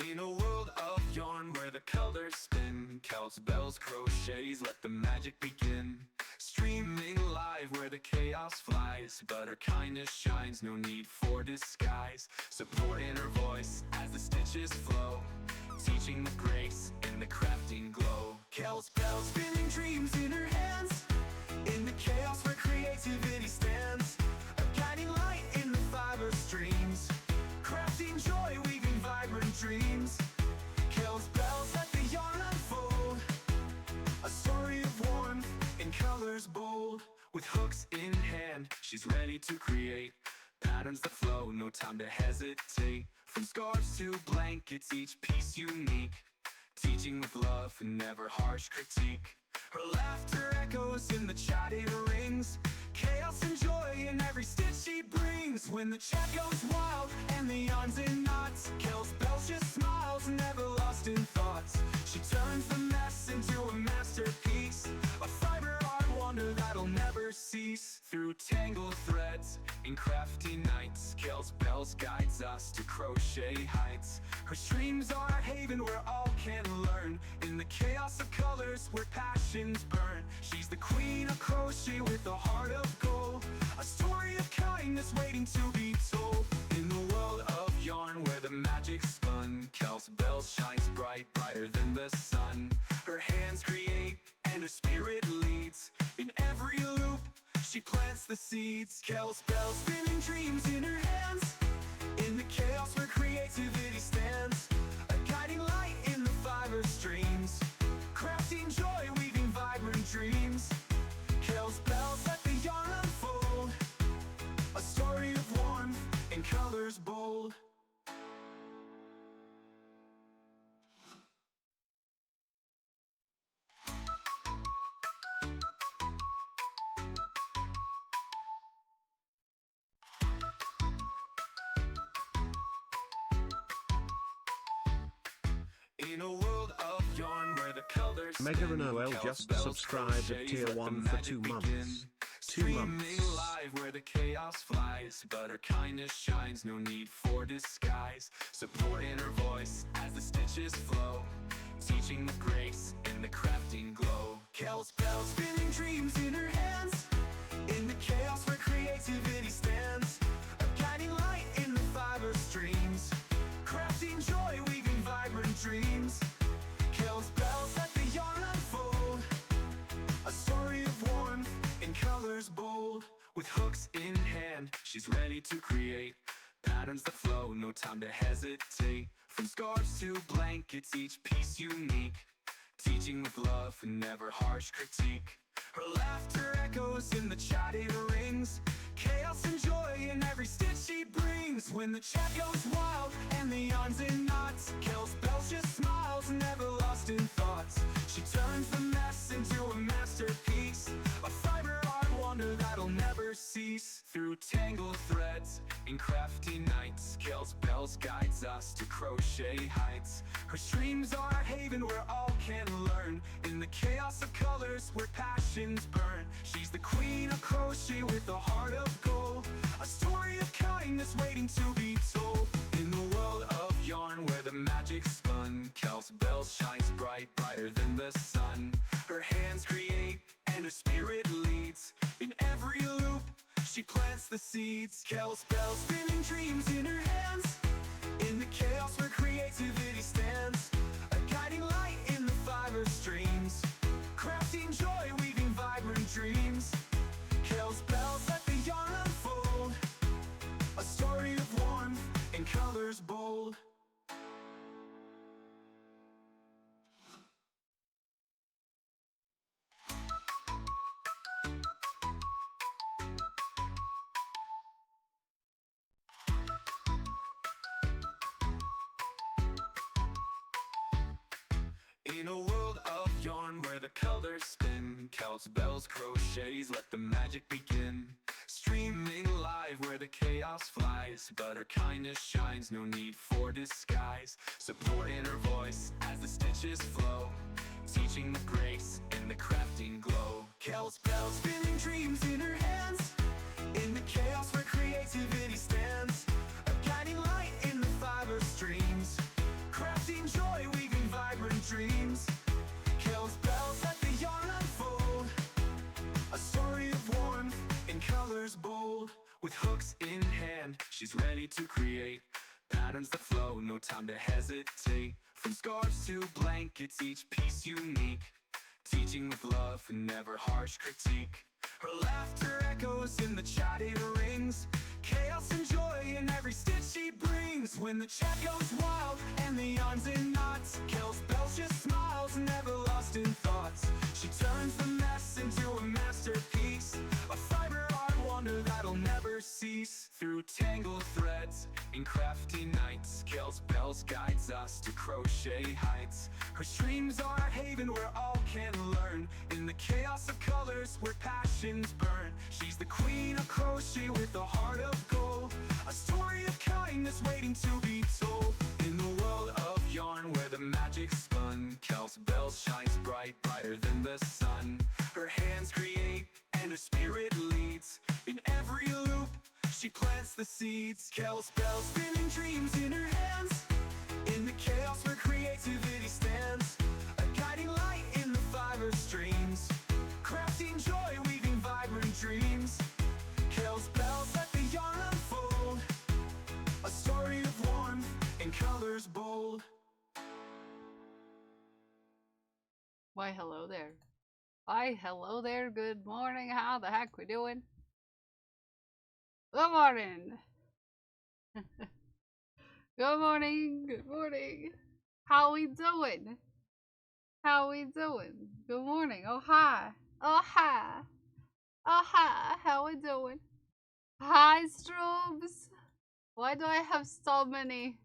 In a world of yarn where the colors spin, counts, bells, crochets, let the magic begin. Streaming live where the chaos flies, but her kindness shines, no need for disguise. Support in her voice as the stitches flow, teaching with grace in the crafting glow. Kel's bells, spinning dreams in her hands, in the chaos where creativity stands. A guiding light in the fiber streams, crafting joy, weaving vibrant dreams. Kel's bells, let the yarn unfold, a story of warmth in colors bold. With hooks in hand, she's ready to create patterns that flow, no time to hesitate. From scarves to blankets, each piece unique, teaching with love and never harsh critique. Her laughter echoes in the chatted rings, chaos and joy in every stitch she brings. When the chat goes wild and the yarn's in knots, Kel's bells just smiles, never lost in thoughts. She turns the mess into a masterpiece, a fiber art wonder that'll never cease. Through tangled threads in crafty nights, Kel's bells guides us to crochet heights. Her streams are a haven where all can learn, in the chaos of colors where passions burn. She's the queen of crochet with a heart of gold, a story of kindness waiting to be told. In the world of yarn where the magic's spun, Kel's bells shines bright, brighter than the sun. Her hands create and her spirit leads, in every loop she plants the seeds. Kel's bells, spinning dreams in her hands, in the chaos where creativity stands. A guiding light in the fiber streams, crafting joy, weaving vibrant dreams. Kel's bells, let the yarn unfold, a story of warmth in colors bold. In a world of yarn where the colors Mega spin, and OL Kel's just bells, subscribed at crochets, tier let the 1 for magic 2 begin. months. 2 Streaming months. live where the chaos flies, but her kindness shines, no need for disguise. Support in her voice as the stitches flow, teaching with grace in the crafting glow. Kel's bells, spinning dreams in her hands, in the chaos where creativity stands. A guiding light in the fiber streams, crafting joy, weaving vibrant dreams. Kel's bells, let the yarn unfold, a story of warmth in colors bold. With hooks in hand, she's ready to create patterns that flow, no time to hesitate. From scarves to blankets, each piece unique, teaching with love and never harsh critique. Her laughter echoes in the chatted rings, chaos and joy in every stitch she brings. When the chat goes wild and the yarn's in knots, Kel's bells just smiles, never lost in thoughts. She turns the mess into a masterpiece, a fiber art wonder that'll never cease. Through tangled threads in crafty nights, Kel's bells guides us to crochet heights. Her streams are a haven where all can learn, in the chaos of colors where passions burn. She's the queen of crochet with a heart of gold, a story of kindness waiting to be told. In the world of yarn where the magic's spun, Kel's bells shines bright, brighter than the sun. Her hands create and her spirit leads, in every loop she plants the seeds. Kel's bells, spinning dreams in her hands, in the chaos where creativity stands. A guiding light in the fiber streams, crafting joy, weaving vibrant dreams. Kel's bells, let the yarn unfold, a story of warmth in colors bold. In a world of yarn where the colors spin, Kel's bells, crochets, let the magic begin. Streaming live where the chaos flies, but her kindness shines, no need for disguise. Support in her voice as the stitches flow, teaching with grace in the crafting glow. Kel's bells, spinning dreams in her hands, in the chaos where creativity stands. A guiding light in the fiber streams, crafting She's ready to create patterns that flow, no time to hesitate. From scarves to blankets, each piece unique, teaching with love and never harsh critique. Her laughter echoes in the chat, it rings, chaos and joy in every stitch she brings. When the chat goes wild and the yarns in knots, Kel's Bells just smiles, never lost in thoughts. She turns the mess into a masterpiece, a fiber art wonder that'll never cease. Through tangled threads in crafty nights, Kel's Bells guides us to crochet heights. Her streams are a haven where all can learn, in the chaos of colors where passions burn. She's the queen of crochet with a heart of gold, a story of kindness waiting to be told. In the world of yarn where the magic spun, Kel's Bells shines bright, brighter than the sun. Her hands create and her spirit leads, in every loop she plants the seeds. Kel's Bells spinning dreams in her hands, in the chaos where creativity stands, a guiding light in the fiber streams, crafting joy, weaving vibrant dreams. Kel's Bells let the yarn unfold, a story of warmth in colors bold. Why hello there. Why hello there, good morning, how the heck we doing? Good morning. Good morning, good morning. How we doing? How we doing? Good morning. Oh hi. Oh hi. Oh hi. How we doing? Hi Strobes. Why do I have so many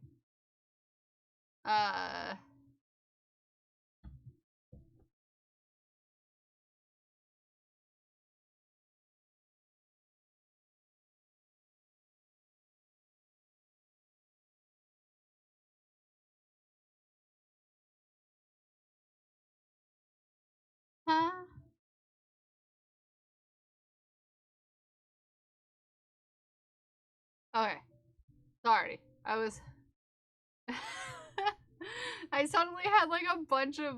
huh? Okay. Sorry. I was I suddenly had like a bunch of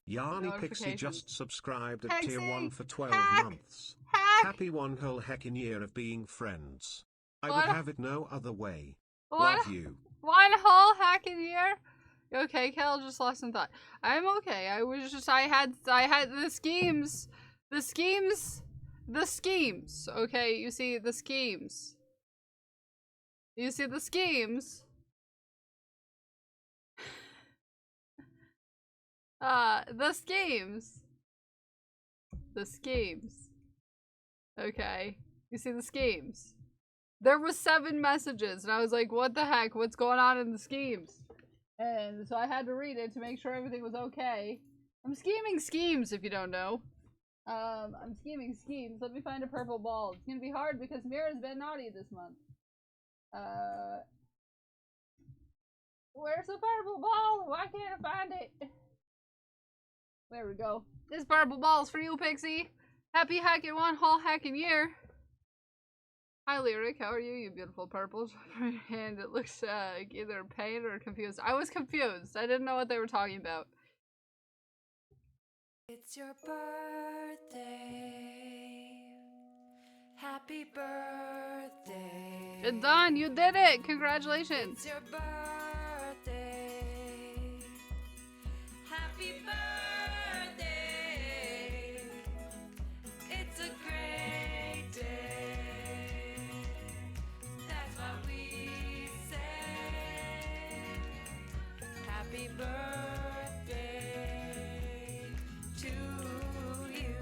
Yarny Pixie just subscribed at Pixie, tier 1 for 12 hack, months. Hack! Happy one whole heckin' year of being friends. I What? would have it no other way. What? Love you. One whole hacking year? Okay, Kel just lost some thought. I'm okay. I had the schemes. Okay, you see the schemes. You see the schemes. The schemes. The schemes. Okay. You see the schemes. There was 7 messages, and I was like, what the heck? What's going on in the schemes? And so I had to read it to make sure everything was okay. I'm scheming schemes, if you don't know. I'm scheming schemes. Let me find a purple ball. It's gonna be hard because Mira's been naughty this month. Where's the purple ball? Why can't I find it? There we go. This purple ball's for you, Pixie. Happy hacking one whole hacking year. Hi, Lyric. How are you, you beautiful purple? And it looks like either pain or confused. I was confused. I didn't know what they were talking about. It's your birthday. Happy birthday. Good done. You did it. Congratulations. It's your birthday. Happy birthday. It's a great day. That's what we say. Happy birthday to you.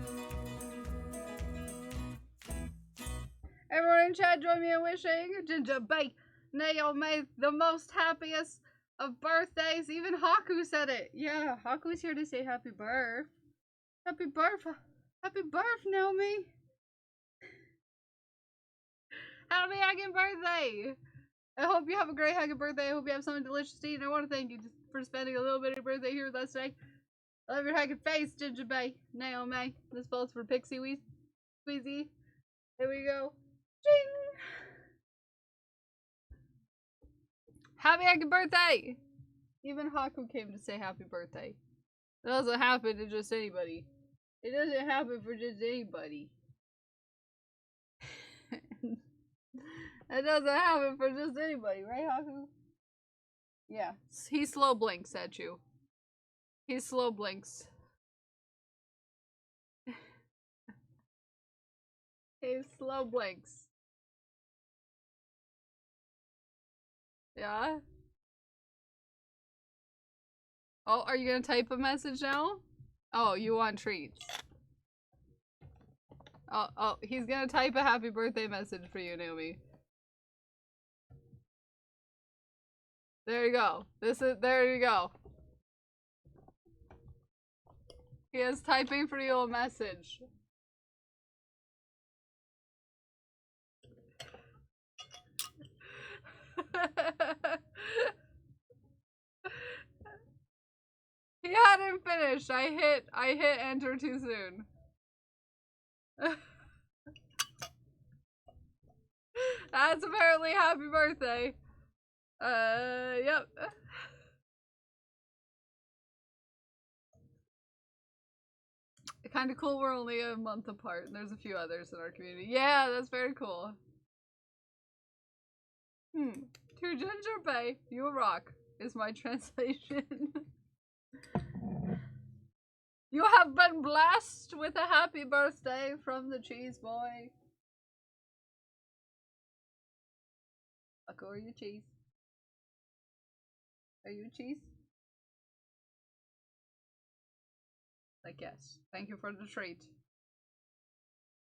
Everyone in chat, join me in wishing Ginger Bay Naomi the most happiest of birthdays. Even Haku said it. Yeah, Haku's here to say happy birth. Happy birth. Happy birth, Naomi. Happy hacking birthday. I hope you have a great hacking birthday. I hope you have something delicious to eat. And I want to thank you for spending a little bit of your birthday here with us today. I love your hacking face, Ginger Bay Naomi. This ball's for Pixie Squeezy. Here we go. Ding! Happy hacking birthday! Even Haku came to say happy birthday. It doesn't happen to just anybody. It doesn't happen for just anybody. It doesn't happen for just anybody, right, Haku? Yeah. He slow blinks at you. He slow blinks. He slow blinks. Yeah? Oh, are you gonna type a message now? Oh, you want treats. Oh, he's gonna type a happy birthday message for you, Naomi. There you go. There you go. He is typing for you a message. He hadn't finished. I hit enter too soon. That's apparently happy birthday. Yep. Kind of cool we're only a month apart and there's a few others in our community. Yeah, that's very cool. To Ginger Bay, you rock, is my translation. You have been blessed with a happy birthday from the cheese boy. Bucko, are you cheese? Are you cheese? Like, yes. Thank you for the treat.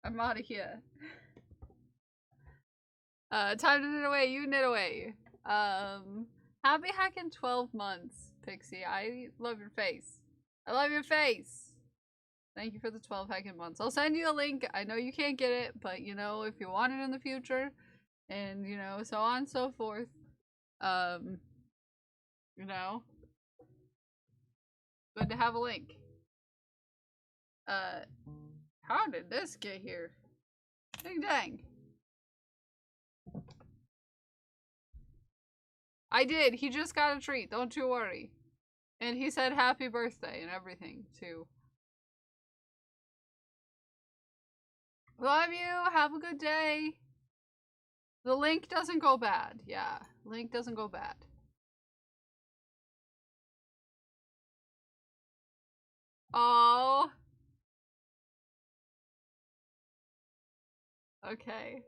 I'm out of here. Time to knit away. You knit away. Happy hacking 12 months, Pixie. I love your face. I love your face. Thank you for the 12 hacking months. I'll send you a link. I know you can't get it, but you know, if you want it in the future, and you know, so on and so forth. You know, good to have a link. How did this get here? Ding dang. I did. He just got a treat. Don't you worry. And he said happy birthday and everything, too. Love you. Have a good day. The link doesn't go bad. Yeah, link doesn't go bad. Oh. Okay.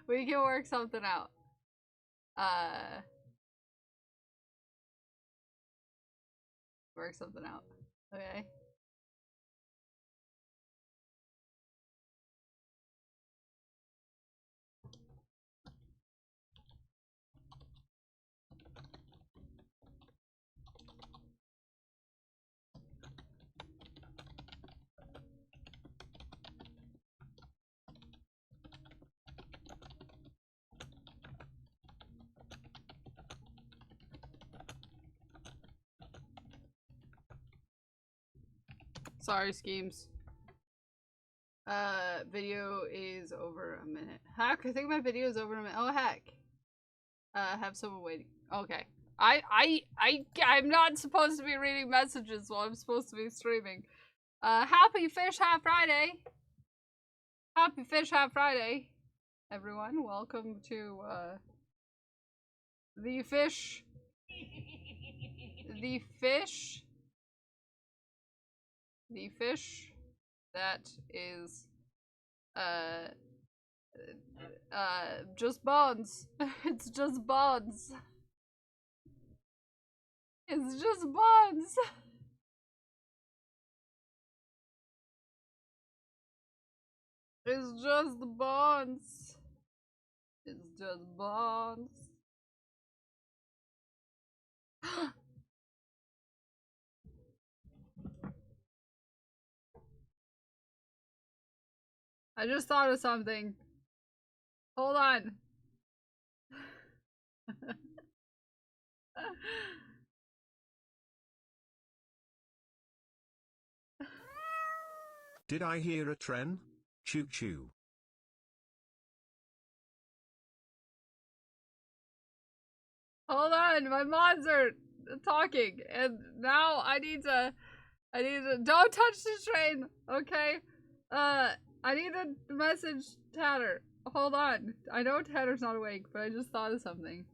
We can work something out. Work something out. Okay. Sorry, schemes. Video is over a minute. Heck, I think my video is over a minute. Oh, heck. Have someone waiting. Okay. I'm not supposed to be reading messages while I'm supposed to be streaming. Happy Fish Hat Friday! Happy Fish Hat Friday, everyone. Welcome to, the fish that is, just bonds. It's just bonds. It's just bonds. It's just bonds. It's just bonds. I just thought of something. Hold on. Did I hear a tren? Choo choo. Hold on, my mods are talking, and now I need to, don't touch the train, okay? I need to message Tanner. hold on. I know Tatter's not awake, but I just thought of something.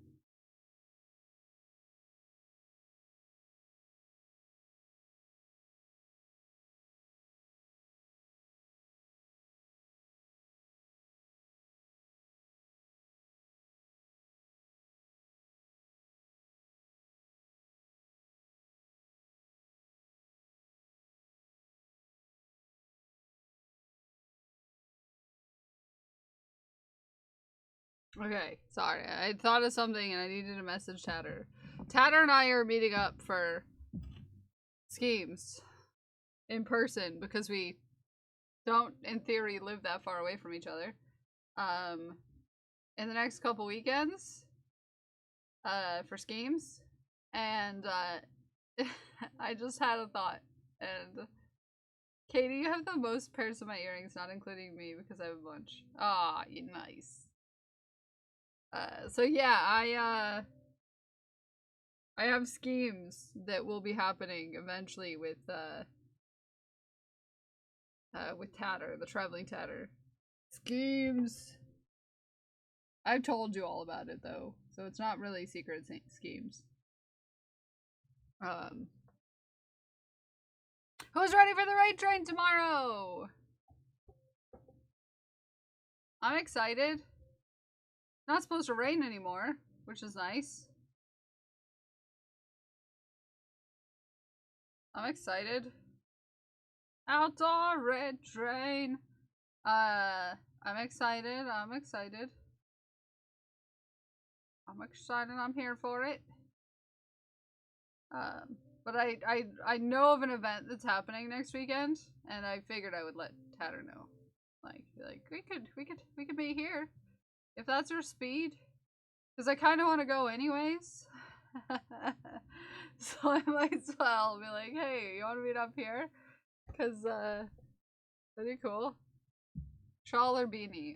Okay, sorry. I thought of something and I needed to message Tatter. Tatter and I are meeting up for schemes in person because we don't, in theory, live that far away from each other. In the next couple weekends, for schemes, and I just had a thought. And Katie, you have the most pairs of my earrings, not including me, because I have a bunch. Ah, you nice. So yeah, I have schemes that will be happening eventually with Tatter, the traveling Tatter. Schemes. I've told you all about it though, so it's not really secret schemes. Who's ready for the raid train tomorrow? I'm excited. Not supposed to rain anymore, which is nice. I'm excited. Outdoor raid train. I'm excited. I'm excited. I'm excited. I'm here for it. But I know of an event that's happening next weekend, and I figured I would let Tatter know. Like we could be here if that's her speed, because I kind of want to go anyways. So I might as well be like, hey, you want to meet up here? Because that'd be cool. Shawl or beanie?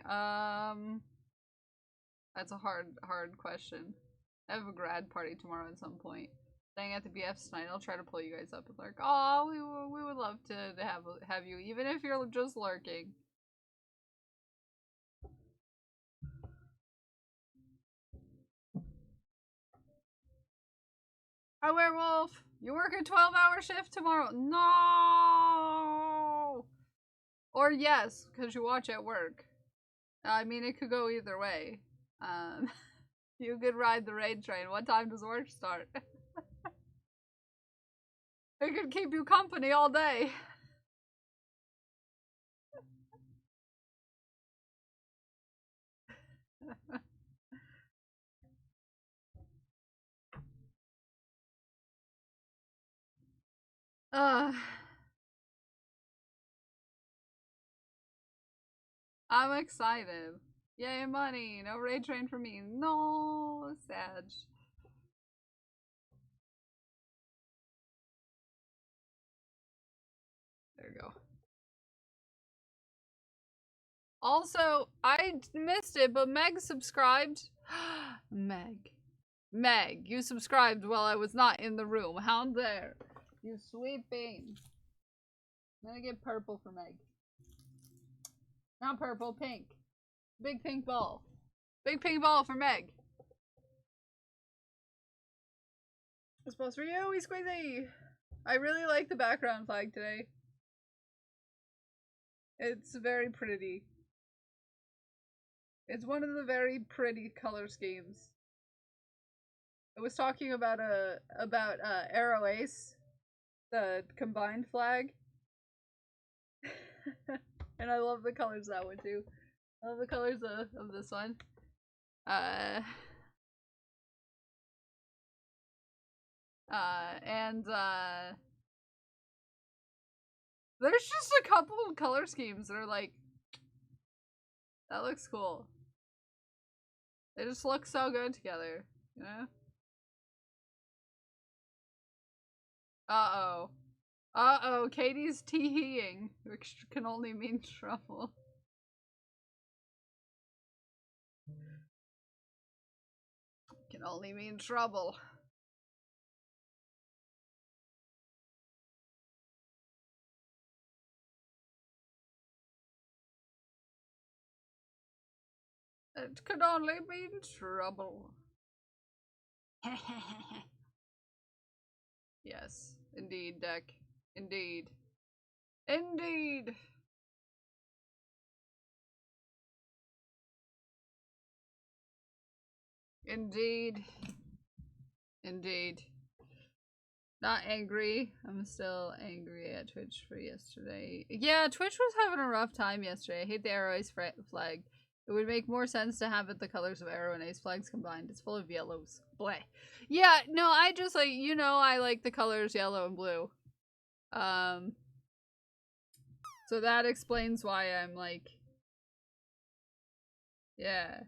That's a hard question. I have a grad party tomorrow at some point. Staying at the BF's tonight. I'll try to pull you guys up and lurk. Oh, we would love to have you, even if you're just lurking. Hi, werewolf. You work a 12-hour shift tomorrow? No. Or yes, because you watch at work. I mean, it could go either way. You could ride the raid train. What time does work start? It could keep you company all day. I'm excited. Yay, money. No raid train for me. No, sad. There we go. Also, I missed it, but Meg subscribed. Meg, you subscribed while I was not in the room. How dare you, sweet bean. I'm gonna get purple for Meg. Not purple, pink. Big pink ball. Big pink ball for Meg. It's supposed for you, wee squeezy. I really like the background flag today. It's very pretty. It's one of the very pretty color schemes. I was talking about Arrow Ace, the combined flag. And I love the colors of that one too. I love the colors of this one. There's just a couple of color schemes that are like, that looks cool. They just look so good together, you know? Uh-oh. Uh-oh, Katie's tee-heeing, which can only mean trouble. Can only mean trouble. It could only mean trouble. Yes, indeed, Deck. Indeed. Indeed! Indeed. Indeed. Not angry. I'm still angry at Twitch for yesterday. Yeah, Twitch was having a rough time yesterday. I hate the Arrow Ace flag. It would make more sense to have it the colors of Arrow and Ace flags combined. It's full of yellows. Bleh. Yeah, no, I just like, you know, I like the colors yellow and blue. So that explains why I'm like, yeah.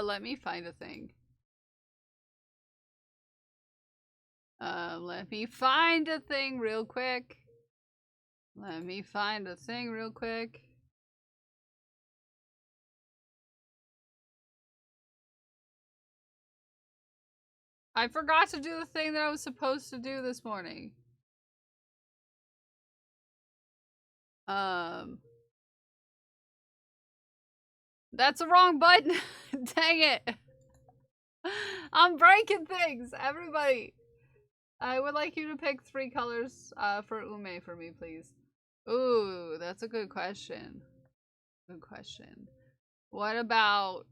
Let me find a thing. Let me find a thing real quick. Let me find a thing real quick. I forgot to do the thing that I was supposed to do this morning. That's the wrong button. Dang it. I'm breaking things. Everybody. I would like you to pick 3 colors for Ume for me, please. Ooh, that's a good question. Good question. What about...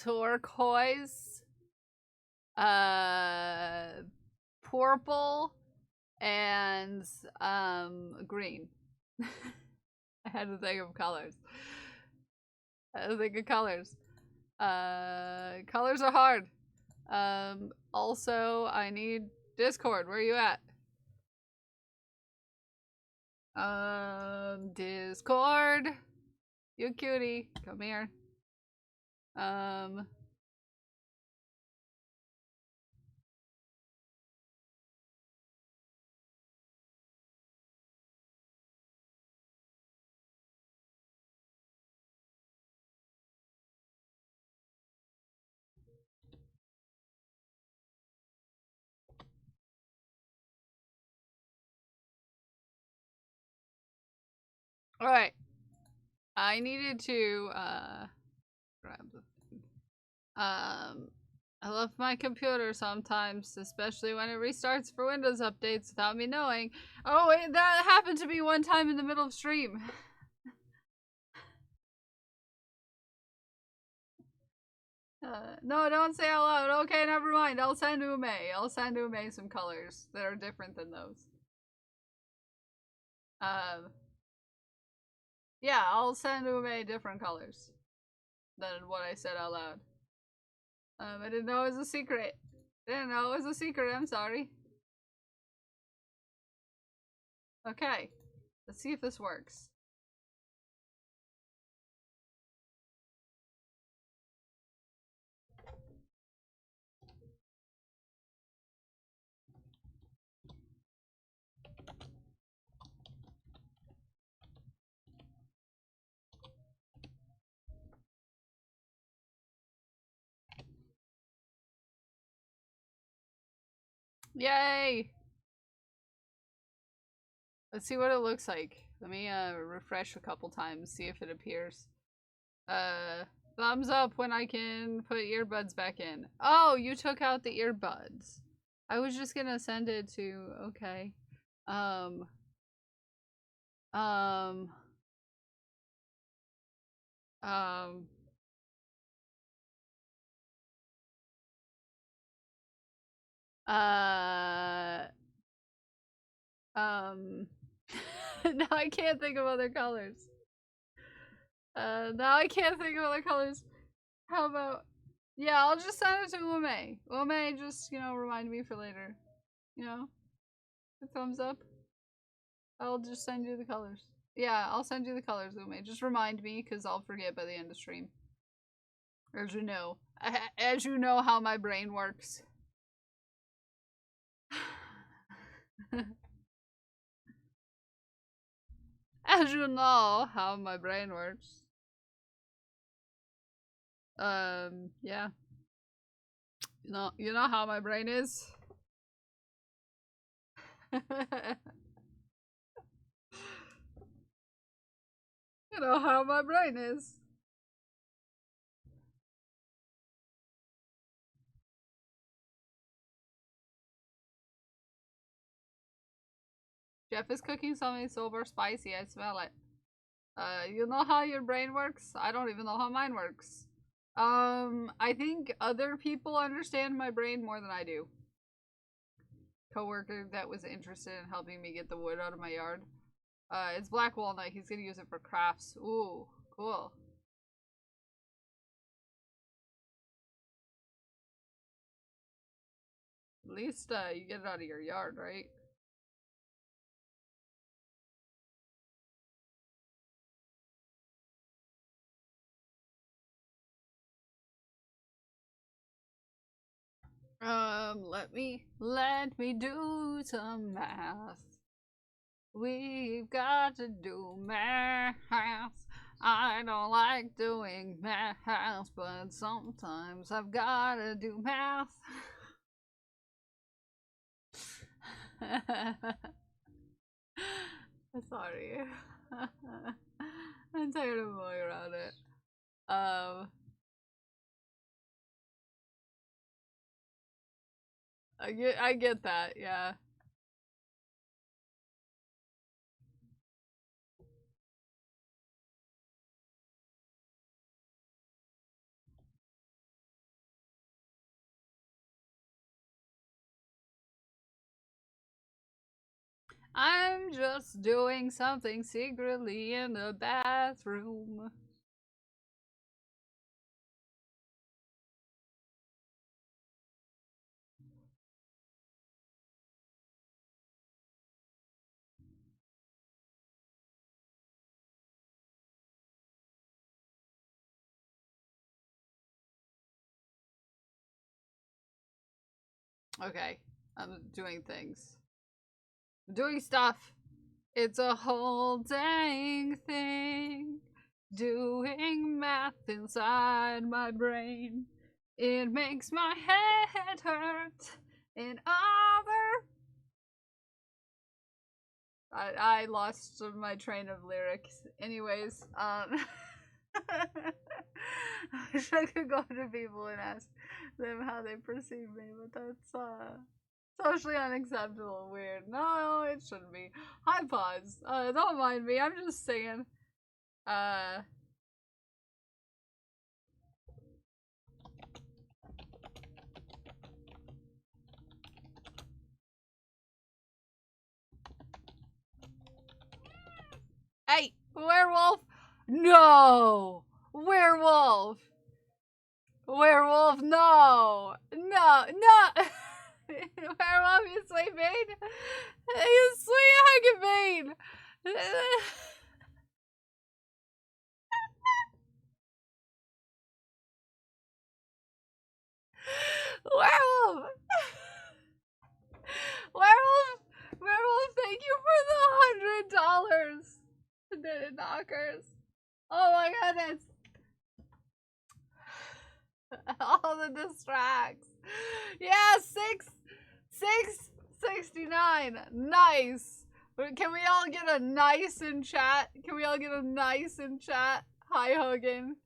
turquoise, purple, and green. I had to think of colors. I had to think of colors. Colors are hard. Also, I need Discord. Where are you at? Discord. You cutie. Come here. Alright. I needed to, grab the thing. I love my computer sometimes, especially when it restarts for Windows updates without me knowing. Oh, wait, that happened to me one time in the middle of stream. No, don't say out loud. Okay, never mind. I'll send Ume. I'll send Ume some colors that are different than those. Yeah, I'll send Ume different colors than what I said out loud. I didn't know it was a secret. Didn't know it was a secret. I'm sorry. Okay, let's see if this works. Yay! Let's see what it looks like. Let me refresh a couple times, see if it appears. Thumbs up when I can put earbuds back in. Oh, you took out the earbuds. I was just gonna send it to, okay. Now I can't think of other colors. Now I can't think of other colors. How about Yeah, I'll just send it to Ume. Ume, just, you know, remind me for later. You know? A thumbs up. I'll just send you the colors. Yeah, I'll send you the colors, Ume. Just remind me, because I'll forget by the end of stream. As you know. As you know how my brain works. As you know how my brain works. Yeah. You know how my brain is? You know how my brain is. Jeff is cooking something super spicy. I smell it. You know how your brain works? I don't even know how mine works. I think other people understand my brain more than I do. Coworker that was interested in helping me get the wood out of my yard. It's black walnut. He's gonna use it for crafts. Ooh, cool. At least, you get it out of your yard, right? Let me do some math. We've got to do math. I don't like doing math, but sometimes I've gotta do math. Sorry. I'm tired of going around it. I get that, yeah. I'm just doing something secretly in the bathroom. Okay, I'm doing things. I'm doing stuff. It's a whole dang thing. Doing math inside my brain. It makes my head hurt. In other... I lost my train of lyrics. Anyways, I wish I could go to people and ask them how they perceive me, but that's socially unacceptable, weird. No, it shouldn't be. Hi, pause. Don't mind me. I'm just saying. Hey, werewolf! No! Werewolf! Werewolf, no! No, no! Werewolf, you sweet bean! You sweet hugging bean! Werewolf! Werewolf! Werewolf, thank you for the $100! Knitted knockers. Oh my goodness! All the distracts. Yeah, 669. Nice. Can we all get a nice in chat? Can we all get a nice in chat? Hi, Hogan.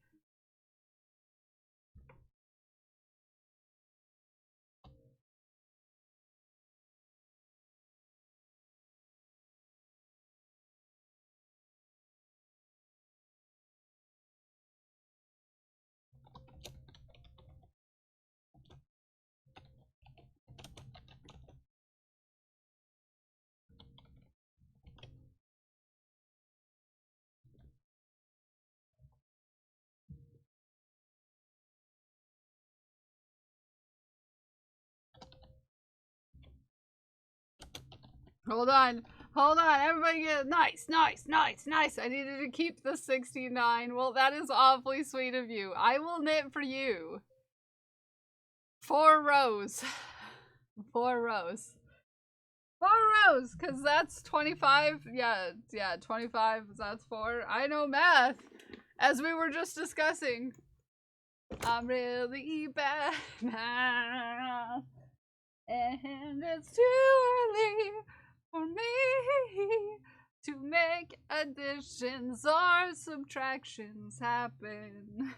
Hold on. Hold on. Everybody get nice, nice, nice, nice. I needed to keep the 69. Well, that is awfully sweet of you. I will knit for you. 4 rows. 4 rows. 4 rows, because that's 25. Yeah, 25. That's 4. I know math, as we were just discussing. I'm really bad now. And it's too early for me to make additions or subtractions happen.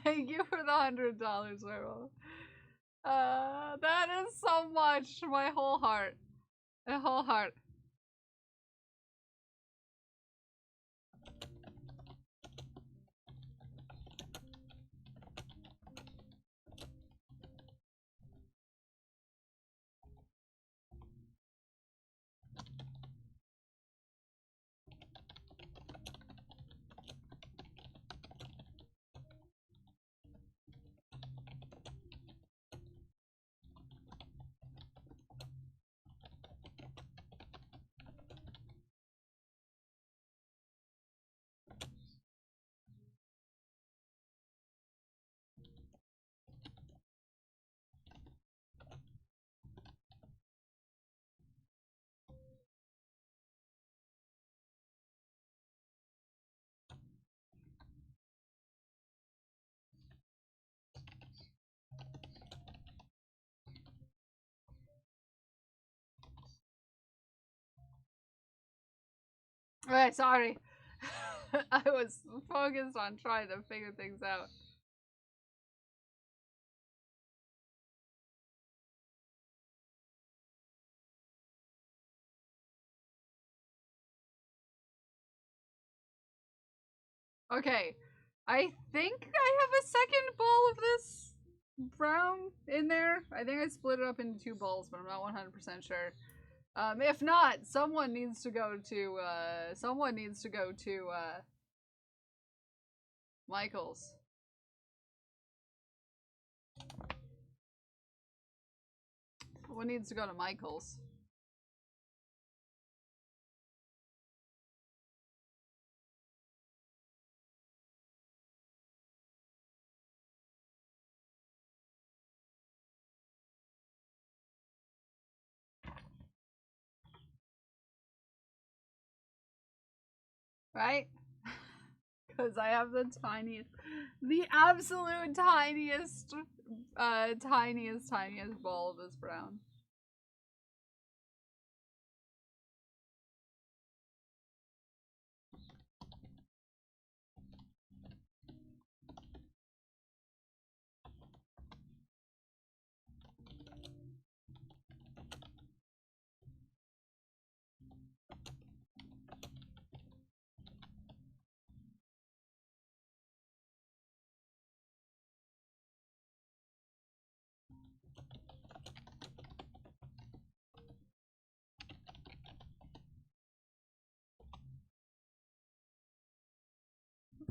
Thank you for the $100, Werewolf. That is so much. My whole heart. My whole heart. Alright, sorry. I was focused on trying to figure things out. Okay, I think I have a second ball of this brown in there. I think I split it up into 2 balls, but I'm not 100% sure. If not, someone needs to go to, Michael's. Someone needs to go to Michael's. Right? Because I have the absolute tiniest ball of this brown.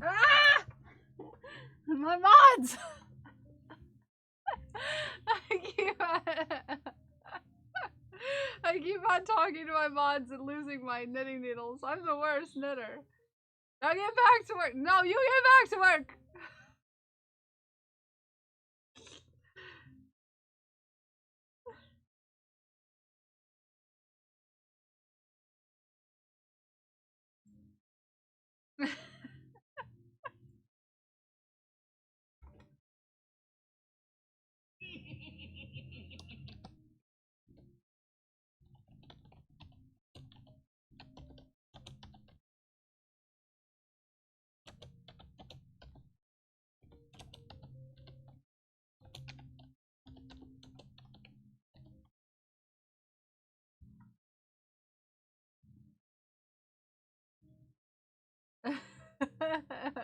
Ah! My mods! I keep on talking to my mods and losing my knitting needles. I'm the worst knitter. Now get back to work. No, you get back to work.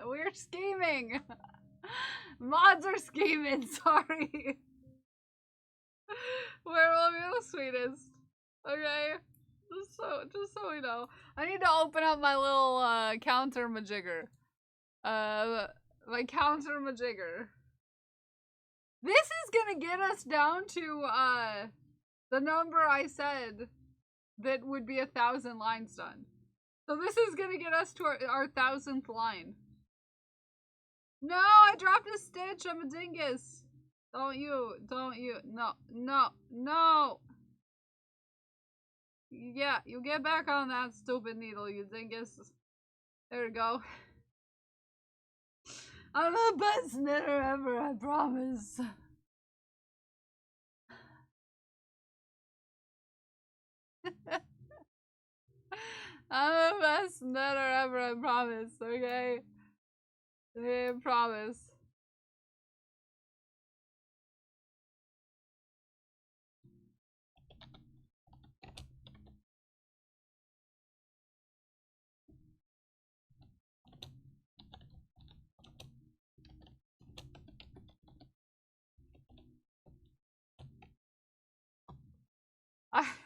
We're scheming. Mods are scheming. Sorry. Werewolf, you're the sweetest. Okay, just so we know, I need to open up my little counter majigger. My counter majigger. This is gonna get us down to the number I said that would be 1,000 lines done. So this is gonna get us to our 1,000th line. No, I dropped a stitch. I'm a dingus. Don't you. No, no, no. Yeah, you get back on that stupid needle, you dingus. There we go. I'm the best knitter ever, I promise. I'm the best knitter ever, I promise, okay? I promise.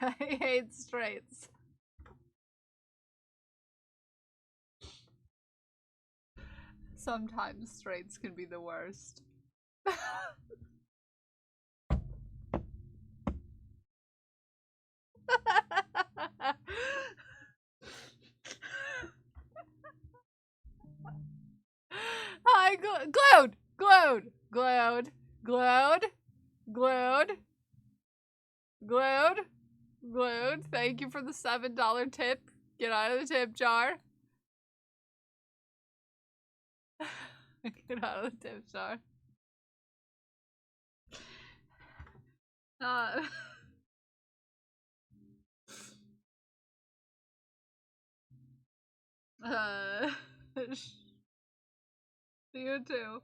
I hate straights. Sometimes straights can be the worst. Hi, glued, glued, glued, glued, glued, glued, glued. Thank you for the $7 tip. Get out of the tip jar. Get out of the tip jar. You too.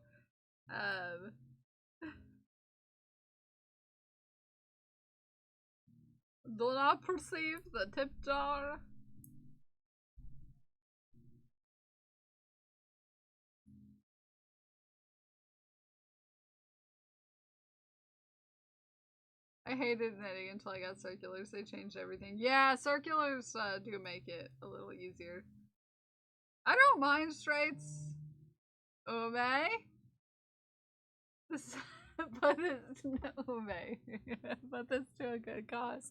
Do not perceive the tip jar. I hated knitting until I got circulars. They changed everything. Yeah, circulars do make it a little easier. I don't mind straights. Ume? But it's no Ume. But that's to a good cause.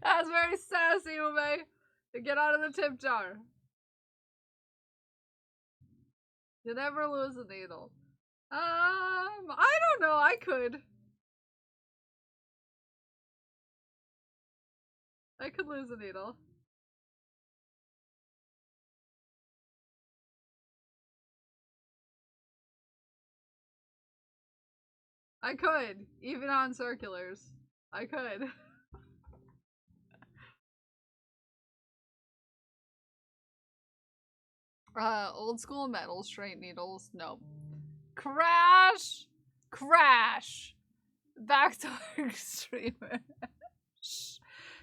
That's very sassy, Ume. To get out of the tip jar. You never lose a needle. I don't know. I could. I could lose a needle. I could, even on circulars. I could. Old school metal straight needles. Nope. Crash! Crash! Back to our streamer. Shh.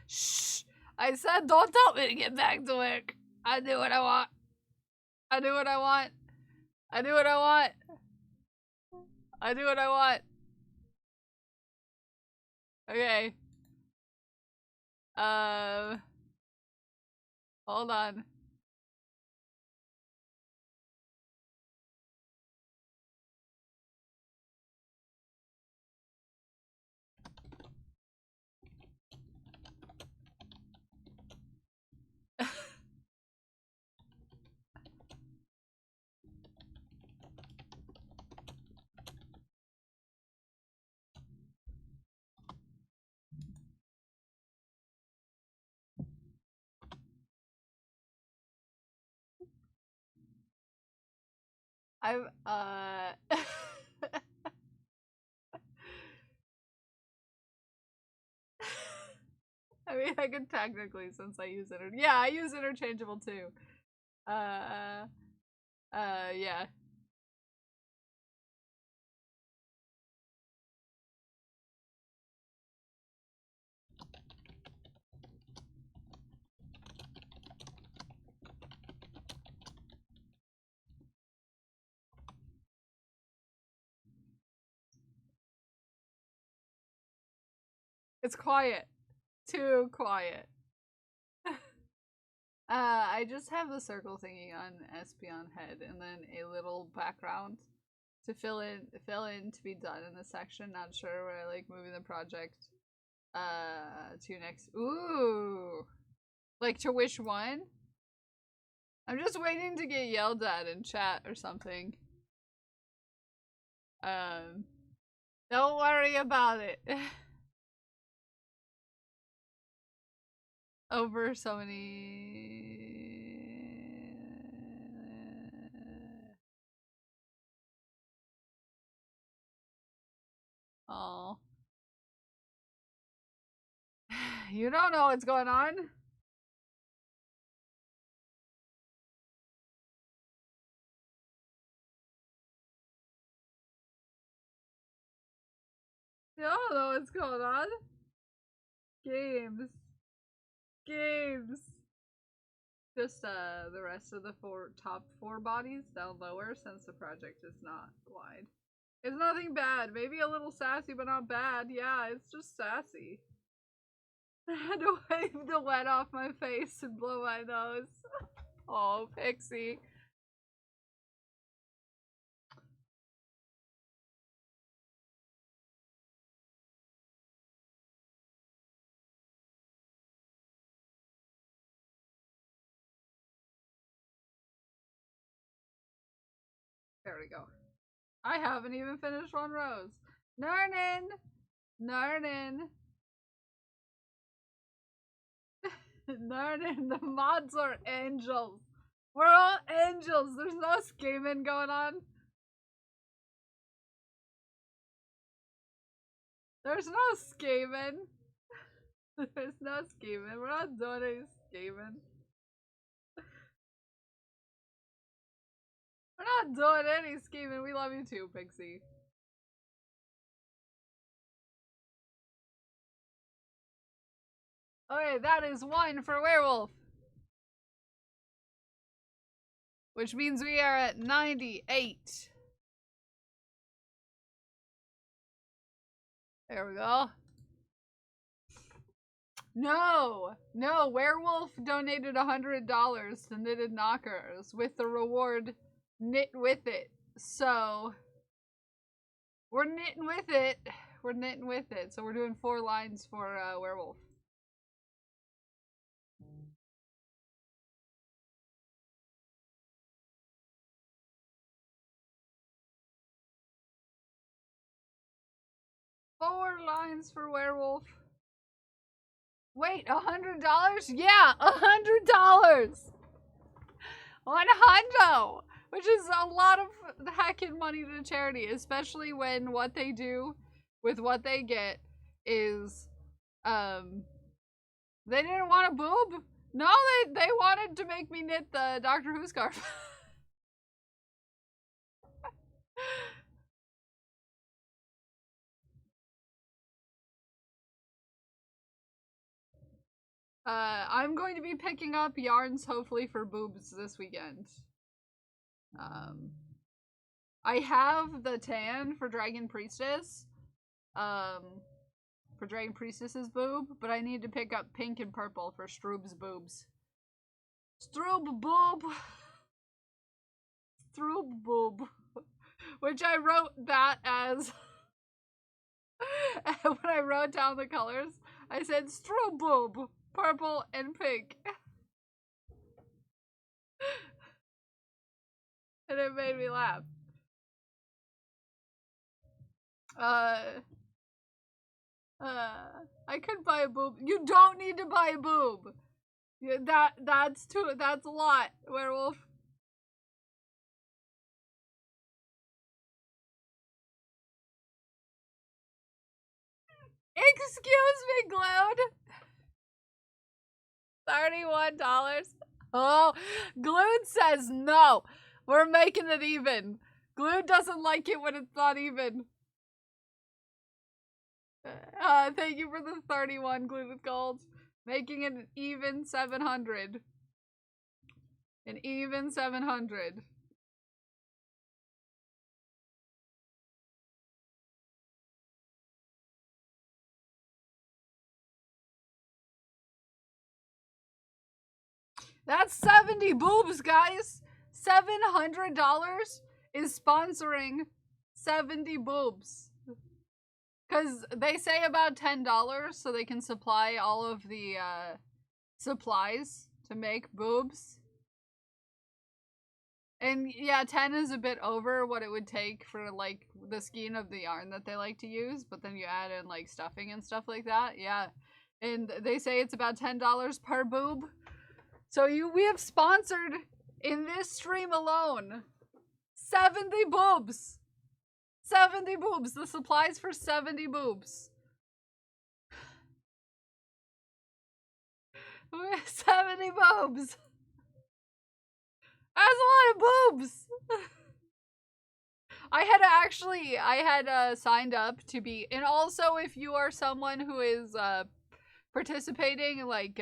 Shh. I said don't tell me to get back to work. I do what I want. I do what I want. I do what I want. I do what I want. Okay. Hold on. I'm, I mean, I could technically, since I use yeah, I use interchangeable too. Yeah. It's quiet. Too quiet. I just have the circle thingy on Espeon head and then a little background to fill in to be done in this section. Not sure where I like moving the project to next. Ooh, like to which one? I'm just waiting to get yelled at in chat or something. Don't worry about it. Over so many. Oh. You don't know what's going on. You don't know what's going on. Games. Games. Just the rest of the top four bodies down lower since the project is not wide. It's nothing bad. Maybe a little sassy, but not bad. Yeah, it's just sassy. I had to wave the wet off my face and blow my nose. Oh, Pixie. There we go. I haven't even finished one rose. Narnin! Narnin! Narnin, the mods are angels. We're all angels. There's no scheming going on. There's no scheming. There's no scheming. We're not doing any scheming. We're not doing any scheming. We love you too, Pixie. Okay, that is 1 for werewolf. Which means we are at 98. There we go. No, werewolf donated $100 to Knitted Knockers with the reward knit with it. So we're knitting with it. We're knitting with it. So we're doing 4 lines for werewolf. Four lines for werewolf. Wait, $100? Yeah, $100. $100, which is a lot of heckin' money to charity, especially when what they do with what they get is, they didn't want a boob. No, they wanted to make me knit the Doctor Who scarf. I'm going to be picking up yarns hopefully for boobs this weekend. I have the tan for Dragon Priestess. For Dragon Priestess's boob, but I need to pick up pink and purple for Stroob's boobs. Stroob boob. Stroob boob. Which I wrote that as when I wrote down the colors, I said Stroob boob. Purple and pink. And it made me laugh. I could buy a boob. You don't need to buy a boob. That's a lot, werewolf. Excuse me, Glued. $31. Oh, Glued says no. We're making it even. Glued doesn't like it when it's not even. Thank you for the 31 Glued with gold. Making it an even 700. An even 700. That's 70 boobs, guys. $700 is sponsoring 70 boobs. Because they say about $10 so they can supply all of the supplies to make boobs. And yeah, 10 is a bit over what it would take for like the skein of the yarn that they like to use, but then you add in like stuffing and stuff like that. Yeah. And they say it's about $10 per boob. So we have sponsored in this stream alone 70 boobs. 70 boobs. The supplies for 70 boobs. 70 boobs. That's a lot of boobs. I had signed up to be, and also if you are someone who is participating, like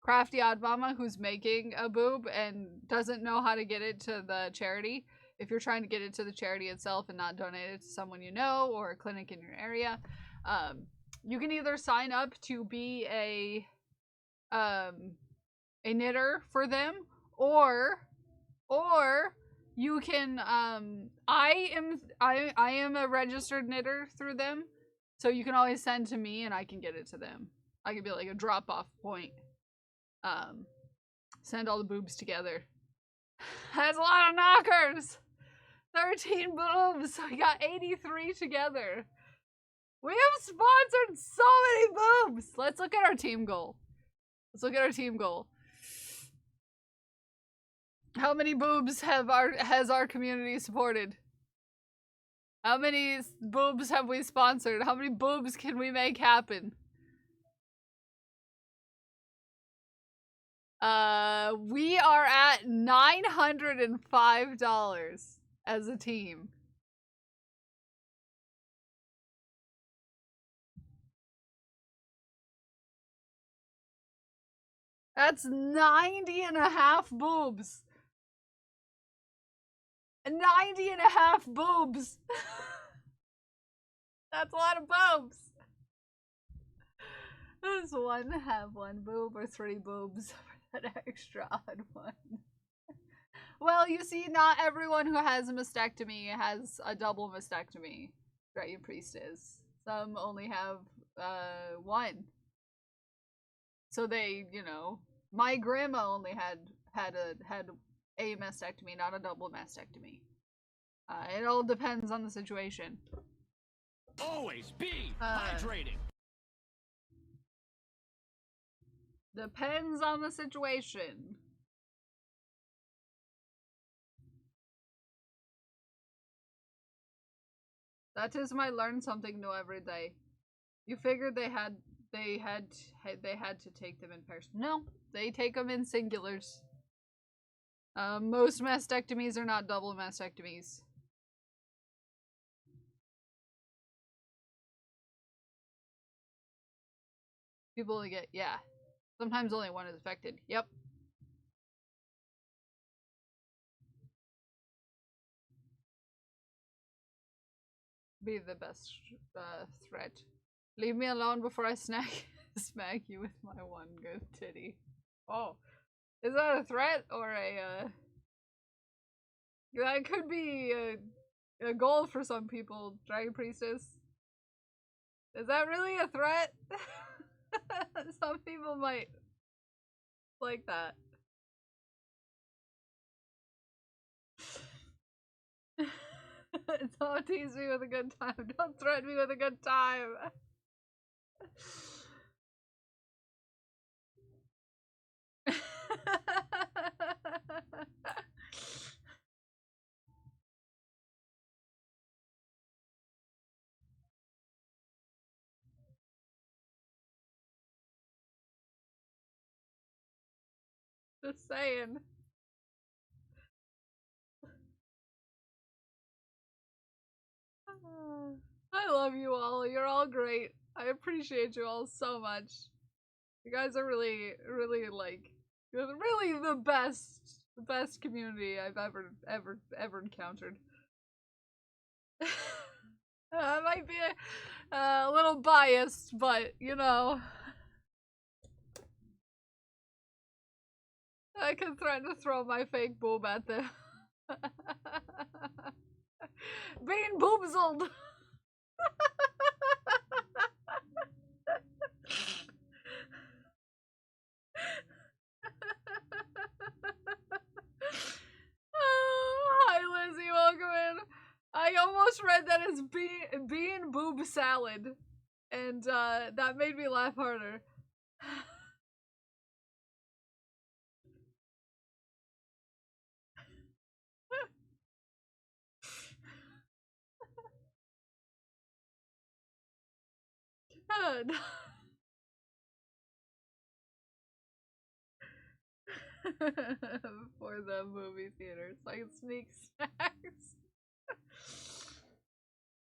Crafty Odd Mama, who's making a boob and doesn't know how to get it to the charity, if you're trying to get it to the charity itself and not donate it to someone you know or a clinic in your area, you can either sign up to be a knitter for them, or you can I am a registered knitter through them, so you can always send to me and I can get it to them. I could be like a drop off point. Send all the boobs together. That's a lot of knockers. 13 boobs. We got 83 together. We have sponsored so many boobs. Let's look at our team goal. How many boobs has our community supported? How many boobs have we sponsored? How many boobs can we make happen? We are at $905 as a team. That's 90.5 boobs. 90.5 boobs. That's a lot of boobs. Does one have one boob or 3 boobs for that extra odd one? Well, you see, not everyone who has a mastectomy has a double mastectomy. Dragon Priestess. Some only have one. So they, you know, my grandma only had a mastectomy, not a double mastectomy. It all depends on the situation. Always be hydrated. Depends on the situation. That is my learn something new every day. You figured they had to take them in pairs. No, they take them in singulars. Most mastectomies are not double mastectomies. People only get, yeah. Sometimes only one is affected. Yep. Be the best threat. Leave me alone before I smack you with my one good titty. Oh. Is that a threat or a that could be a goal for some people, Dragon Priestess. Is that really a threat? Some people might like that. Don't tease me with a good time. Don't threaten me with a good time. Just saying. I love you all. You're all great. I appreciate you all so much. You guys are really, really like, you're really the best community I've ever encountered. I might be a little biased, but you know, I could threaten to throw my fake boob at them. Being boobzled. Oh, hi Lizzie, welcome in. I almost read that as being boob salad, and that made me laugh harder. For the movie theaters, like sneak snacks.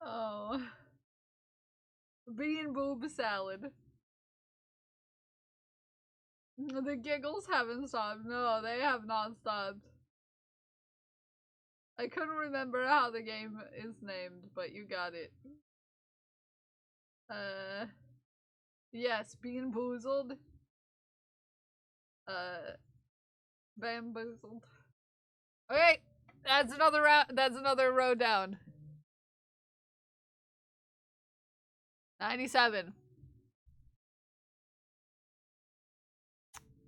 Oh, bean boob salad. The giggles haven't stopped. No, they have not stopped. I couldn't remember how the game is named, but you got it. Yes, bean boozled. Bamboozled. Okay, that's another round. That's another row down. 97.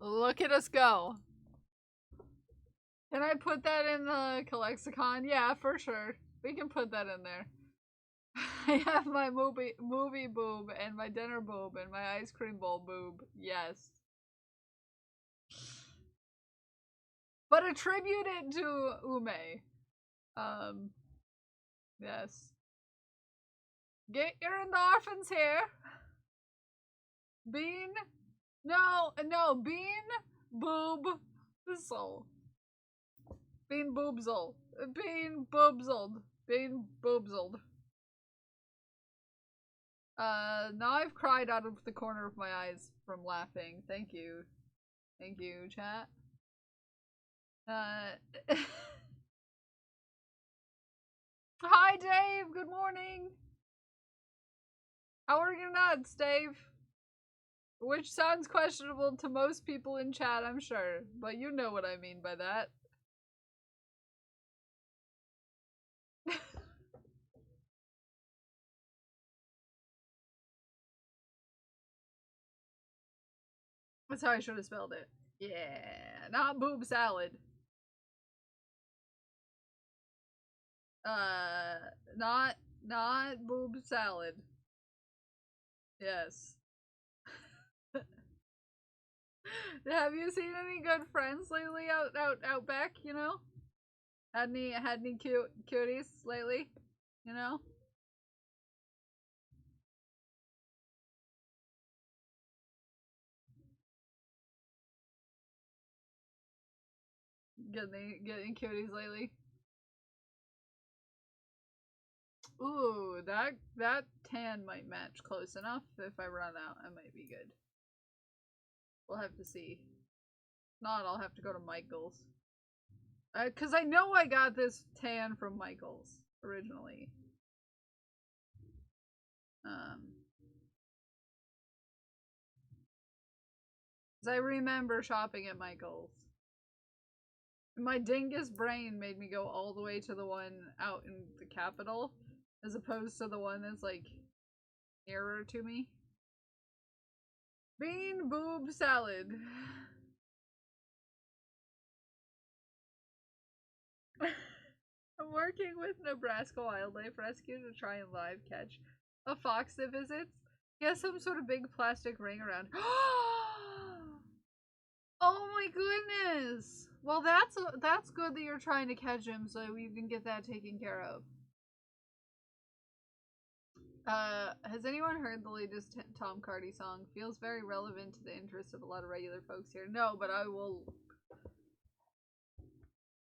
Look at us go. Can I put that in the lexicon? Yeah, for sure. We can put that in there. I have my movie boob and my dinner boob and my ice cream bowl boob. Yes. But attribute it to Ume. Yes. Get your endorphins here. Bean. No, bean boob soul. Bean boobzle. Bean boobzled. Bean boobzled. Now I've cried out of the corner of my eyes from laughing. Thank you. Thank you, chat. Hi, Dave. Good morning. How are your nuts, Dave? Which sounds questionable to most people in chat, I'm sure. But you know what I mean by that. That's how I should have spelled it. Yeah, not boob salad. Not boob salad. Yes. Have you seen any good friends lately out back, you know? Had any cuties lately, you know? Getting cuties lately? Ooh, that tan might match close enough. If I run out, I might be good. We'll have to see. If not, I'll have to go to Michael's. Cause I know I got this tan from Michael's originally. Cause I remember shopping at Michael's. My dingus brain made me go all the way to the one out in the capital, as opposed to the one that's like nearer to me. Bean boob salad. I'm working with Nebraska Wildlife Rescue to try and live catch a fox that visits. He has some sort of big plastic ring around. Oh my goodness! Well, that's good that you're trying to catch him, so you can get that taken care of. Has anyone heard the latest Tom Cardy song? Feels very relevant to the interests of a lot of regular folks here. No, but I will.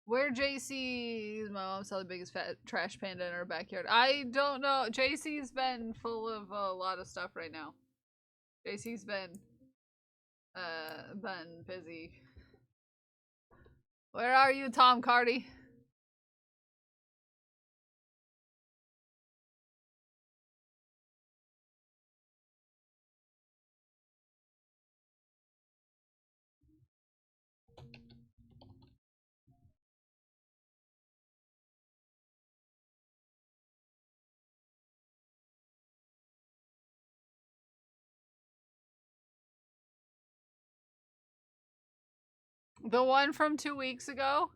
Where JC, my mom saw the biggest fat trash panda in her backyard. I don't know. JC's been full of a lot of stuff right now. JC's been busy. Where are you, Tom Cardy? The one from 2 weeks ago?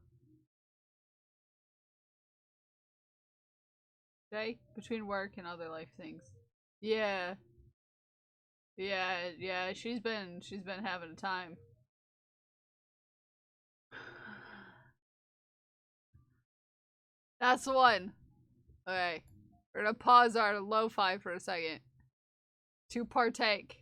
Okay, between work and other life things. Yeah. Yeah, she's been having a time. That's the one. Okay. We're gonna pause our lo-fi for a second. To partake.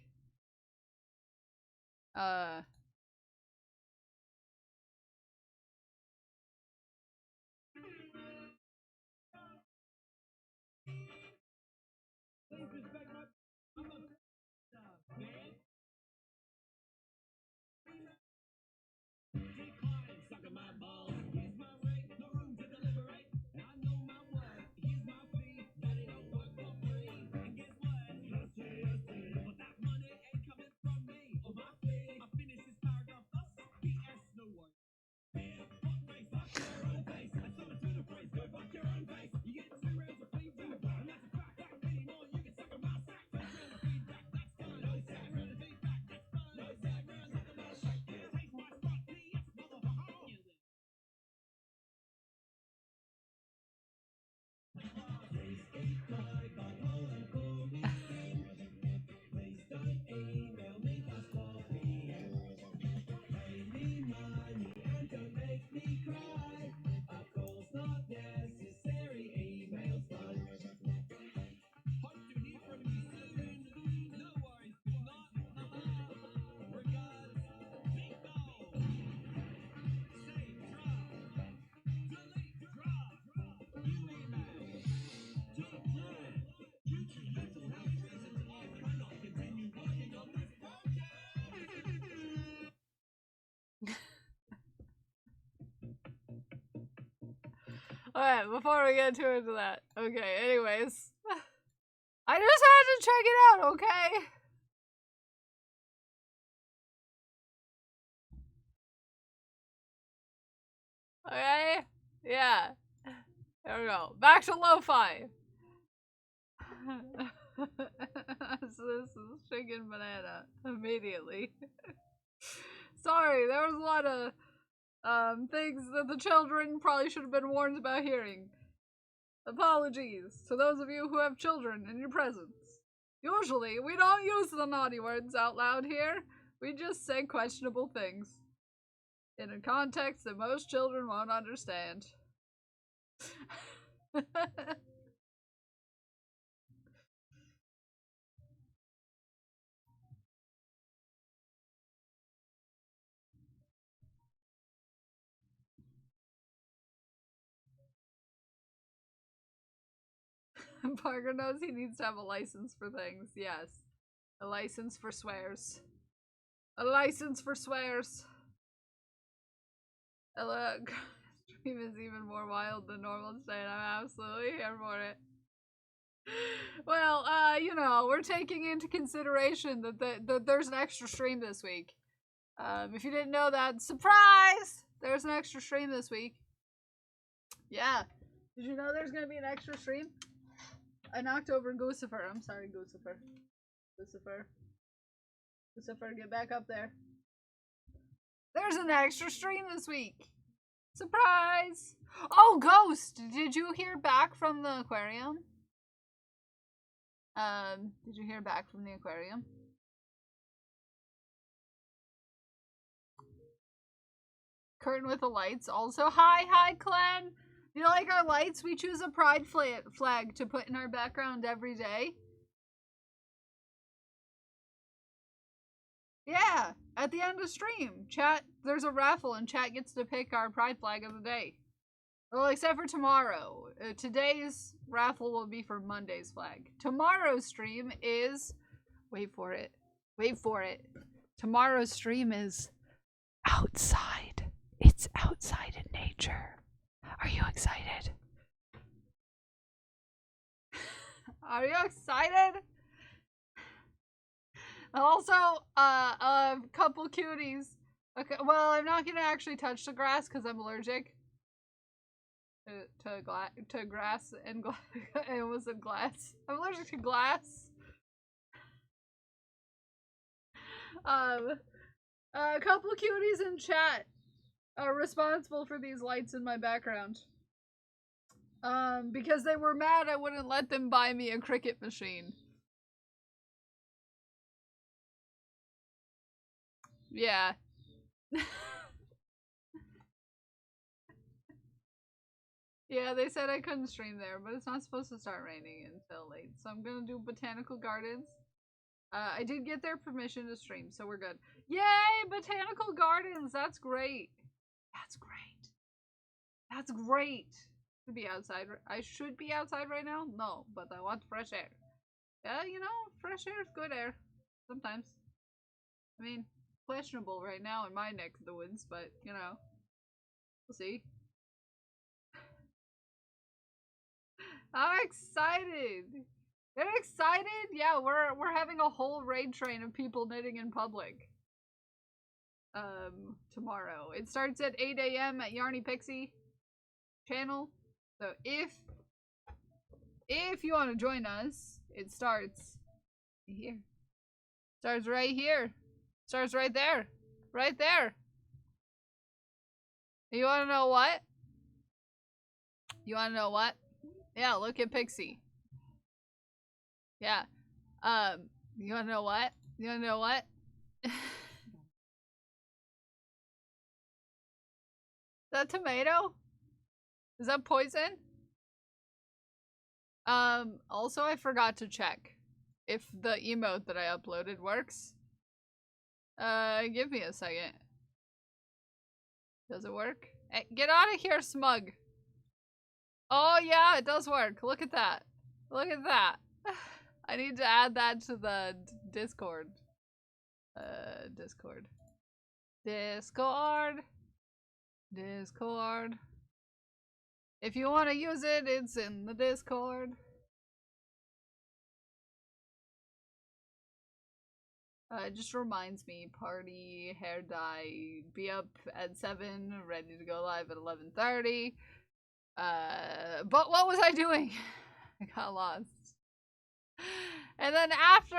Alright, before we get too into that. Okay, anyways. I just had to check it out, okay? Okay? Yeah. There we go. Back to lo-fi. So this is chicken banana immediately. Sorry, there was a lot of things that the children probably should have been warned about hearing. Apologies to those of you who have children in your presence. Usually, we don't use the naughty words out loud here. We just say questionable things. In a context that most children won't understand. Parker knows he needs to have a license for things. Yes. A license for swears. A license for swears. Look, stream is even more wild than normal today, and I'm absolutely here for it. Well, you know, we're taking into consideration that there's an extra stream this week. If you didn't know that, surprise! There's an extra stream this week. Yeah. Did you know there's gonna be an extra stream? I knocked over Goosifer. I'm sorry, Goosifer. Goosifer, get back up there. There's an extra stream this week. Surprise! Oh, Ghost! Did you hear back from the aquarium? Did you hear back from the aquarium? Curtain with the lights also. Hi, Clan! You like our lights? We choose a pride flag to put in our background every day. Yeah, at the end of stream, chat, there's a raffle and chat gets to pick our pride flag of the day. Well, except for tomorrow. Today's raffle will be for Monday's flag. Tomorrow's stream is... Wait for it. Tomorrow's stream is outside. It's outside in nature. Are you excited? Are you excited? Also, a couple cuties. Okay, well, I'm not gonna actually touch the grass because I'm allergic to grass and I almost said glass. I'm allergic to glass. A couple cuties in chat responsible for these lights in my background. Because they were mad I wouldn't let them buy me a Cricut machine. Yeah. Yeah, they said I couldn't stream there, but it's not supposed to start raining until late. So I'm gonna do botanical gardens. I did get their permission to stream, so we're good. Yay! Botanical gardens! That's great. That's great. That's great. To be outside. I should be outside right now? No, but I want fresh air. Yeah, you know, fresh air is good air. Sometimes. I mean, questionable right now in my neck of the woods, but, you know. We'll see. I'm excited! They're excited? Yeah, we're having a whole raid train of people knitting in public. Tomorrow. It starts at 8 AM at Yarny Pixie channel. So if you want to join us, it starts here. Starts right here. Starts right there. Right there. You want to know what? You want to know what? Yeah, look at Pixie. Yeah. You want to know what? You want to know what? Is that tomato? Is that poison? Also I forgot to check if the emote that I uploaded works. Give me a second. Does it work? Hey, get out of here, smug. Oh yeah, it does work. Look at that. Look at that. I need to add that to the Discord. Discord. If you want to use it, it's in the Discord. It just reminds me, party, hair dye, be up at 7, ready to go live at 11:30. But what was I doing? I got lost. And then after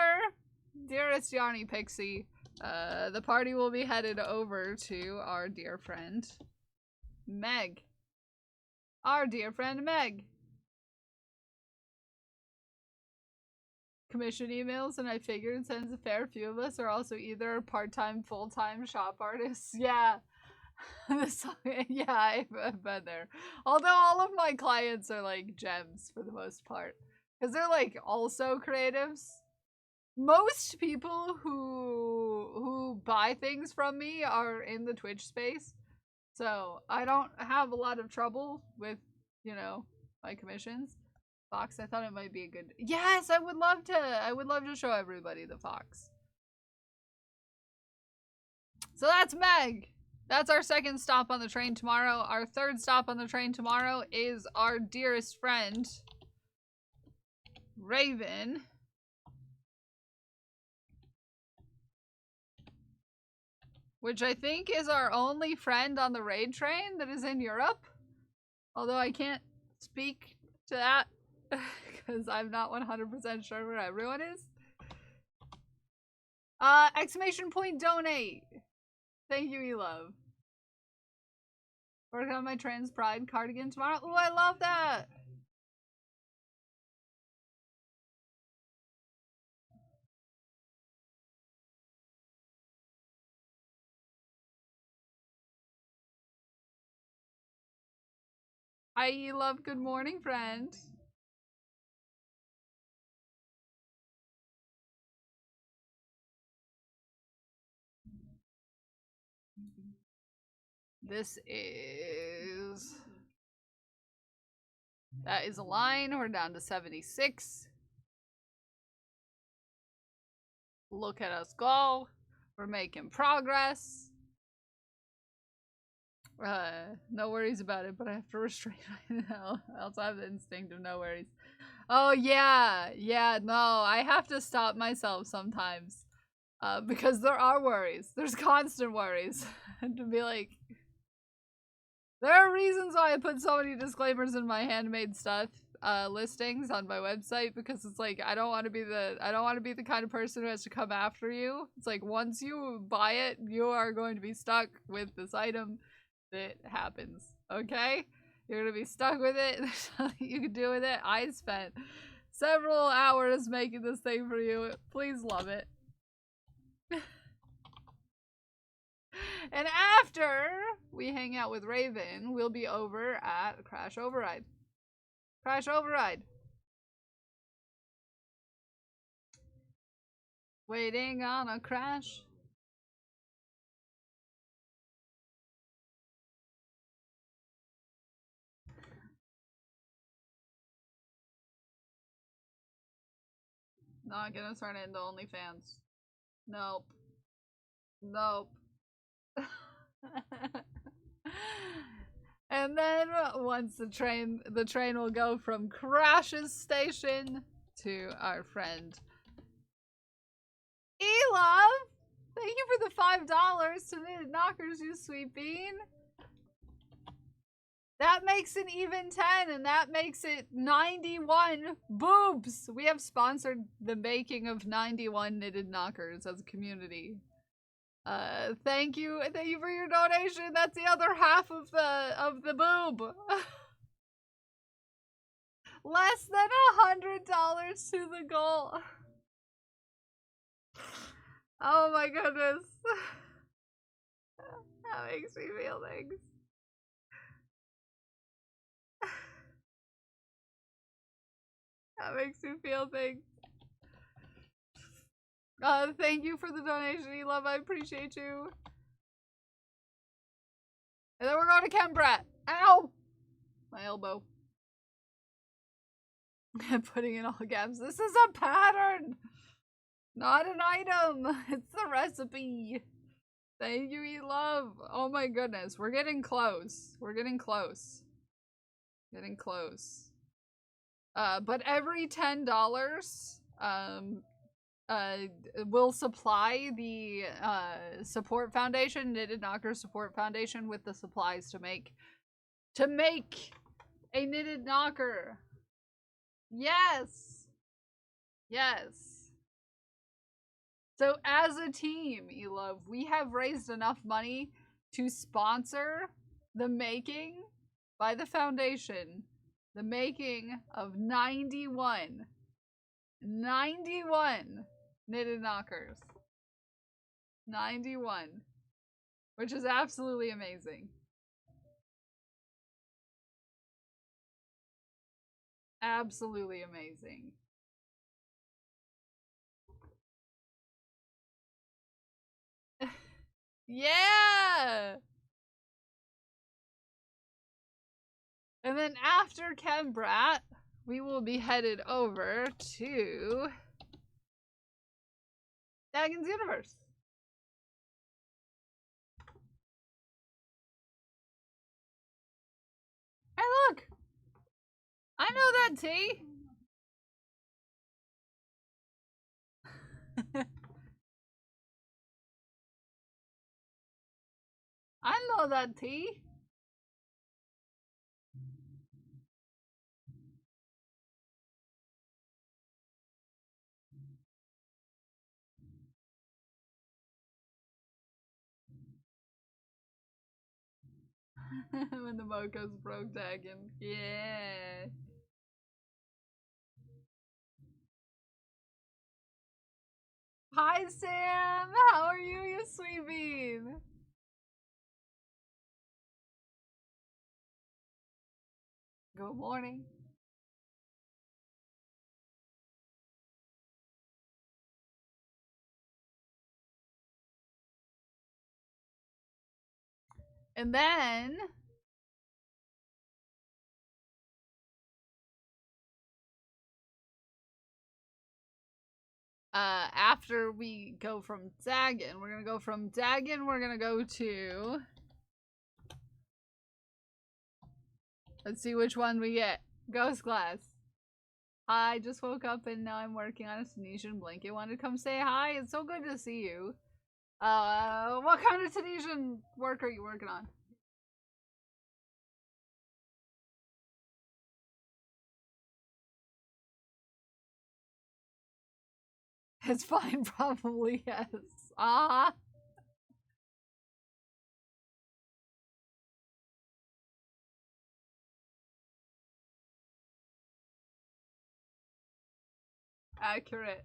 Dearest Yarny Pixie, the party will be headed over to our dear friend, Meg. Our dear friend, Meg. Commission emails, and I figured since a fair few of us are also either part-time, full-time shop artists. Yeah. Yeah, I've been there. Although all of my clients are like gems for the most part. Because they're like also creatives. Most people who buy things from me are in the Twitch space. So I don't have a lot of trouble with, you know, my commissions. Fox, I thought it might be a good... Yes, I would love to show everybody the Fox. So that's Meg. That's our second stop on the train tomorrow. Our third stop on the train tomorrow is our dearest friend, Raven. Which I think is our only friend on the raid train that is in Europe. Although I can't speak to that because I'm not 100% sure where everyone is. Exclamation point donate. Thank you, Elove. Working on my trans pride cardigan tomorrow. Oh, I love that. Hi, Elove. Good morning, friend. This is... That is a line. We're down to 76. Look at us go. We're making progress. No worries about it, but I have to restrain myself. I also have the instinct of no worries. Oh, yeah. Yeah, no. I have to stop myself sometimes. Because there are worries. There's constant worries. And to be like... There are reasons why I put so many disclaimers in my handmade stuff listings on my website, because it's like I don't want to be the kind of person who has to come after you. It's like once you buy it, you are going to be stuck with this item, it happens. Okay? You're gonna be stuck with it. There's nothing you can do with it. I spent several hours making this thing for you. Please love it. And after we hang out with Raven, we'll be over at Crash Override. Crash Override. Waiting on a crash. Not gonna turn it into OnlyFans. Nope. Nope. And then once the train will go from Crash's station to our friend E-Love. Thank you for the $5 to the knockers, you sweet bean. That makes an even 10, and that makes it 91 boobs. We have sponsored the making of 91 knitted knockers as a community. Thank you for your donation. That's the other half of the boob. Less than $100 to the goal. Oh my goodness. That makes me feel things. That makes me feel things. Thank you for the donation, E-Love. I appreciate you. And then we're going to Chembrat. Ow! My elbow. I'm putting in all caps. This is a pattern! Not an item! It's the recipe. Thank you, E-Love. Oh my goodness. We're getting close. We're getting close. Getting close. But every $10, will supply the support foundation, Knitted Knocker Support Foundation, with the supplies to make a knitted knocker. Yes. Yes. So as a team, E-Love, we have raised enough money to sponsor the making by the foundation, the making of 91 knitted knockers. 91. Which is absolutely amazing. Absolutely amazing. Yeah! And then after Chembrat, we will be headed over to Dagon's Universe. Hey, look! I know that tea! I know that tea. When the Moco's broke Dagon. Yeah. Hi, Sam! How are you, you sweet bean? Good morning. And then after we go from Dagon, we're gonna go to, let's see which one we get. Ghost Class. I just woke up and now I'm working on a Tunisian blanket. Wanted to come say hi. It's so good to see you. What kind of Tunisian work are you working on? It's fine, probably, yes. Accurate.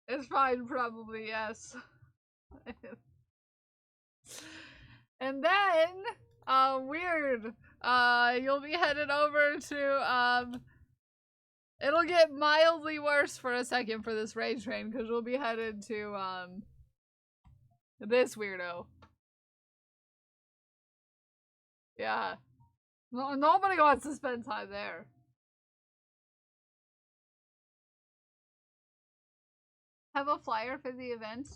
It's fine, probably, yes. And then, weird. You'll be headed over to, it'll get mildly worse for a second for this raid train, because you'll be headed to, this weirdo. Yeah. No, nobody wants to spend time there. Have a flyer for the event.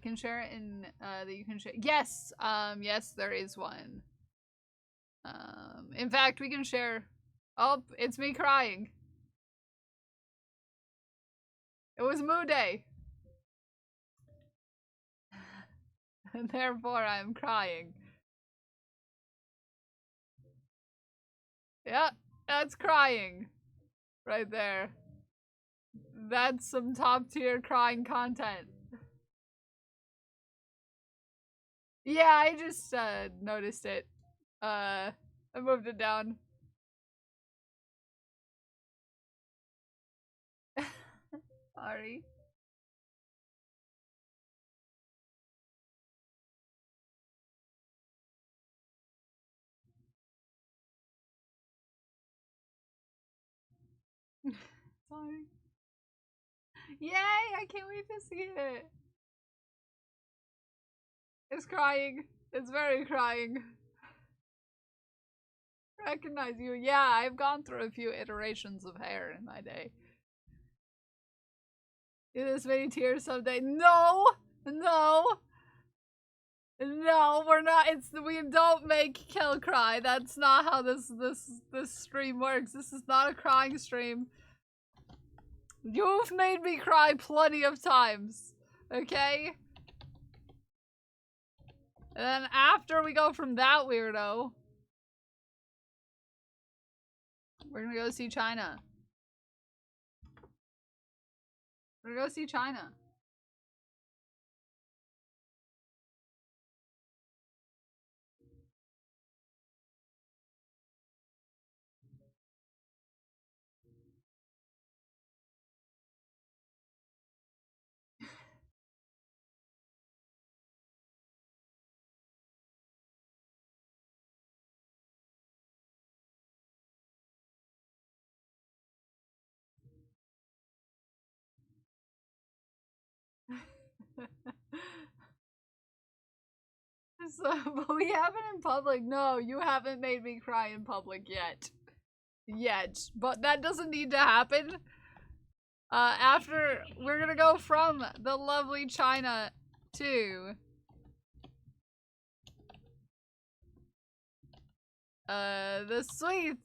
Can share it in, that you can share. Yes! Yes, there is one. In fact, we can share. Oh, it's me crying. It was Moo Day. And therefore, I'm crying. Yeah, that's crying. Right there. That's some top tier crying content. Yeah, I just, noticed it. I moved it down. Sorry. Sorry. Yay! I can't wait to see it. It's crying. It's very crying. Recognize you. Yeah, I've gone through a few iterations of hair in my day. Do this many tears someday? No! No! No, we're not. We don't make Kel cry. That's not how this stream works. This is not a crying stream. You've made me cry plenty of times. Okay? And then after we go from that weirdo, we're gonna go see China. We're gonna go see China. So, but we haven't in public. No, you haven't made me cry in public yet. Yet. But that doesn't need to happen. After, we're gonna go from the lovely China to the sweet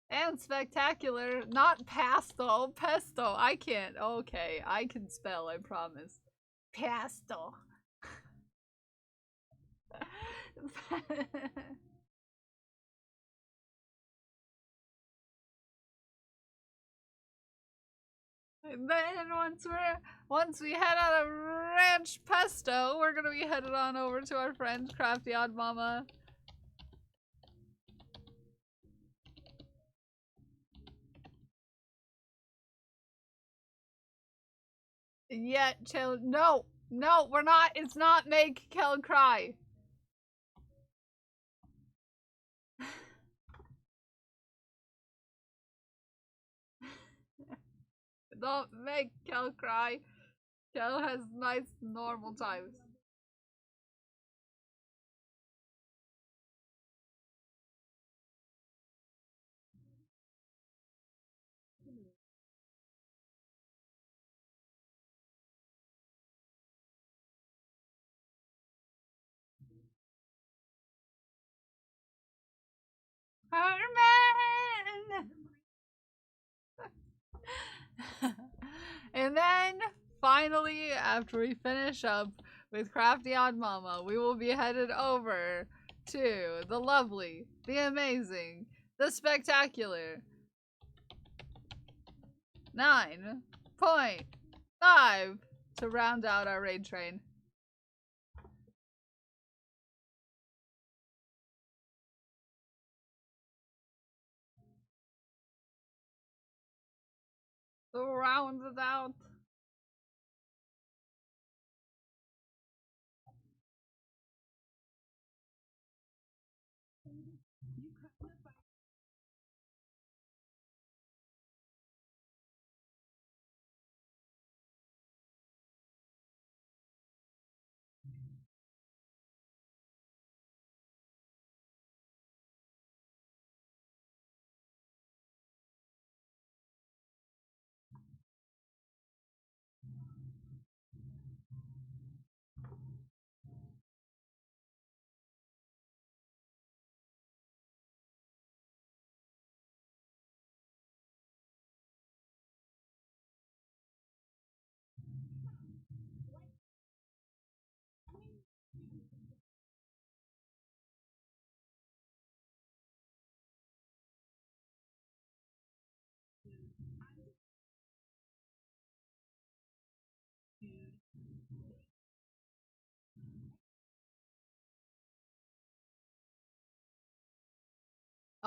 and spectacular, not pasto, pesto. I can't. Okay, I can spell, I promise. Pasto. And then once we head out of Ranch Pesto, we're gonna be headed on over to our friend Crafty Odd Mama. Yet chill. No, we're not. It's not make Kel cry. Don't make Kel cry. Kel has nice normal times. Herman! And then, finally, after we finish up with Crafty Odd Mama, we will be headed over to the lovely, the amazing, the spectacular 9.5 to round out our raid train. So round it out.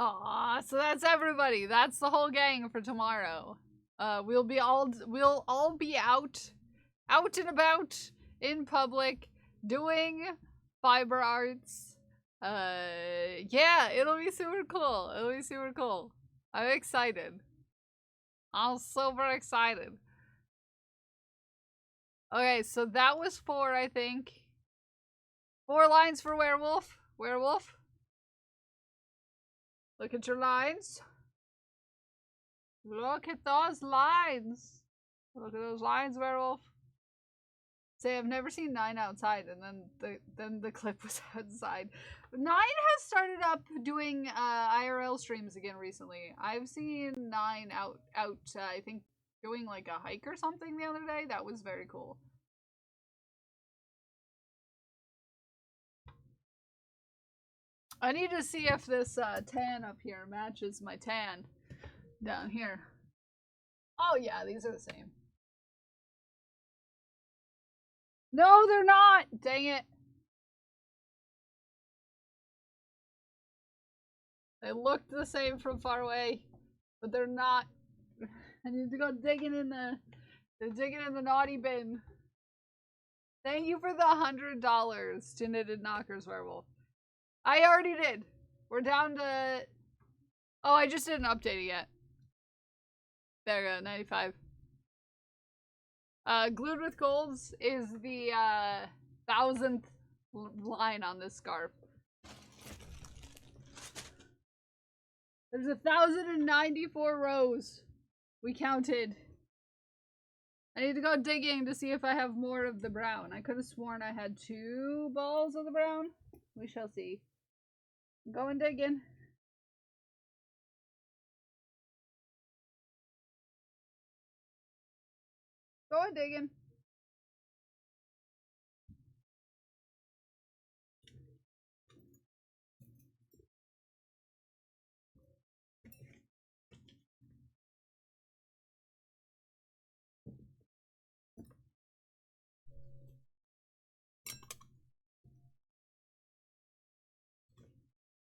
Aw, so that's everybody. That's the whole gang for tomorrow. We'll all be out and about in public doing fiber arts. Yeah, it'll be super cool. It'll be super cool. I'm excited. I'm super excited. Okay, so that was 4, I think. 4 lines for werewolf. Werewolf. Look at your lines. Look at those lines. Look at those lines, werewolf. Say, I've never seen 9 outside, and then the clip was outside. 9 has started up doing IRL streams again recently. I've seen 9 out. I think doing like a hike or something the other day. That was very cool. I need to see if this tan up here matches my tan down here. Oh yeah, these are the same. No, they're not! Dang it. They looked the same from far away, but they're not. I need to go digging in the naughty bin. Thank you for the $100 to Knitted Knockers Werewolf. I already did. We're down to... Oh, I just didn't update it yet. There we go, 95. Glued with Golds is the 1000th line on this scarf. There's 1,094 rows. We counted. I need to go digging to see if I have more of the brown. I could have sworn I had 2 balls of the brown. We shall see. I'm going digging. Going digging.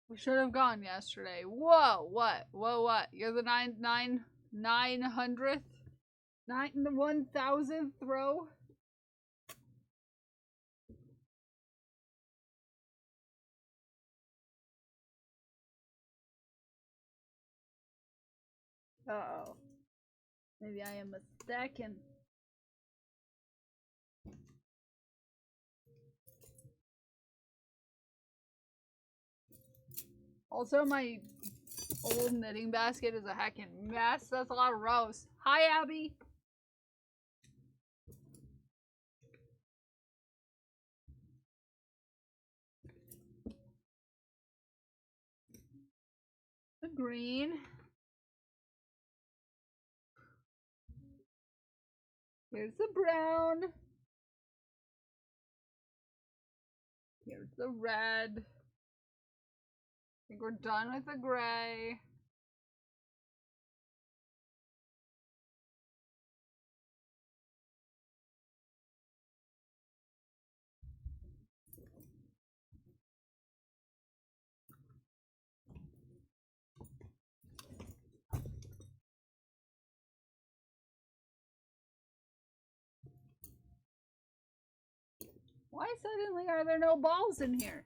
We should have gone yesterday. Whoa, what? Whoa, what? You're the 900th? 1000th row? Uh-oh. Maybe I am mistaken. Also, my old knitting basket is a heckin' mess. That's a lot of rows. Hi, Abby! The green. Here's the brown. Here's the red. I think we're done with the gray. Why suddenly are there no balls in here?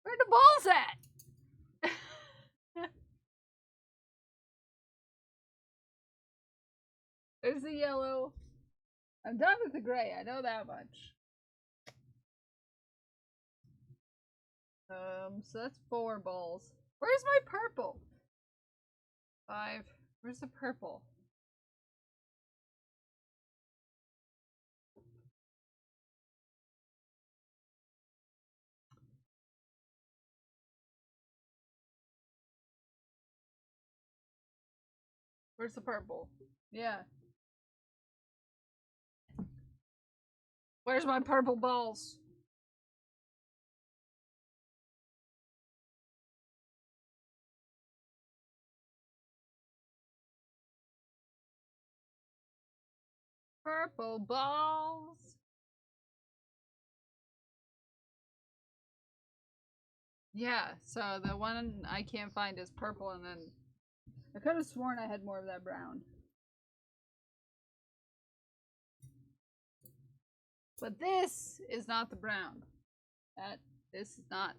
Where the balls at? There's the yellow. I'm done with the gray, I know that much. So that's 4 balls. Where's my purple? 5. Where's the purple? Where's the purple? Yeah. Where's my purple balls? Purple balls. Yeah, so the one I can't find is purple, and then I could have sworn I had more of that brown. But this is not the brown. This is not.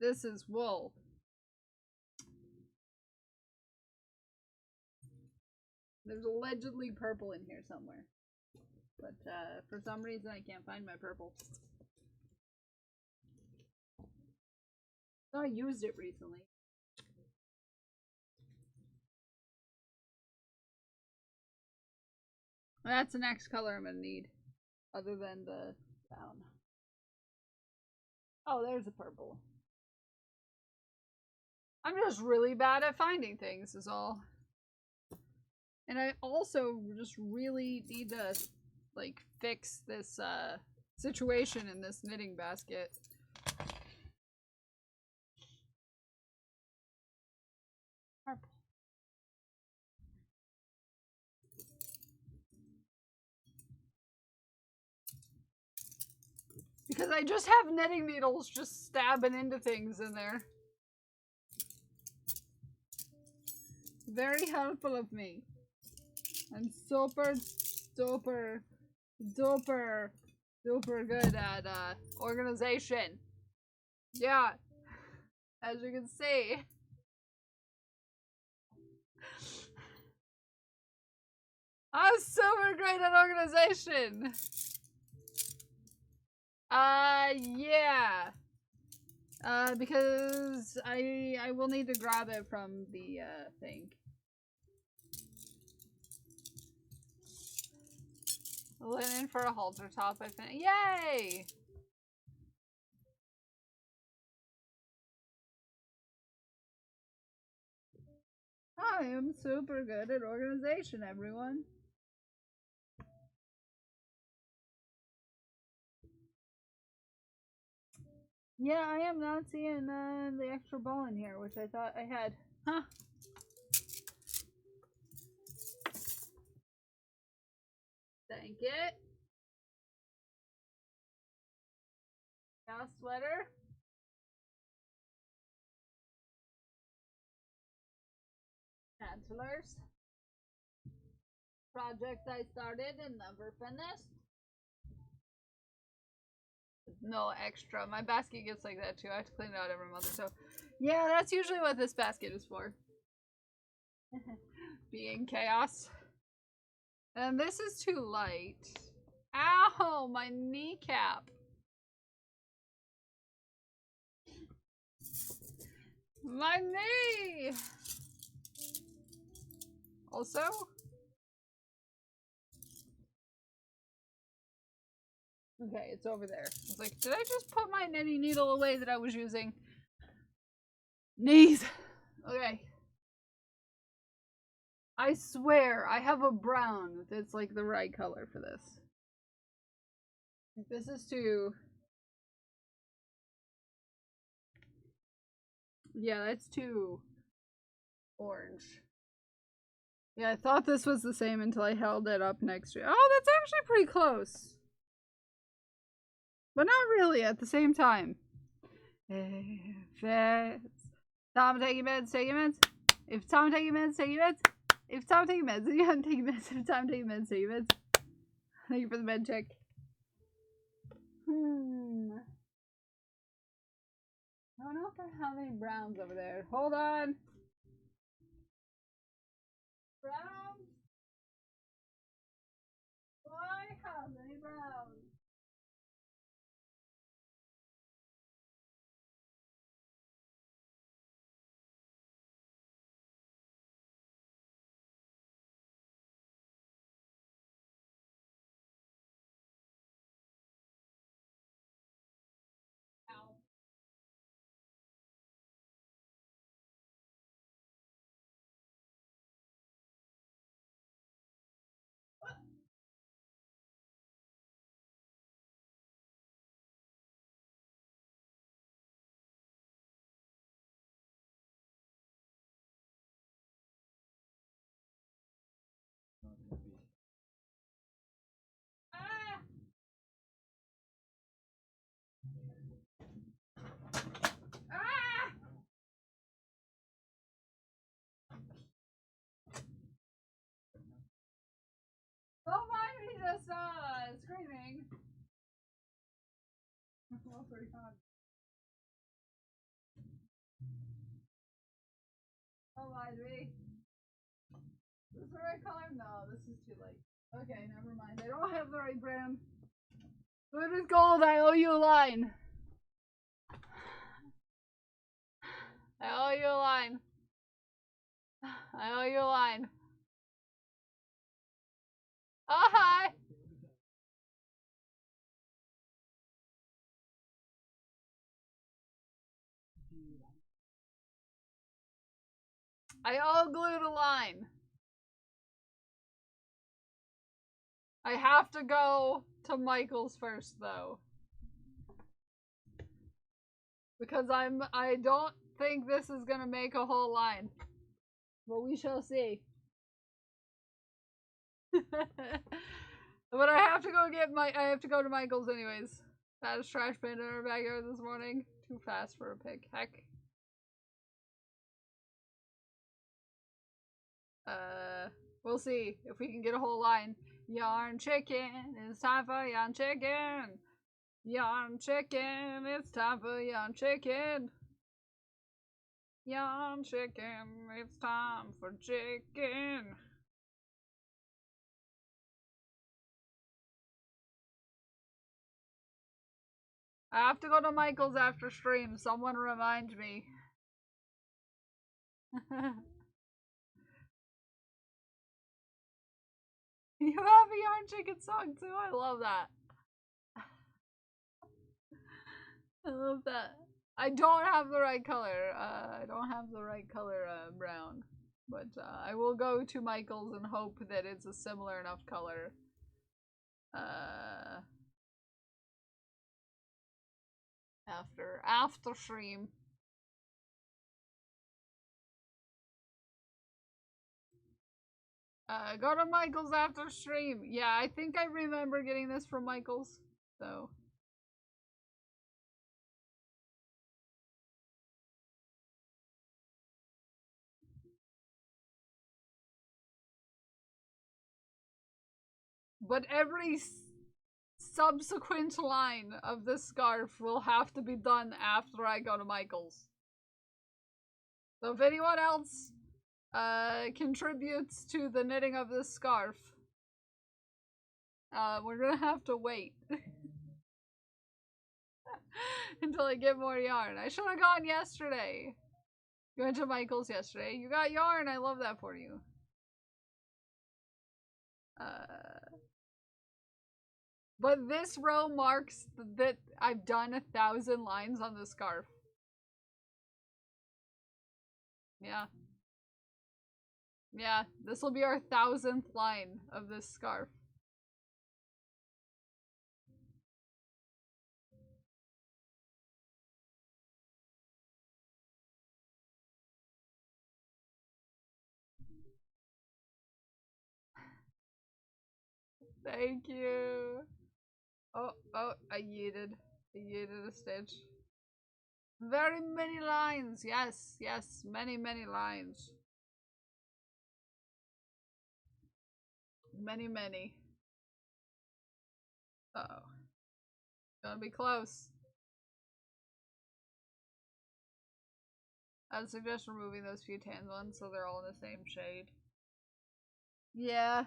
This is wool. There's allegedly purple in here somewhere. But for some reason I can't find my purple. So I used it recently. That's the next color I'm gonna need. Other than the brown. Oh, there's a purple. I'm just really bad at finding things is all. And I also just really need to, like, fix this, situation in this knitting basket. Purple. Because I just have knitting needles just stabbing into things in there. Very helpful of me. I'm super duper good at organization. Yeah, as you can see. I'm super great at organization. Yeah. Because I will need to grab it from the thing. Linen for a halter top, I think. Yay! I am super good at organization, everyone. Yeah, I am not seeing the extra ball in here, which I thought I had. Huh. Thank it. Now sweater. Chancellors. Project I started and never finished. No extra. My basket gets like that too. I have to clean it out every month or so. Yeah, that's usually what this basket is for. Being chaos. And this is too light. Ow! My kneecap. My knee! Also? Okay, it's over there. I was like, did I just put my knitting needle away that I was using? Knees! Okay. I swear, I have a brown that's like the right color for this. This is too... Yeah, that's too orange. Yeah, I thought this was the same until I held it up next to it. Oh, that's actually pretty close. But not really at the same time. If it's Tom taking meds, taking meds. If Tom taking meds, taking meds. If it's time to take meds, then you haven't taken meds. If it's time to take meds, take meds. Thank you for the med check. I don't know if I have any browns over there. Hold on. Browns? Do I have any browns? Ow. Ah! Ah! Don't mind me just screaming. Well, pretty fun. Don't mind me. Is this the right color? No, this is too late. Okay, never mind. I don't have the right brand. Blue is gold, I owe you a line. I owe you a line. I owe you a line. Oh, hi! I owe Glued a line. I have to go to Michael's first, though. Because I don't think this is gonna make a whole line. But we shall see. But I have to go to Michael's anyways. Fattest trash bin in our backyard this morning. Too fast for a pick. Heck. We'll see if we can get a whole line. Yarn chicken, it's time for yarn chicken. Yarn chicken, it's time for yarn chicken. Yarn chicken, it's time for chicken. I have to go to Michael's after stream. Someone remind me. You have a yarn chicken song too? I love that. I love that. I don't have the right color. I don't have the right color brown. But I will go to Michael's and hope that it's a similar enough color. After stream. Go to Michael's after stream. Yeah, I think I remember getting this from Michael's. So. But every subsequent line of this scarf will have to be done after I go to Michael's. So if anyone else contributes to the knitting of this scarf, we're gonna have to wait until I get more yarn. I should have gone yesterday. You went to Michael's yesterday. You got yarn. I love that for you. But this row marks that I've done 1,000 lines on the scarf. Yeah. Yeah, this will be our 1,000th line of this scarf. Thank you. Oh, I yeeted. I yeeted a stitch. Very many lines. Yes, many lines. Many, many. Uh-oh. Gonna be close. I'd suggest removing those few tan ones so they're all in the same shade. Yeah.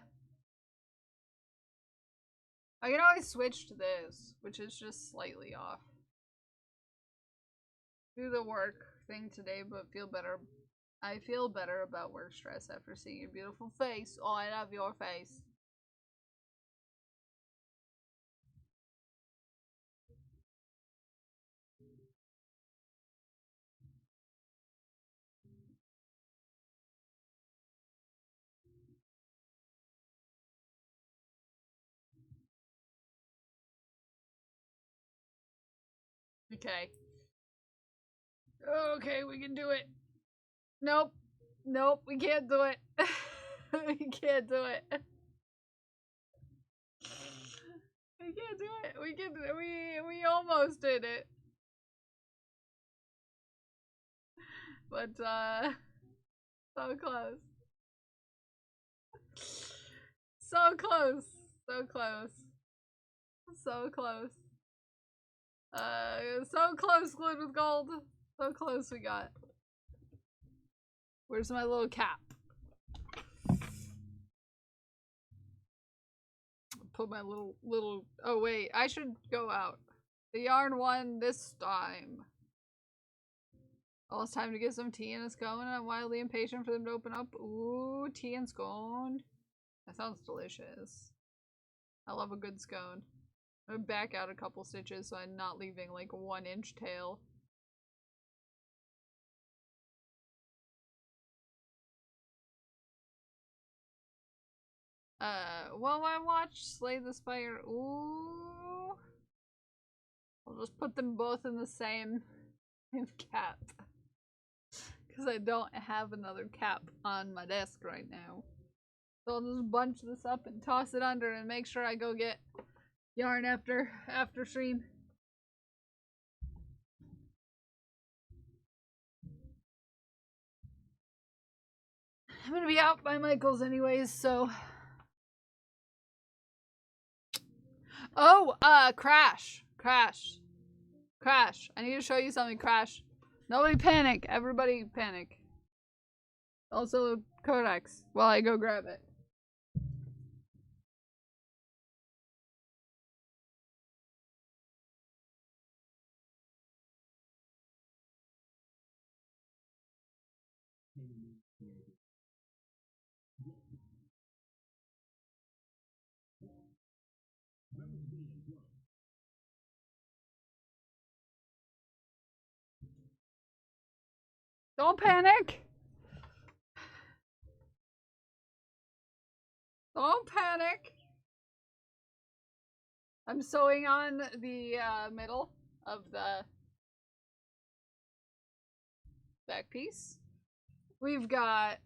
I can always switch to this, which is just slightly off. Do the work thing today, but feel better. I feel better about work stress after seeing your beautiful face. Oh, I love your face. Okay. Okay, we can do it. Nope. Nope, we can't do it. We can't do it. We can't do it. We almost did it. But so close. So close. So close. So close. So close, glued with gold. So close we got. Where's my little cap? Put my little. Oh wait, I should go out. The yarn won this time. Well, it's time to get some tea and a scone, and I'm wildly impatient for them to open up. Ooh, tea and scone. That sounds delicious. I love a good scone. I'm gonna back out a couple stitches so I'm not leaving like a 1-inch tail. While I watch Slay the Spire, ooh. I'll just put them both in the same cap. Because I don't have another cap on my desk right now. So I'll just bunch this up and toss it under and make sure I go get yarn after stream. I'm gonna be out by Michael's anyways, so. Oh, Crash. I need to show you something, Crash. Nobody panic. Everybody panic. Also, Codex, while I go grab it. Don't panic. Don't panic. I'm sewing on the middle of the back piece. We've got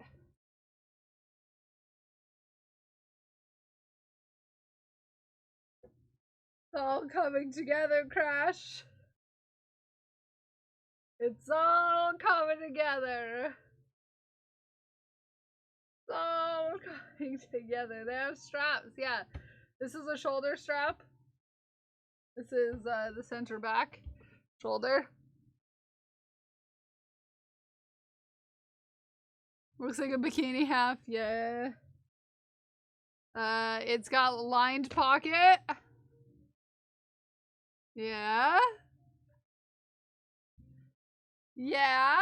it's all coming together, Crash. It's all coming together. It's all coming together. They have straps, yeah. This is a shoulder strap. This is the center back shoulder. Looks like a bikini half, yeah. It's got lined pocket. Yeah. Yeah.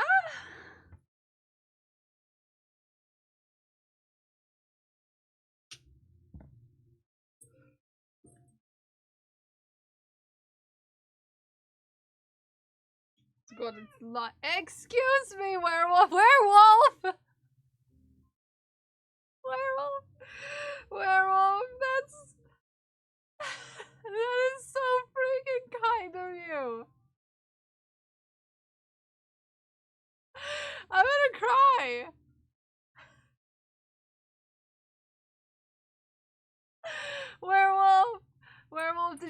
It's got its excuse me, werewolf. Werewolf. That's that is so freaking kind of you. I'm gonna cry. Werewolf,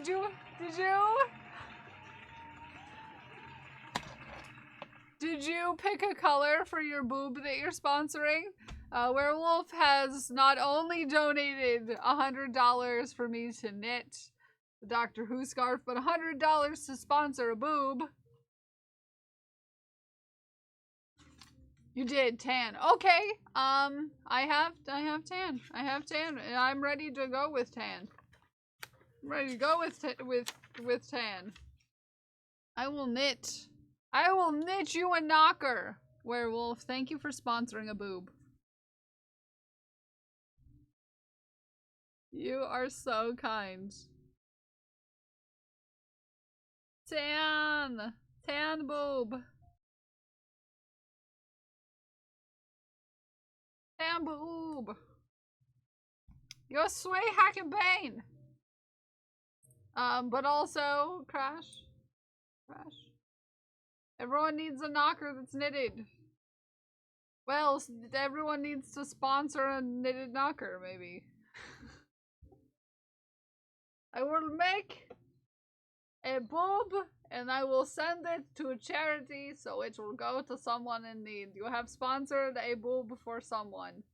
did you pick a color for your boob that you're sponsoring? Werewolf has not only donated $100 for me to knit the Doctor Who scarf, but $100 to sponsor a boob. You did tan. Okay. I have tan. I have tan, and I'm ready to go with tan. I'm ready to go with tan. I will knit. I will knit you a knocker, Werewolf. Thank you for sponsoring a boob. You are so kind. Tan! Tan boob! Tan boob! You're sway hacking bane! But also, Crash. Everyone needs a knocker that's knitted. Well, everyone needs to sponsor a knitted knocker, maybe. I will make a boob and I will send it to a charity so it will go to someone in need. You have sponsored a boob for someone.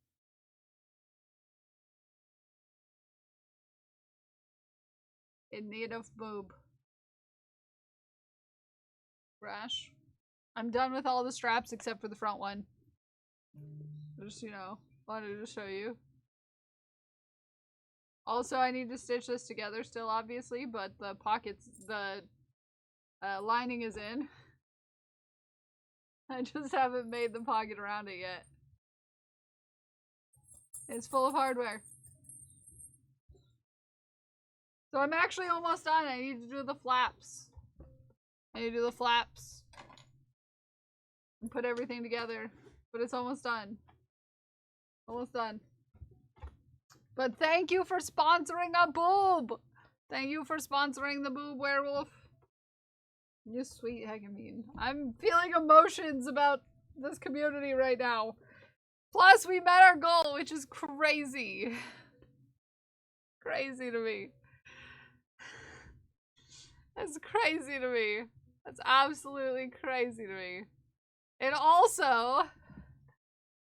In need of boob. Rash. I'm done with all the straps except for the front one. Just, you know, wanted to show you. Also, I need to stitch this together still, obviously, but the pockets, the lining is in. I just haven't made the pocket around it yet. It's full of hardware. So I'm actually almost done. I need to do the flaps. I need to do the flaps. And put everything together. But it's almost done. Almost done. But thank you for sponsoring a boob! Thank you for sponsoring the boob, Werewolf. You sweet heckamine. I'm feeling emotions about this community right now. Plus, we met our goal, which is crazy. Crazy to me. That's crazy to me. That's absolutely crazy to me. And also,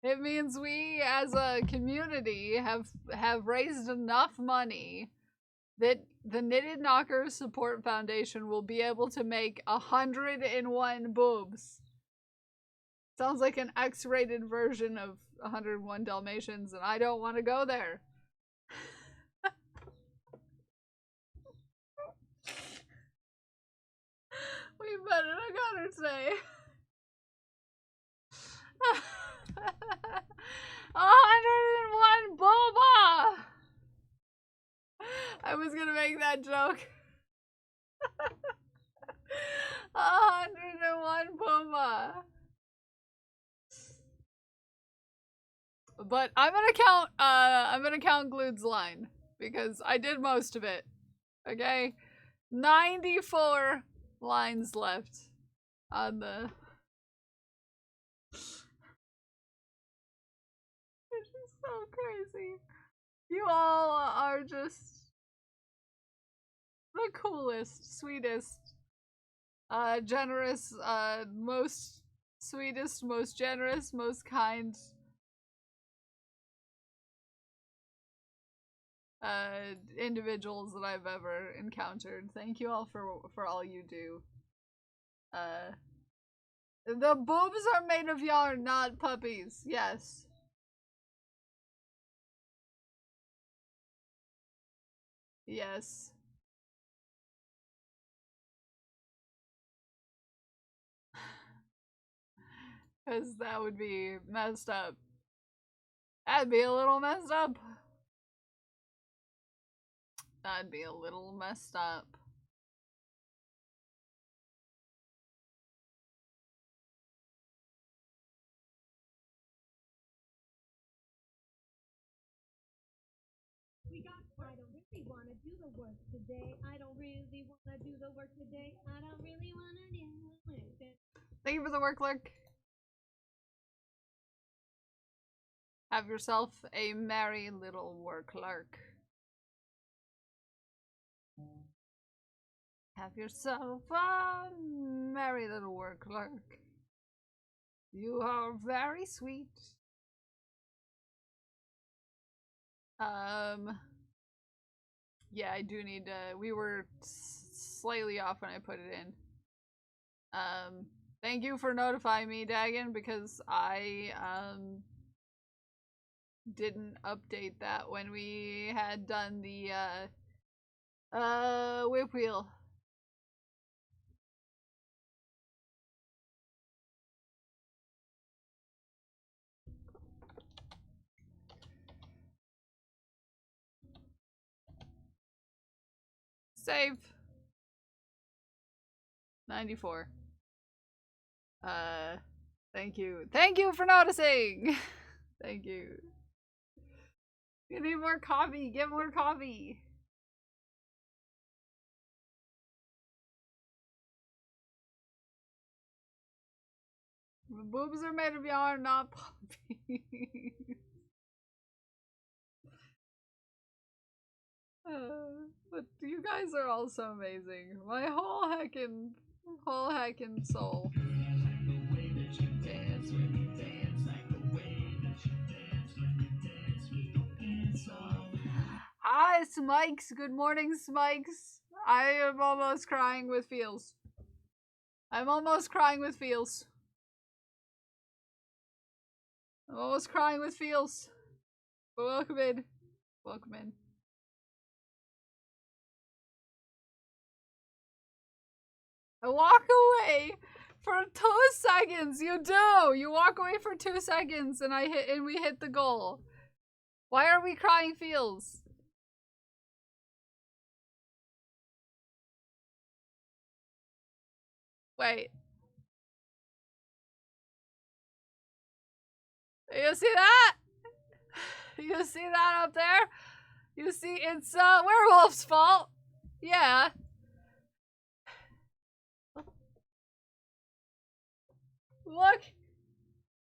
it means we as a community have raised enough money that the Knitted Knockers Support Foundation will be able to make 101 boobs. Sounds like an X-rated version of 101 Dalmatians, and I don't want to go there. We better not got her today. 101 boba! I was gonna make that joke. 101 boba. But I'm gonna count Glued's line because I did most of it. Okay? 94 lines left on the It's just so crazy. You all are just the coolest, sweetest, generous, most sweetest, most generous, most kind individuals that I've ever encountered. Thank you all for all you do. The boobs are made of yarn, not puppies. Yes. Yes. Because that would be messed up. That'd be a little messed up. That'd be a little messed up. I don't really want to do the work today. I don't really want to do the work today. I don't really want to do the work today. Thank you for the work, Lurk. Have yourself a merry little work, Lurk. Have yourself a merry little work, Lurk. You are very sweet. Yeah, I do need to. We were slightly off when I put it in. Thank you for notifying me, Dagon, because I, didn't update that when we had done the, whip wheel. Save. 94. Thank you. Thank you for noticing! Thank you. You need more coffee. Get more coffee. The boobs are made of yarn, not puppies. But you guys are all so amazing. My whole heckin' soul. Dance with me, dance like the way that you dance when you dance with your pants off. Hi, Smikes. Good morning, Smikes. I am almost crying with feels. I'm almost crying with feels. I'm almost crying with feels. But welcome in. Welcome in. I walk away for 2 seconds. You do. You walk away for 2 seconds, and we hit the goal. Why are we crying feels? Wait. You see that? You see that up there? You see, it's Werewolf's fault. Yeah.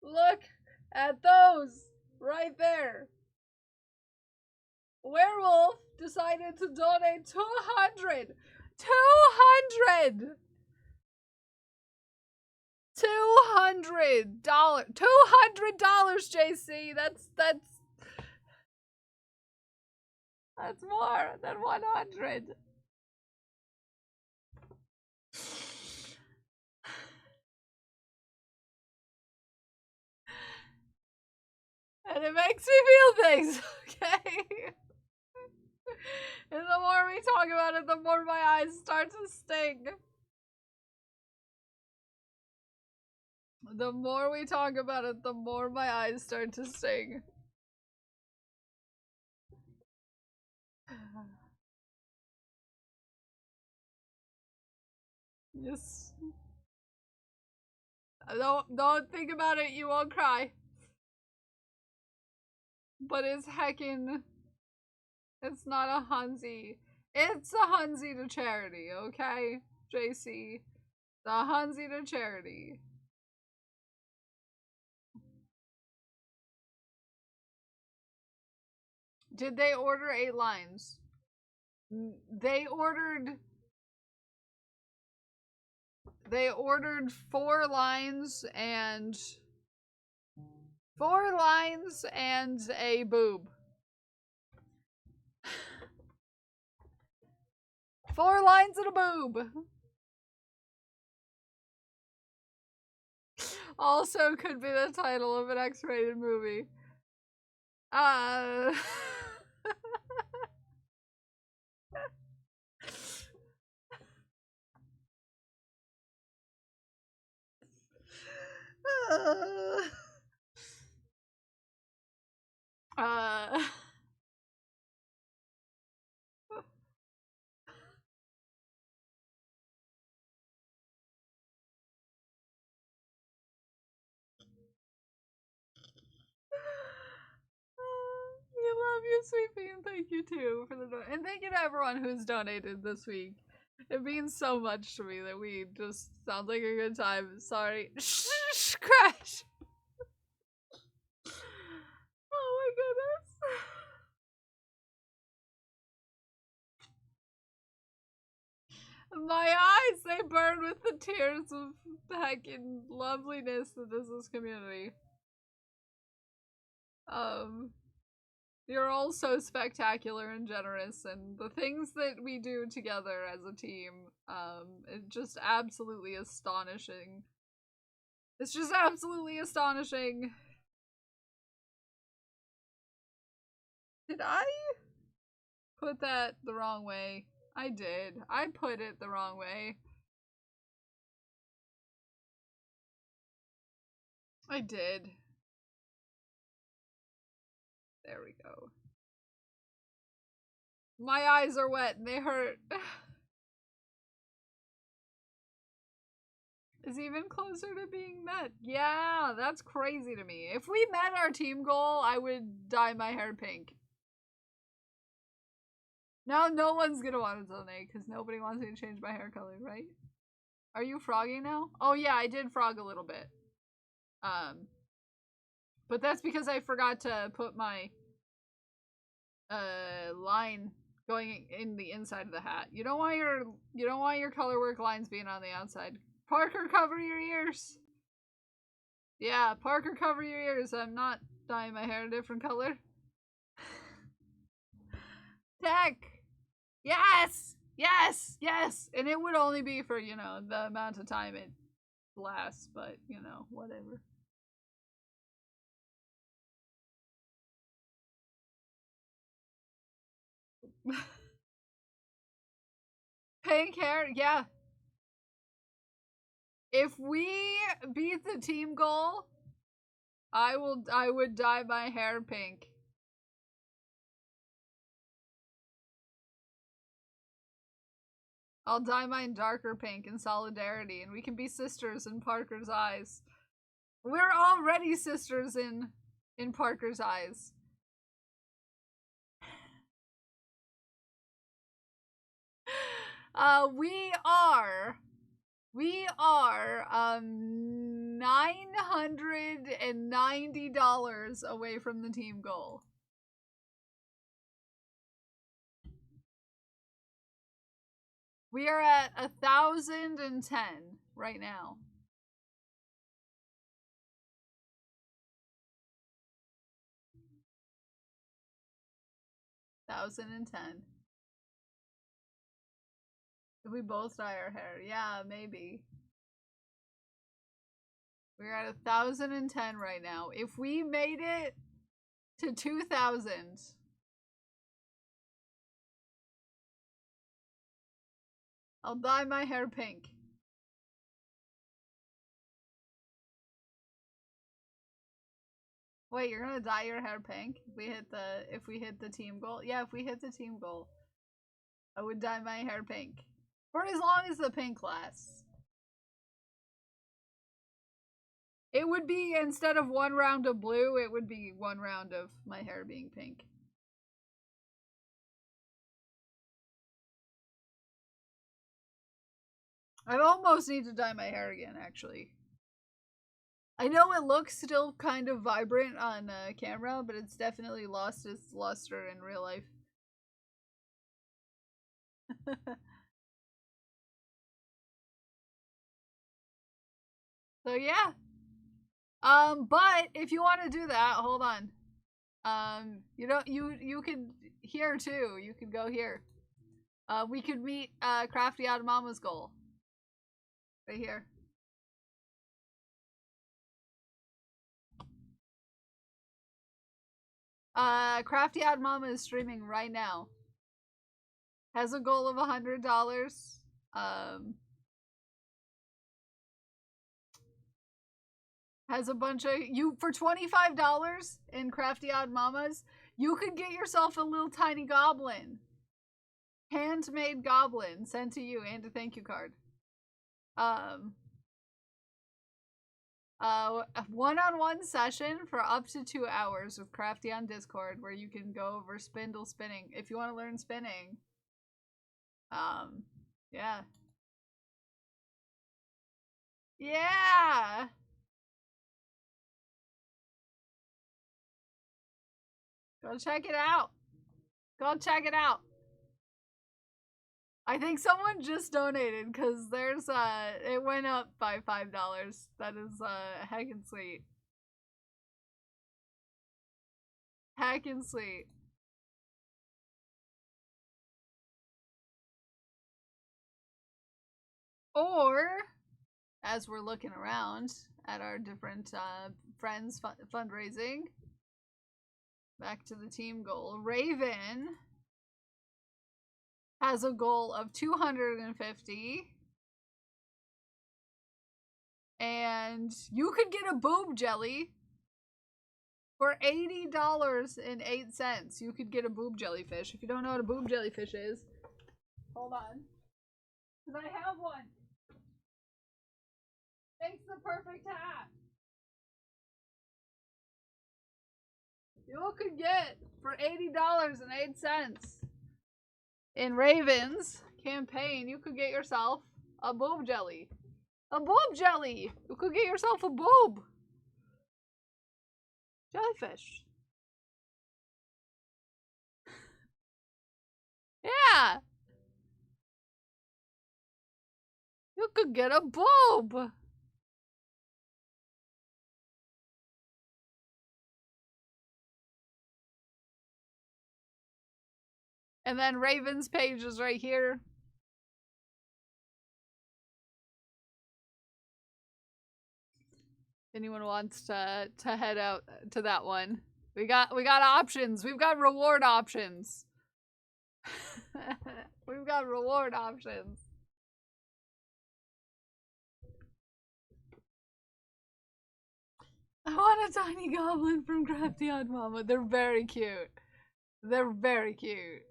Look at those right there. Werewolf decided to donate $200, JC. That's more than 100. And it makes me feel things, okay? And the more we talk about it, the more my eyes start to sting. The more we talk about it, the more my eyes start to sting. Yes. Don't think about it, you won't cry. But it's heckin'. It's not a Hunzy. It's a Hunzy to charity, okay? JC. The Hunzy to charity. Did they order 8 lines? They ordered 4 lines and 4 lines and a boob. 4 lines and a boob. Also could be the title of an X-rated movie. You love you, sweet pea, and thank you too for the and thank you to everyone who's donated this week. It means so much to me that we just sounds like a good time. Sorry. Shh, crash. Oh my goodness. My eyes, they burn with the tears of heckin' loveliness that is this community. You're all so spectacular and generous, and the things that we do together as a team, it's just absolutely astonishing. It's just absolutely astonishing. Did I put that the wrong way? I did. I put it the wrong way. I did. There we go. My eyes are wet and they hurt. Is even closer to being met. Yeah, that's crazy to me. If we met our team goal, I would dye my hair pink. Now no one's gonna want to donate because nobody wants me to change my hair color, right? Are you frogging now? Oh yeah, I did frog a little bit. But that's because I forgot to put my line going in the inside of the hat. You don't want your color work lines being on the outside. Parker, cover your ears. Yeah, Parker, cover your ears. I'm not dyeing my hair a different color. Tech. Yes! Yes! Yes! And it would only be for, you know, the amount of time it lasts, but, you know, whatever. Pink hair, yeah. If we beat the team goal, I would dye my hair pink. I'll dye mine darker pink in solidarity, and we can be sisters in Parker's eyes. We're already sisters in Parker's eyes. We are $990 away from the team goal. We are at 1,010 right now. $1,010. If we both dye our hair, yeah, maybe. We're at 1,010 right now. If we made it to 2,000, I'll dye my hair pink. Wait, you're gonna dye your hair pink? If we hit the team goal? Yeah, if we hit the team goal, I would dye my hair pink. For as long as the pink lasts. It would be, instead of one round of blue, it would be one round of my hair being pink. I almost need to dye my hair again, actually. I know it looks still kind of vibrant on camera, but it's definitely lost its luster in real life. So yeah. But if you want to do that, hold on. You could here too. You could go here. We could meet Crafty Odd Mama's goal. Right here. Crafty Odd Mama is streaming right now. Has a goal of $100. Has a bunch of for $25 in Crafty Odd Mamas, you could get yourself a little tiny goblin. Handmade goblin sent to you and a thank you card. One-on-one session for up to 2 hours with Crafty on Discord, where you can go over spindle spinning if you want to learn spinning. Yeah. Yeah! Go check it out. Go check it out. I think someone just donated because there's it went up by $5. That is heckin' sweet. Heckin' sweet. Or, as we're looking around at our different friends fundraising, back to the team goal, Raven has a goal of 250. And you could get a boob jelly for $80.08. You could get a boob jellyfish. If you don't know what a boob jellyfish is, hold on. Because I have one. Makes the perfect hat. You could get for $80.08 in Raven's campaign, you could get yourself a boob jelly. A boob jelly! You could get yourself a boob jellyfish. Yeah! You could get a boob! And then Raven's page is right here. Anyone wants to head out to that one. We got options. We've got reward options. We've got reward options. I want a tiny goblin from Crafty Odd Mama. They're very cute. They're very cute.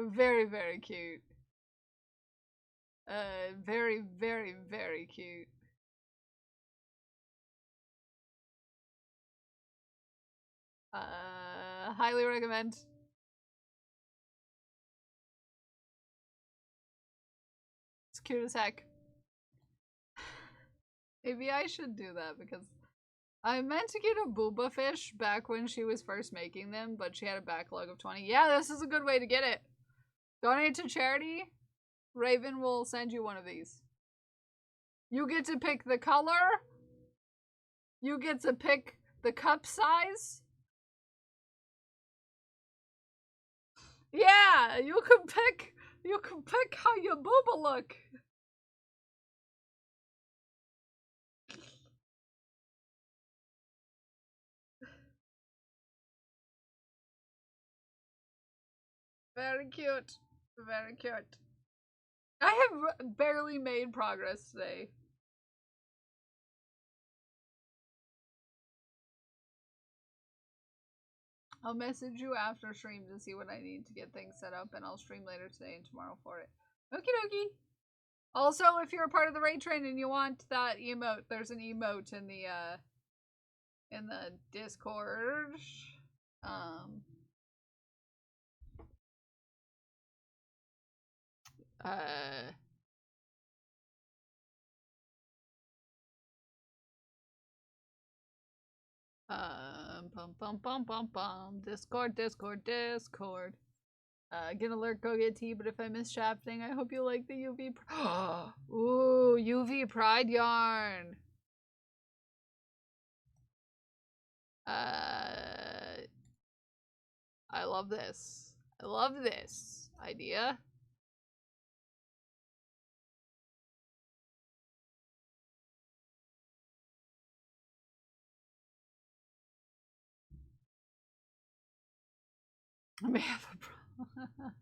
Very, very cute. Very, very, very cute. Highly recommend. It's cute as heck. Maybe I should do that because I meant to get a booba fish back when she was first making them, but she had a backlog of 20. Yeah, this is a good way to get it. Donate to charity. Raven will send you one of these. You get to pick the color. You get to pick the cup size. Yeah, you can pick how your booba look. Very cute. Very cute. I have barely made progress today. I'll message you after stream to see what I need to get things set up, and I'll stream later today and tomorrow for it. Okie dokie. Also, if you're a part of the raid train and you want that emote, there's an emote in the Discord. Discord. Get alert, go get tea, but if I miss shafting, I hope you like the UV. Ooh, UV Pride yarn. I love this. I love this idea. I may have a problem.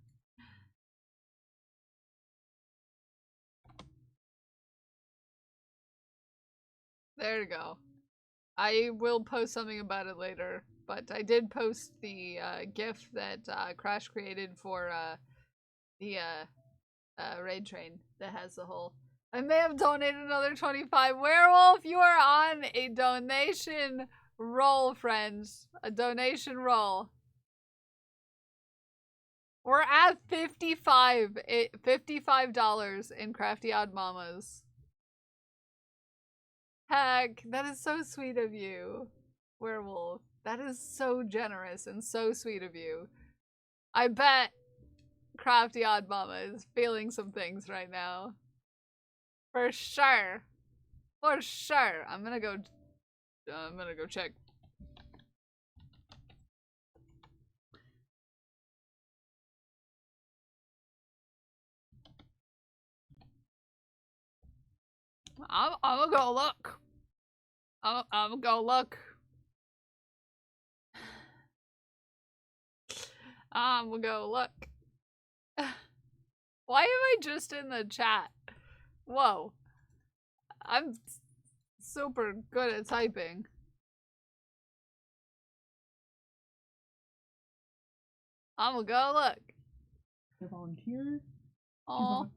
There you go. I will post something about it later, but I did post the GIF that Crash created for the raid train that has the whole. I may have donated another 25. Werewolf, you are on a donation roll, friends. A donation roll. We're at $55 in Crafty Odd Mamas. Heck, that is so sweet of you, Werewolf. That is so generous and so sweet of you. I bet Crafty Odd Mama is feeling some things right now. For sure. For sure. I'm gonna go check. I'm gonna go look. I'm gonna go look. I'm gonna go look. Why am I just in the chat? Whoa. I'm super good at typing. I'm gonna go look. The volunteer. Oh,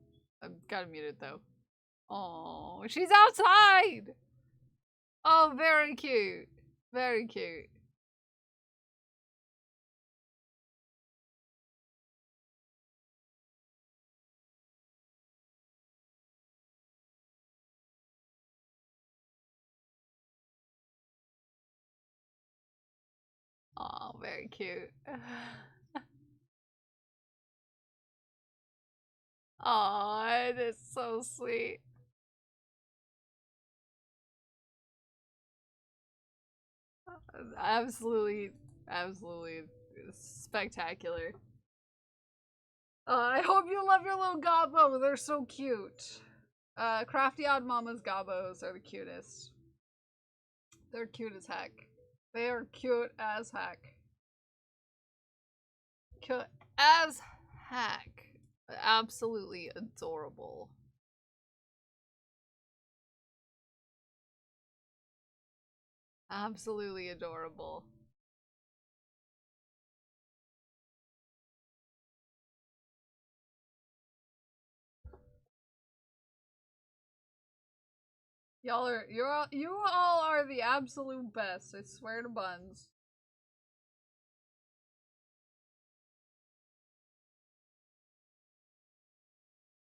I've got to mute it though. Oh, she's outside. Oh, very cute. Very cute. Oh, very cute. Oh, it is so sweet. Absolutely, absolutely spectacular. I hope you love your little gobbo. They're so cute. Crafty Odd Mama's gobbos are the cutest. They're cute as heck. They are cute as heck. Cute as heck. Absolutely adorable. Absolutely adorable. You all are the absolute best, I swear to buns.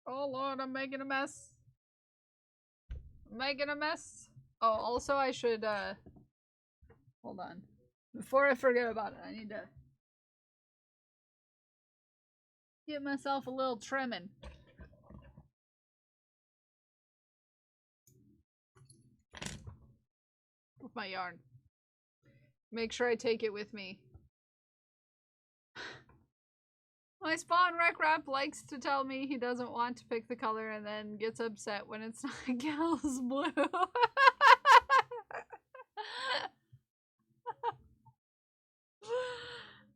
Oh lord, I'm making a mess. I'm making a mess. Oh, also I should, hold on. Before I forget about it, I need to get myself a little trimming. With my yarn. Make sure I take it with me. My spawn rec rap likes to tell me he doesn't want to pick the color and then gets upset when it's not Gal's blue.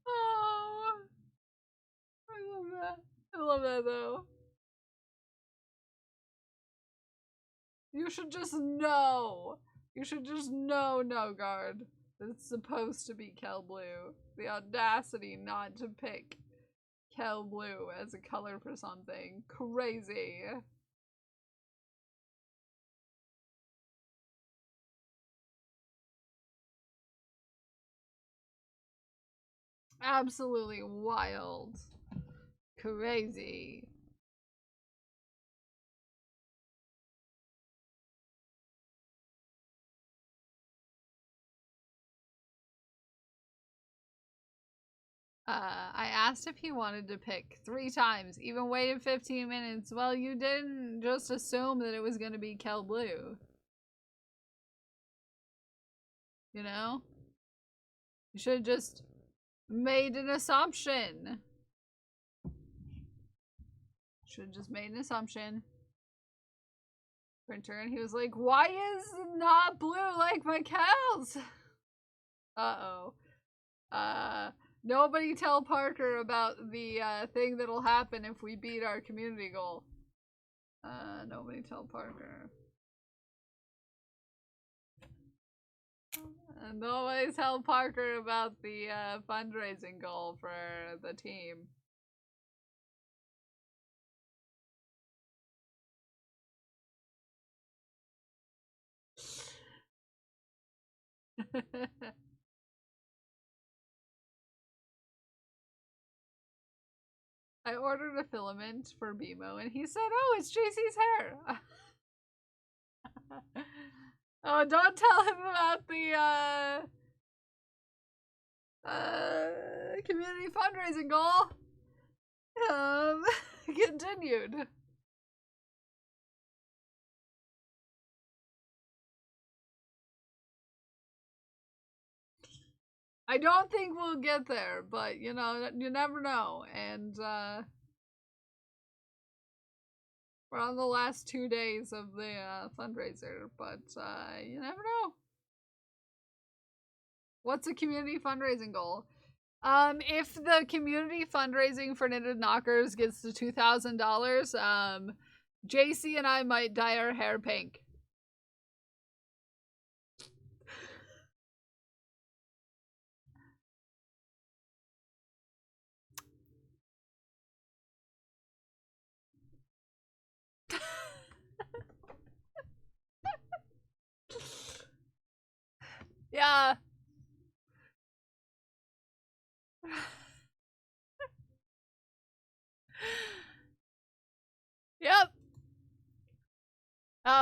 Oh, I love that. I love that though. You should just know. You should just know, No Guard, that it's supposed to be Kel Blue. The audacity not to pick Kel Blue as a color for something. Crazy. Absolutely wild. Crazy. I asked if he wanted to pick 3 times, even waited 15 minutes. Well, you didn't just assume that it was going to be Kel Blue. You know? You should have just made an assumption. Should have just made an assumption. Printer, and he was like, why is it not blue like my cows? Uh-oh. Nobody tell Parker about the thing that'll happen if we beat our community goal. Nobody tell Parker. Nobody tell Parker about the fundraising goal for the team. I ordered a filament for BMO and he said, oh, it's JC's hair. Oh, don't tell him about the community fundraising goal. Continued. I don't think we'll get there, but you know, you never know. And We're on the last 2 days of the fundraiser, but you never know. What's a community fundraising goal? If the community fundraising for Knitted Knockers gets to $2,000, JC and I might dye our hair pink. Yeah. Yep.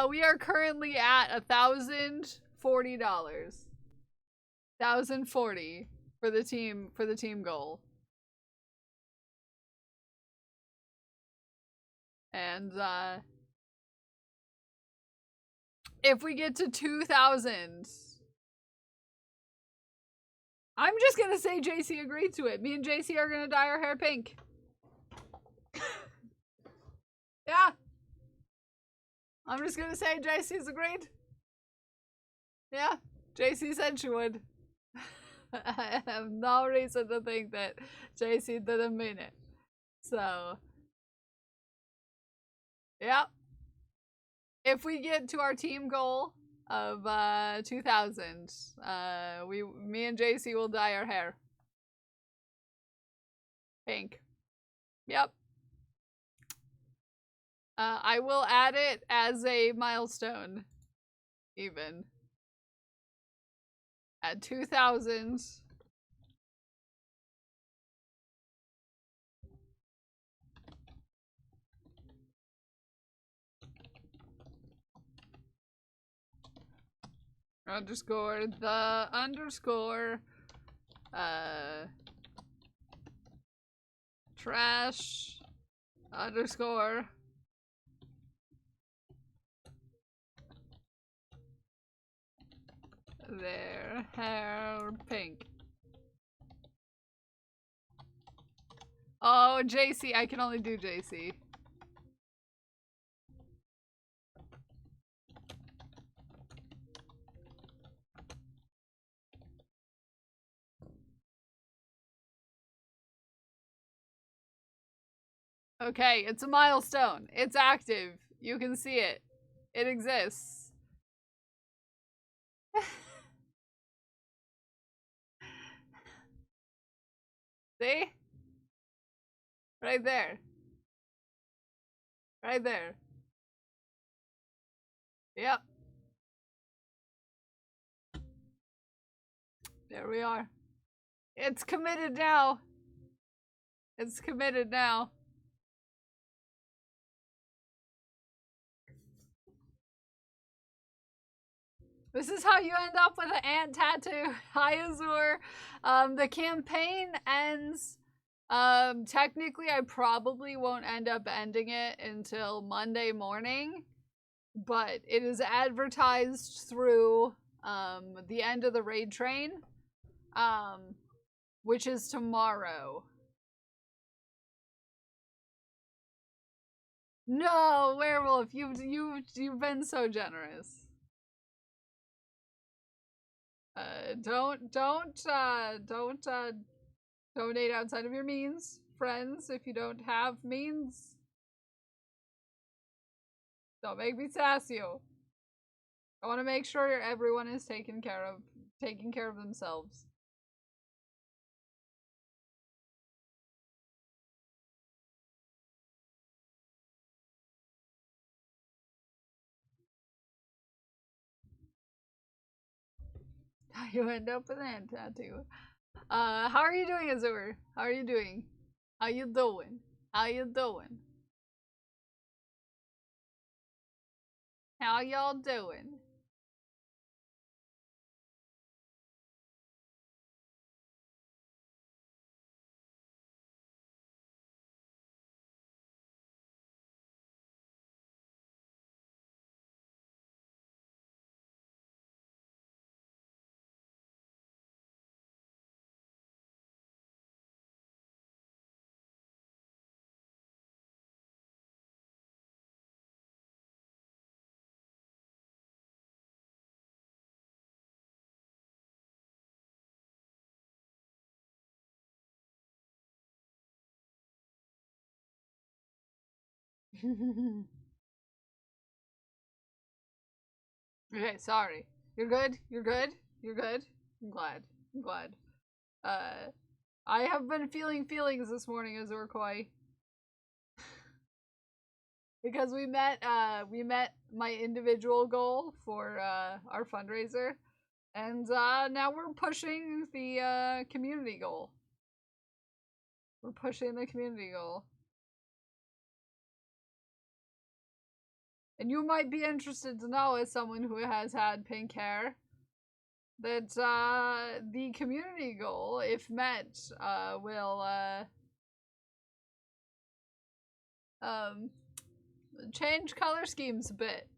We are currently at $1,040. $1,040 for the team goal. And if we get to 2,000, I'm just gonna say JC agreed to it. Me and JC are gonna dye our hair pink. Yeah. I'm just gonna say JC's agreed. Yeah. JC said she would. I have no reason to think that JC didn't mean it. So, yeah. If we get to our team goal of 2,000, me and JC will dye our hair pink. Yep. I will add it as a milestone, even. At 2,000. Underscore the underscore trash underscore their hair pink. Oh, JC, I can only do JC. Okay, it's a milestone. It's active. You can see it. It exists. See? Right there. Right there. Yep. There we are. It's committed now. It's committed now. This is how you end up with an ant tattoo. Hi, Azur. The campaign ends. Technically, I probably won't end up ending it until Monday morning, but it is advertised through the end of the raid train, which is tomorrow. No, Werewolf, you've been so generous. Don't donate outside of your means, friends. If you don't have means, don't make me sass you. I want to make sure everyone is taking care of themselves. You end up with an tattoo. How are you doing, Azur? How are you doing? How you doing? How you doing? How y'all doing? Okay, sorry. You're good? You're good? You're good? I'm glad. I'm glad. I have been feeling feelings this morning, Azurkoi. Because we met my individual goal for our fundraiser. And now we're pushing the community goal. We're pushing the community goal. And you might be interested to know, as someone who has had pink hair, that the community goal, if met, will change color schemes a bit.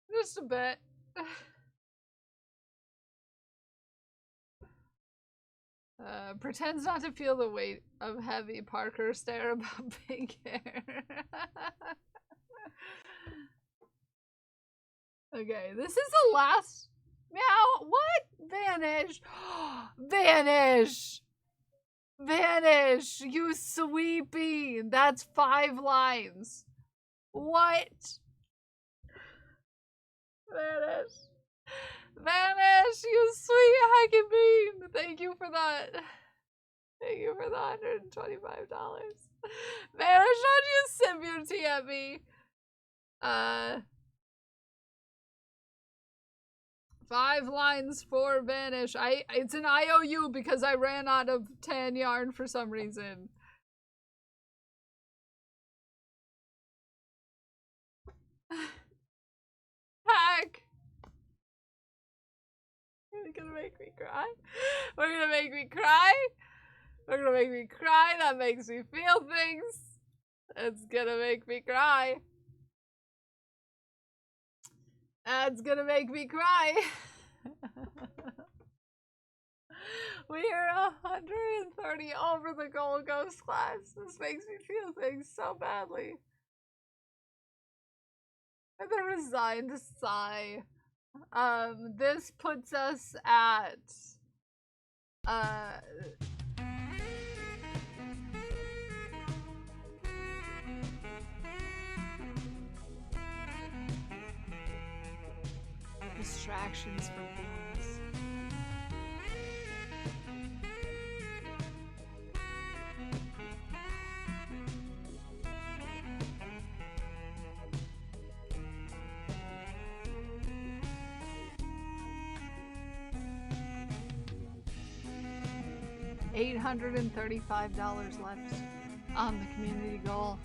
Just a bit. Pretends not to feel the weight of heavy Parker stare about pink hair. Okay, this is the last. Meow. What? Vanish. Vanish. Vanish. You sweepy. That's 5 lines. What? Vanish. Vanish, you sweet heckin' bean. Thank you for that. Thank you for the $125. Vanish, don't you sip your tea at me. 5 lines for Vanish. It's an IOU because I ran out of tan yarn for some reason. Heck. You're gonna make me cry. We're gonna make me cry. We're gonna make me cry. That makes me feel things. It's gonna make me cry. That's gonna make me cry. We are 130 over the Gold Ghost class. This makes me feel things so badly. With a resigned sigh. This puts us at distractions for beans. $835 left on the community goal.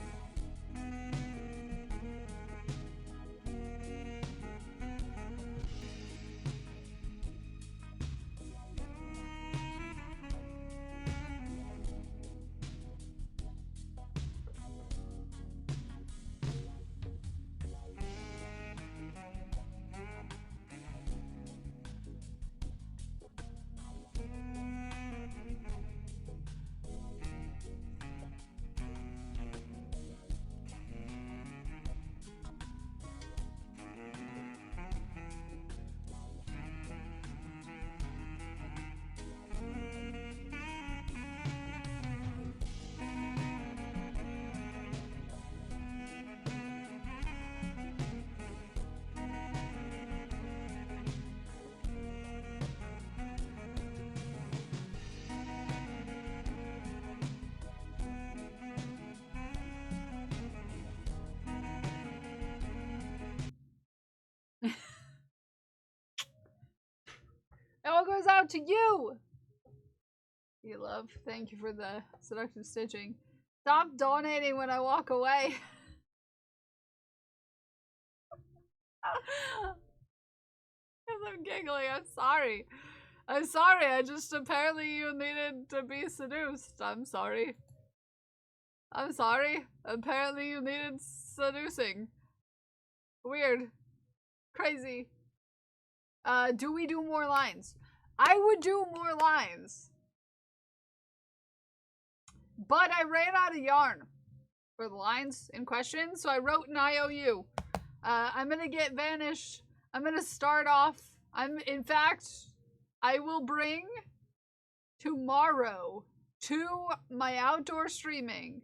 It all goes out to you! You love. Thank you for the seductive stitching. Stop donating when I walk away. I'm giggling. I'm sorry. I'm sorry. I just apparently you needed to be seduced. I'm sorry. I'm sorry. Apparently you needed seducing. Weird. Crazy. Do we do more lines? I would do more lines. But I ran out of yarn for the lines in question, so I wrote an IOU. I'm gonna get Vanish. I'm gonna start off. In fact, I will bring tomorrow to my outdoor streaming.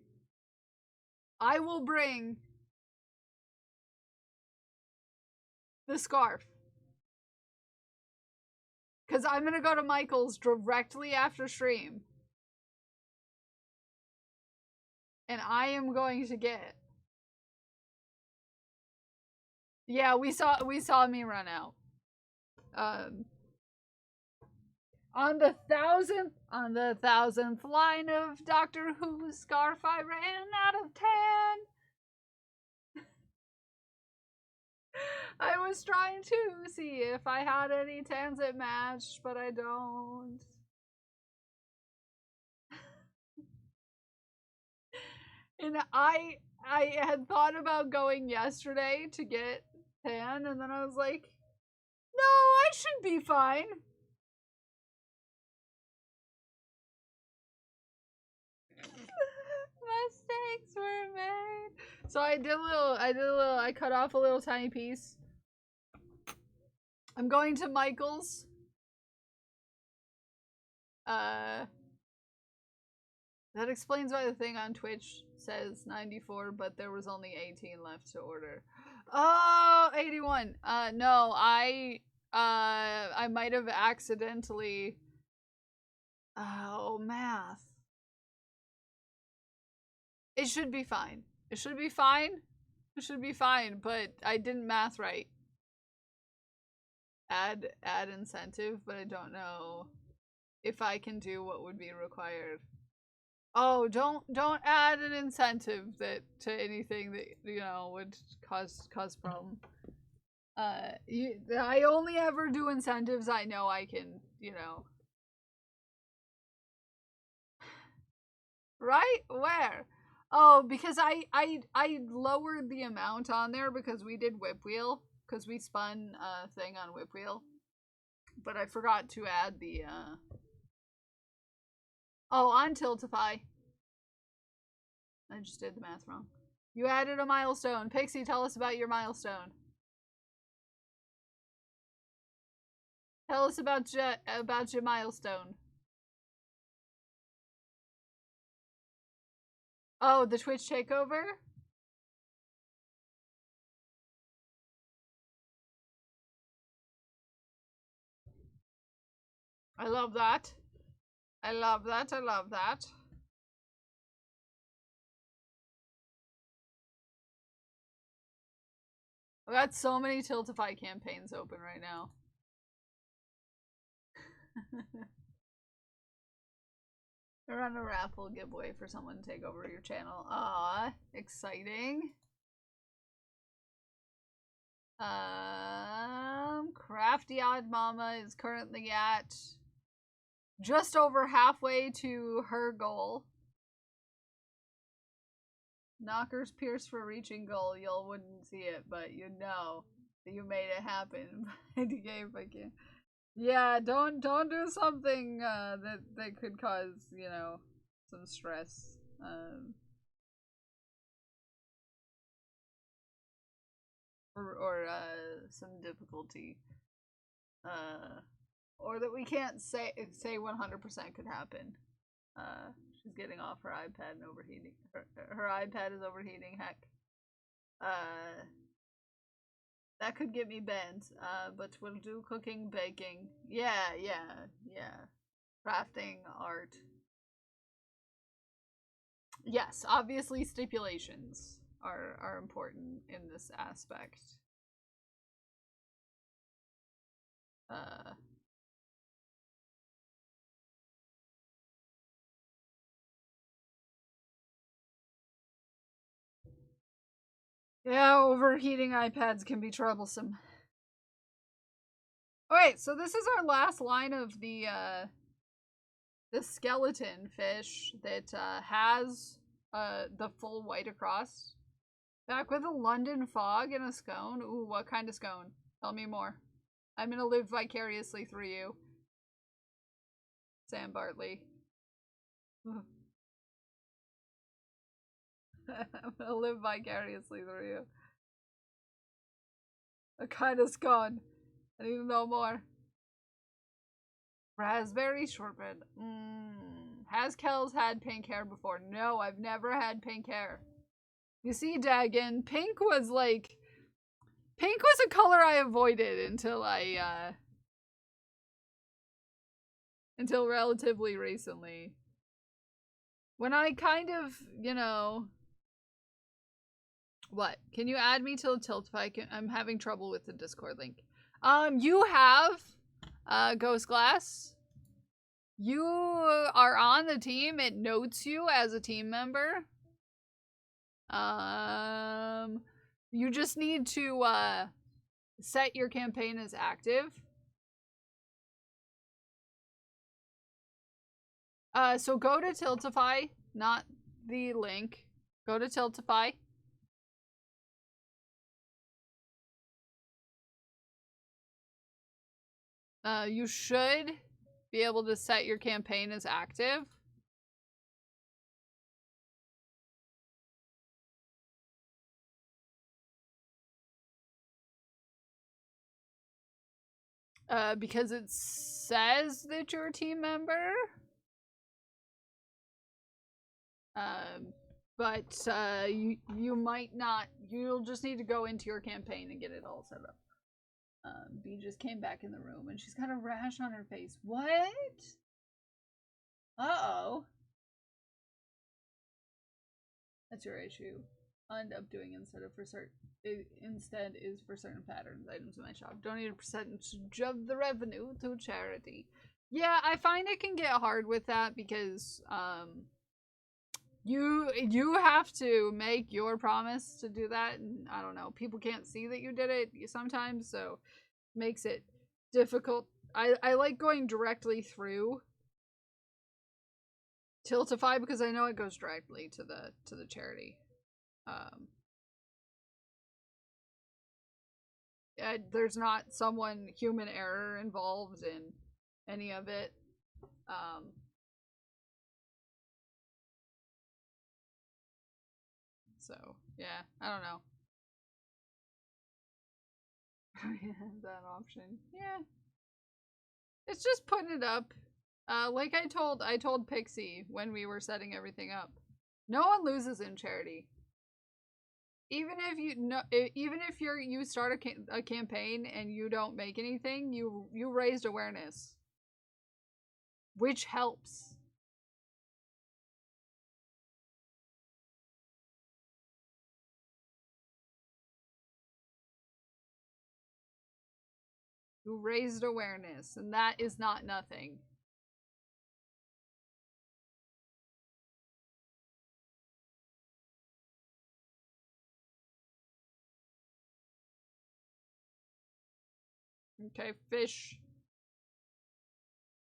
I will bring the scarf. Because I'm going to go to Michael's directly after stream. And I am going to get. Yeah, we saw me run out. On the thousandth line of Doctor Who's scarf, I ran out of tan. I was trying to see if I had any tans that matched, but I don't. And I had thought about going yesterday to get tan, and then I was like, no, I should be fine. Mistakes were made. So I cut off a little tiny piece. I'm going to Michael's. That explains why the thing on Twitch says 94, but there was only 18 left to order. Oh, 81. No, I might have accidentally. Oh, math. It should be fine. It should be fine. It should be fine, but I didn't math right. Add incentive, but I don't know if I can do what would be required. Oh, don't add an incentive that to anything that would cause problem. I only ever do incentives I know I can, Right? Where? Oh, because I lowered the amount on there because we did whip wheel, because we spun a thing on whip wheel. But I forgot to add the oh, on Tiltify. I just did the math wrong. You added a milestone. Pixie, tell us about your milestone. Tell us about your milestone. Oh, the Twitch takeover? I love that. I love that. I love that. I've got so many Tiltify campaigns open right now. Run a raffle giveaway for someone to take over your channel. Aw, exciting. Crafty Odd Mama is currently at just over halfway to her goal. Knockers pierce for reaching goal. You wouldn't see it, but you know that you made it happen. If I can. Yeah, don't do something that could cause, some stress. Or some difficulty. Or that we can't say 100% could happen. She's getting off her iPad and overheating. Her iPad is overheating, heck. That could get me bent, but we'll do cooking, baking. Yeah. Crafting, art. Yes, obviously stipulations are important in this aspect. Yeah, overheating iPads can be troublesome. Alright, so this is our last line of the skeleton fish that has the full white across. Back with a London fog and a scone. Ooh, what kind of scone? Tell me more. I'm gonna live vicariously through you. Sam Bartley. I'm gonna live vicariously through you. A kind of scone. I need to know more. Raspberry shortbread. Has Kels had pink hair before? No, I've never had pink hair. You see, Dagon, pink was a color I avoided until until relatively recently. When I kind of, you know... What? Can you add me to the Tiltify? I'm having trouble with the Discord link. You have, Ghost Glass. You are on the team. It notes you as a team member. You just need to, set your campaign as active. So go to Tiltify, not the link. Go to Tiltify. You should be able to set your campaign as active. Because it says that you're a team member. But you might not. You'll just need to go into your campaign and get it all set up. B just came back in the room and she's got a rash on her face. What? Uh-oh. That's your issue. I'll end up doing instead is for certain patterns items in my shop. Donate a percentage of the revenue to charity. Yeah, I find it can get hard with that because you have to make your promise to do that, and I don't know, people can't see that you did it sometimes, so it makes it difficult. I like going directly through Tiltify because I know it goes directly to the charity. There's not someone human error involved in any of it. So yeah, I don't know. That option, yeah. It's just putting it up. Like I told Pixie when we were setting everything up. No one loses in charity. Even if you start a campaign and you don't make anything, you raised awareness, which helps. You raised awareness, and that is not nothing. Okay, fish.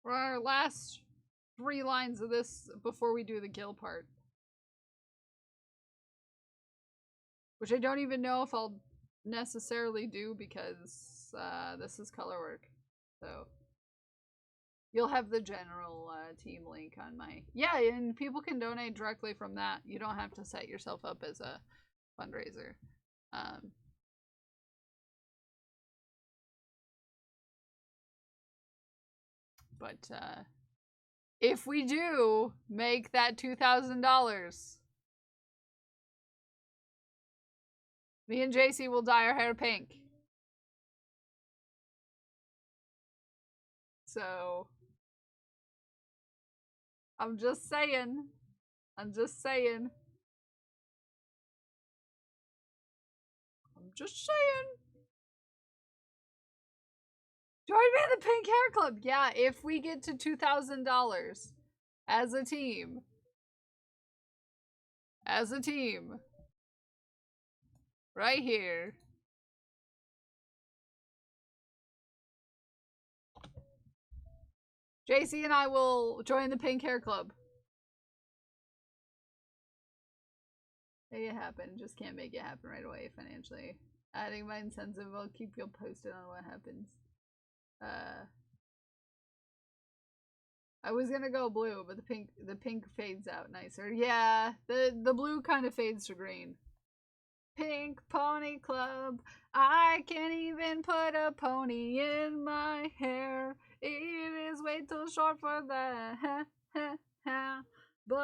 For our last 3 lines of this before we do the gill part. Which I don't even know if I'll necessarily do because this is color work. So you'll have the general team link on my... Yeah, and people can donate directly from that. You don't have to set yourself up as a fundraiser. But if we do make that $2,000, me and JC will dye our hair pink. So I'm just saying. I'm just saying. Join me in the Pink Hair Club. Yeah, if we get to $2,000 as a team. As a team. Right here. JC and I will join the Pink Hair Club. Make it happen. Just can't make it happen right away financially. Adding my incentive, I'll keep you posted on what happens. I was gonna go blue, but the pink fades out nicer. Yeah, the blue kind of fades to green. Pink Pony Club. I can't even put a pony in my hair. It is way too short for that. But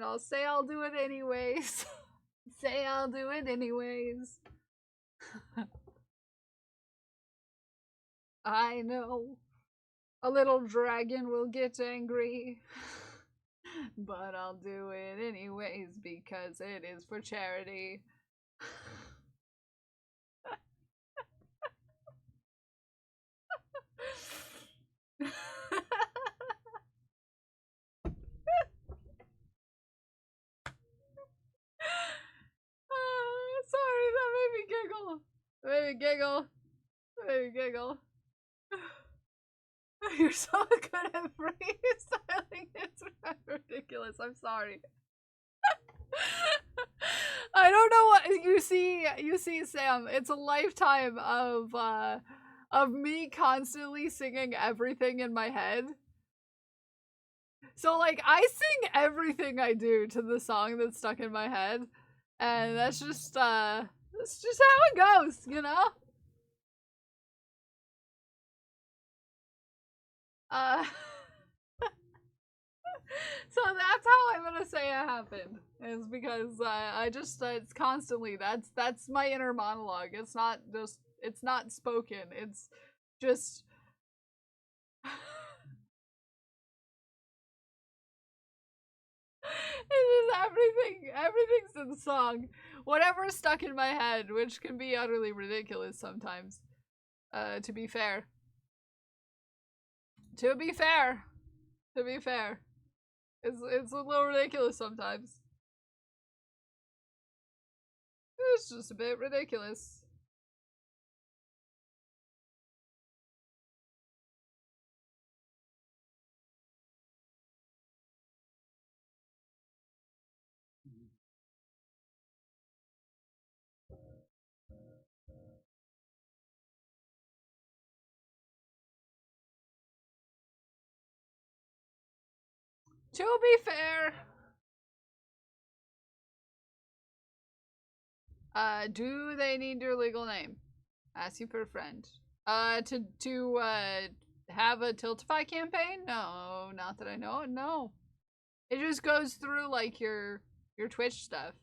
I'll say I'll do it anyways. Say I'll do it anyways. I know a little dragon will get angry. But I'll do it anyways because it is for charity. Sorry, that made me giggle. That made me giggle. That made me giggle. You're so good at freestyling. It's ridiculous. I'm sorry. I don't know what you see, Sam. It's a lifetime of me constantly singing everything in my head. So like I sing everything I do to the song that's stuck in my head. And that's just how it goes, you know? So that's how I'm gonna say it happened. Is because I just it's constantly that's my inner monologue. It's not spoken. It's just it is everything's in the song. Whatever's stuck in my head, which can be utterly ridiculous sometimes. To be fair. To be fair. It's a little ridiculous sometimes. It's just a bit ridiculous. To be fair, do they need your legal name? Ask you for a friend. To have a Tiltify campaign? No, not that I know. No, it just goes through like your Twitch stuff.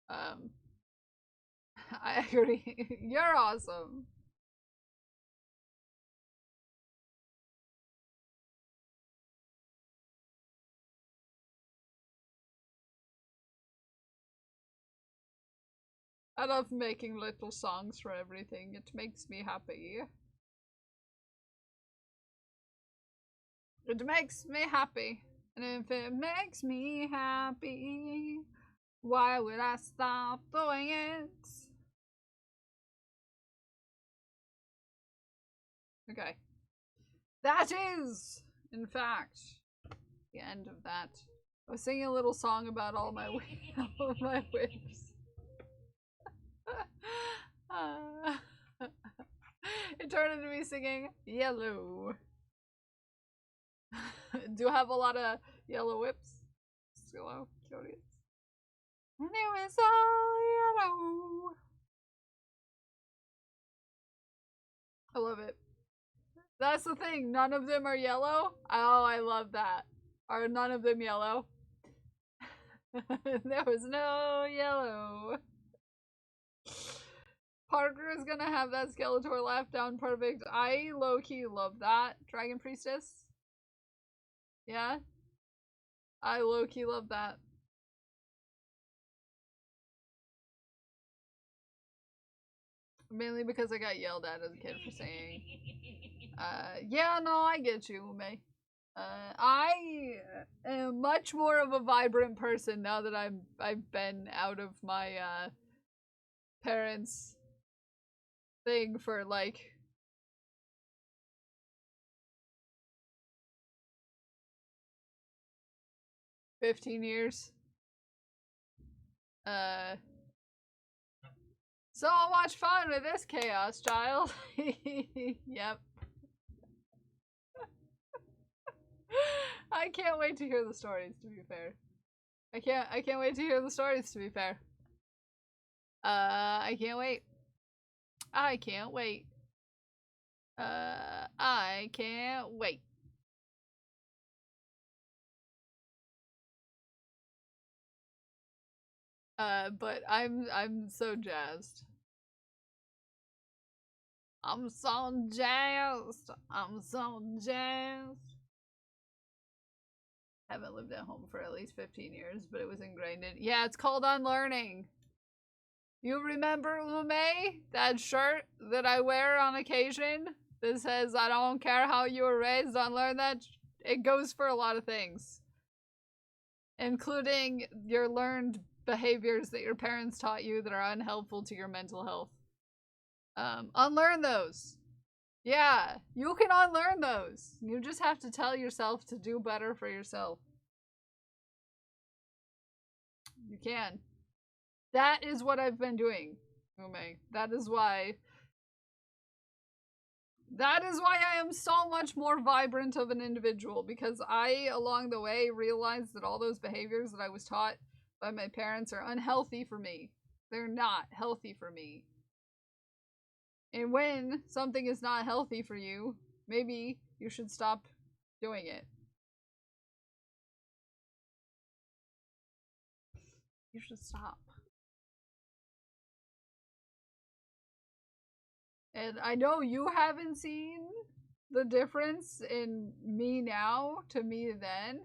I agree. You're awesome. I love making little songs for everything. It makes me happy. It makes me happy. And if it makes me happy, why would I stop doing it? Okay. That is, in fact, the end of that. I was singing a little song about all my all of my whips. It turned into me singing Yellow. Do you have a lot of yellow whips? So curious. And it was all yellow. I love it. That's the thing. None of them are yellow. Oh, I love that. Are none of them yellow? There was no yellow. Parker is gonna have that Skeletor laugh down perfect. I low-key love that. Dragon Priestess. Yeah? I low-key love that. Mainly because I got yelled at as a kid for saying. Yeah, no, I get you, May. I am much more of a vibrant person now that I've been out of my parents' thing for like 15 years. So much fun with this chaos, child. Yep. I can't wait to hear the stories, to be fair. I can't wait to hear the stories, to be fair. I can't wait. I can't wait. I can't wait. But I'm so jazzed. I'm so jazzed. I'm so jazzed. Haven't lived at home for at least 15 years, but it was ingrained in. Yeah, it's called unlearning. You remember Ume? That shirt that I wear on occasion that says, I don't care how you were raised, unlearn that? It goes for a lot of things, including your learned behaviors that your parents taught you that are unhelpful to your mental health. Unlearn those. Yeah, you can unlearn those. You just have to tell yourself to do better for yourself. You can. That is what I've been doing, Ume. That is why I am so much more vibrant of an individual, because I, along the way, realized that all those behaviors that I was taught by my parents are unhealthy for me. They're not healthy for me. And when something is not healthy for you, maybe you should stop doing it. You should stop. And I know you haven't seen the difference in me now to me then.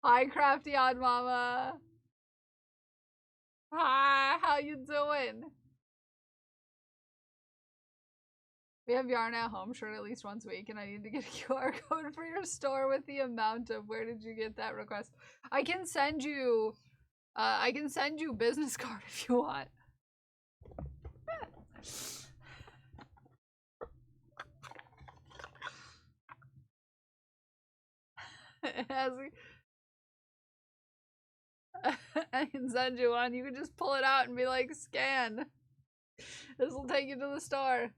Hi, Crafty Odd Mama. Hi, how you doing? We have yarn at home shirt at least once a week, and I need to get a QR code for your store with the amount of where did you get that request. I can send you business card if you want. I can send you one. You can just pull it out and be like, scan. This will take you to the store.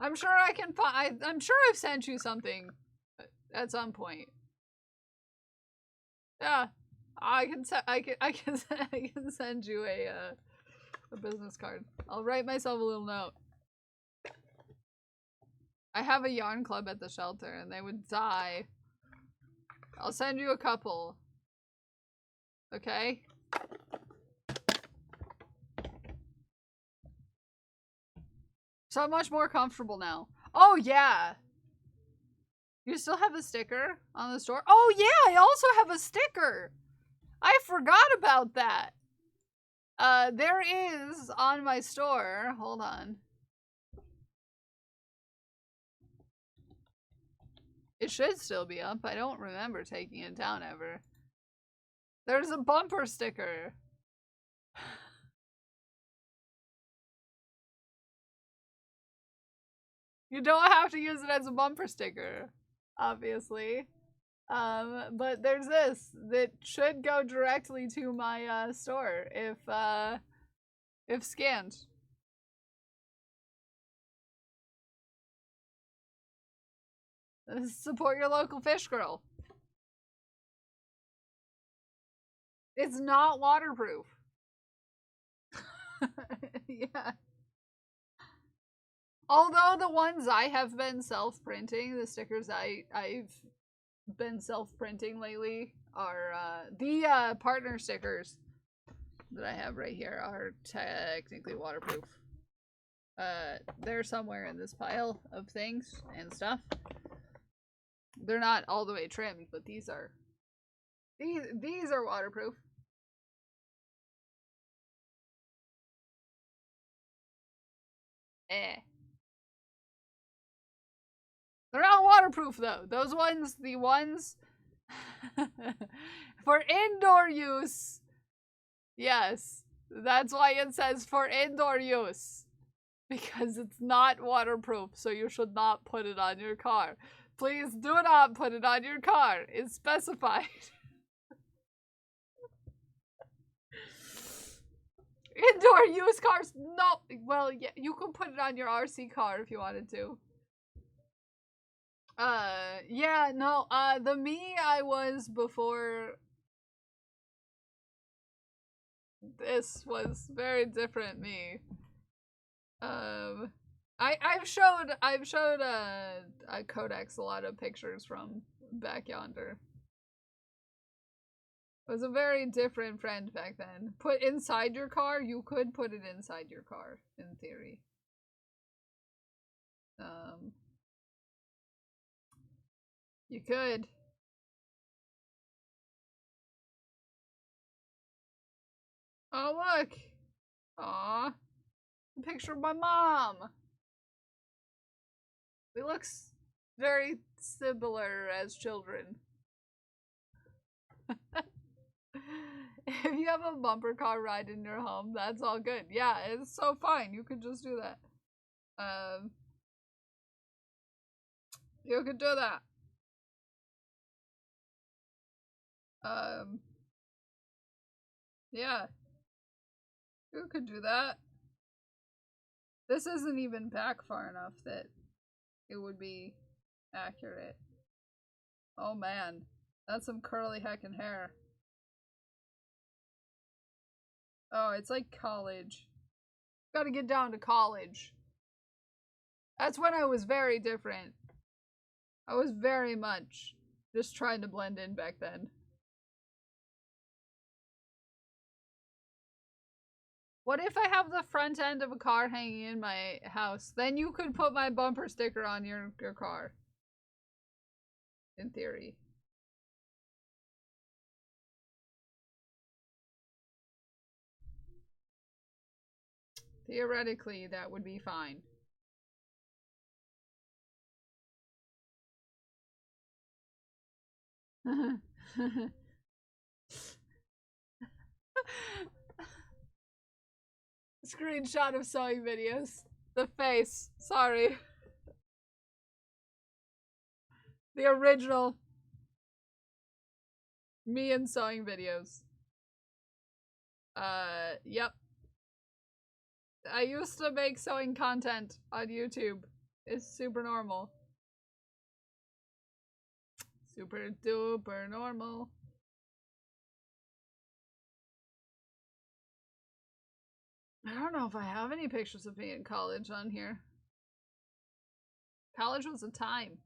I'm sure I can find. I'm sure I've sent you something at some point. Yeah, I can send you a business card. I'll write myself a little note. I have a yarn club at the shelter, and they would die. I'll send you a couple. Okay? So much more comfortable now. Oh, yeah. You still have a sticker on the store? Oh, yeah, I also have a sticker. I forgot about that. There is on my store. Hold on. It should still be up. I don't remember taking it down ever. There's a bumper sticker. You don't have to use it as a bumper sticker, obviously. But there's this that should go directly to my store if scanned. Support your local fish girl. It's not waterproof. Yeah. Although the ones I have been self-printing, the stickers I've been self-printing lately are the partner stickers that I have right here are technically waterproof. They're somewhere in this pile of things and stuff. They're not all the way trimmed, but these are waterproof. They're not waterproof though. Those ones, the ones for indoor use. Yes, that's why it says for indoor use. Because it's not waterproof, so you should not put it on your car. Please do not put it on your car. It's specified. Indoor use cars, no. Well, yeah, you could put it on your RC car if you wanted to. Yeah, no, the me I was before this was very different me. I've showed Codex a lot of pictures from back yonder. It was a very different friend back then. Put inside your car? You could put it inside your car, in theory. You could. Oh, look! Aw. A picture of my mom! We look very similar as children. If you have a bumper car ride in your home, that's all good. Yeah, it's so fine. You could just do that. You could do that. Yeah. You could do that. This isn't even back far enough that it would be accurate. Oh man, that's some curly heckin' hair. Oh, it's like college. Gotta get down to college. That's when I was very different. I was very much just trying to blend in back then. What if I have the front end of a car hanging in my house? Then you could put my bumper sticker on your car. In theory. Theoretically, that would be fine. Screenshot of sewing videos. The face. Sorry. The original. Me and sewing videos. Yep. I used to make sewing content on YouTube. It's super normal. Super duper normal. I don't know if I have any pictures of me in college on here. College was a time.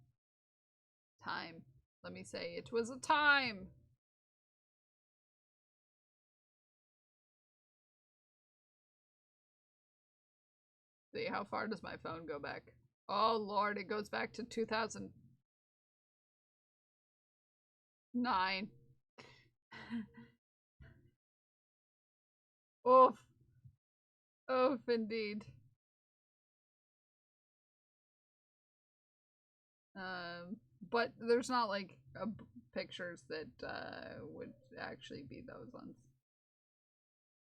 Let me say, it was a time. See, how far does my phone go back? Oh lord, it goes back to 2009. Oof. Oof, indeed. But there's not like pictures that would actually be those ones.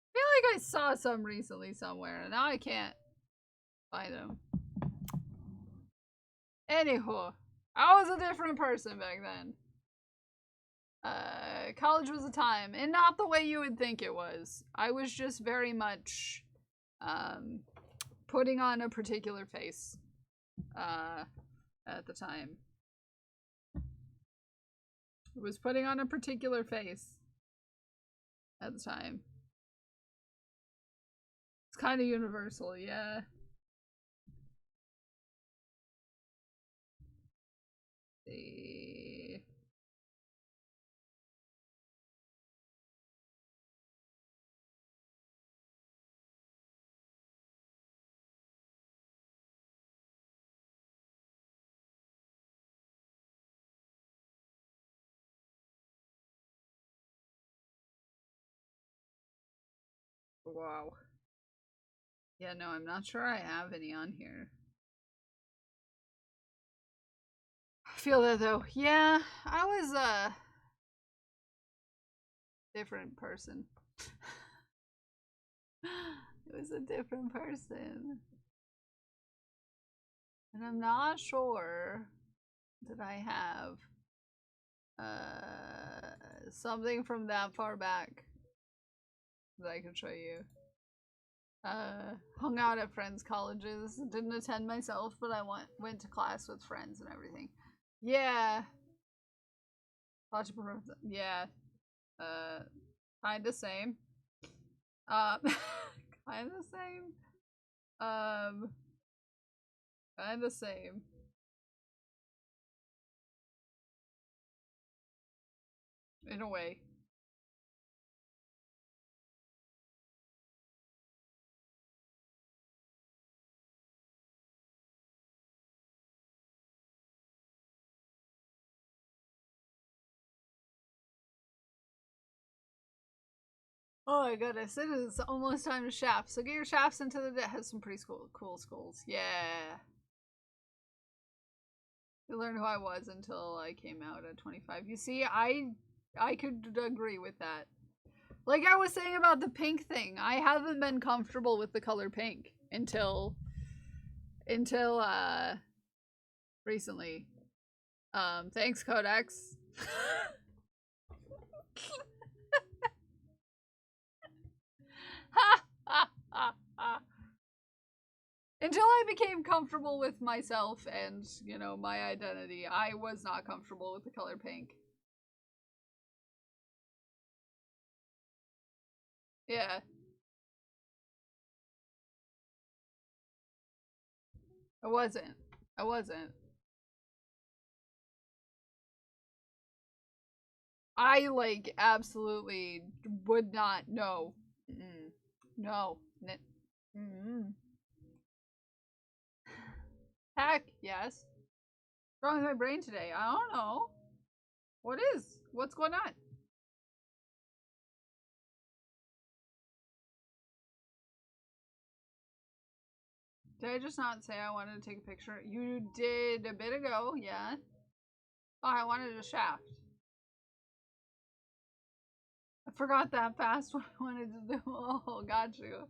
I feel like I saw some recently somewhere, and now I can't find them. Anywho, I was a different person back then. College was a time, and not the way you would think it was. I was just very much putting on a particular face at the time. I was putting on a particular face at the time. It's kind of universal, yeah. See. Wow. Yeah, no, I'm not sure I have any on here. I feel that though. Yeah, I was a different person. It was a different person. And I'm not sure that I have something from that far back that I could show you. Hung out at friends' colleges. Didn't attend myself, but I went to class with friends and everything. Yeah. Yeah. Kinda same. Kind of the same. Kind of the same. In a way. Oh my goodness, it is almost time to shaft. So get your shafts into the deck. Has some pretty cool schools. Yeah. You learned who I was until I came out at 25. You see, I could agree with that. Like I was saying about the pink thing, I haven't been comfortable with the color pink until recently. Thanks Codex. Until I became comfortable with myself and, you know, my identity, I was not comfortable with the color pink. Yeah. I wasn't. I wasn't. I, like, absolutely would not know. Mm-mm. No. Mm-mm. Heck, yes. What's wrong with my brain today? I don't know. What is? What's going on? Did I just not say I wanted to take a picture? You did a bit ago, yeah. Oh, I wanted a shaft. I forgot that fast what I wanted to do. Oh, got you.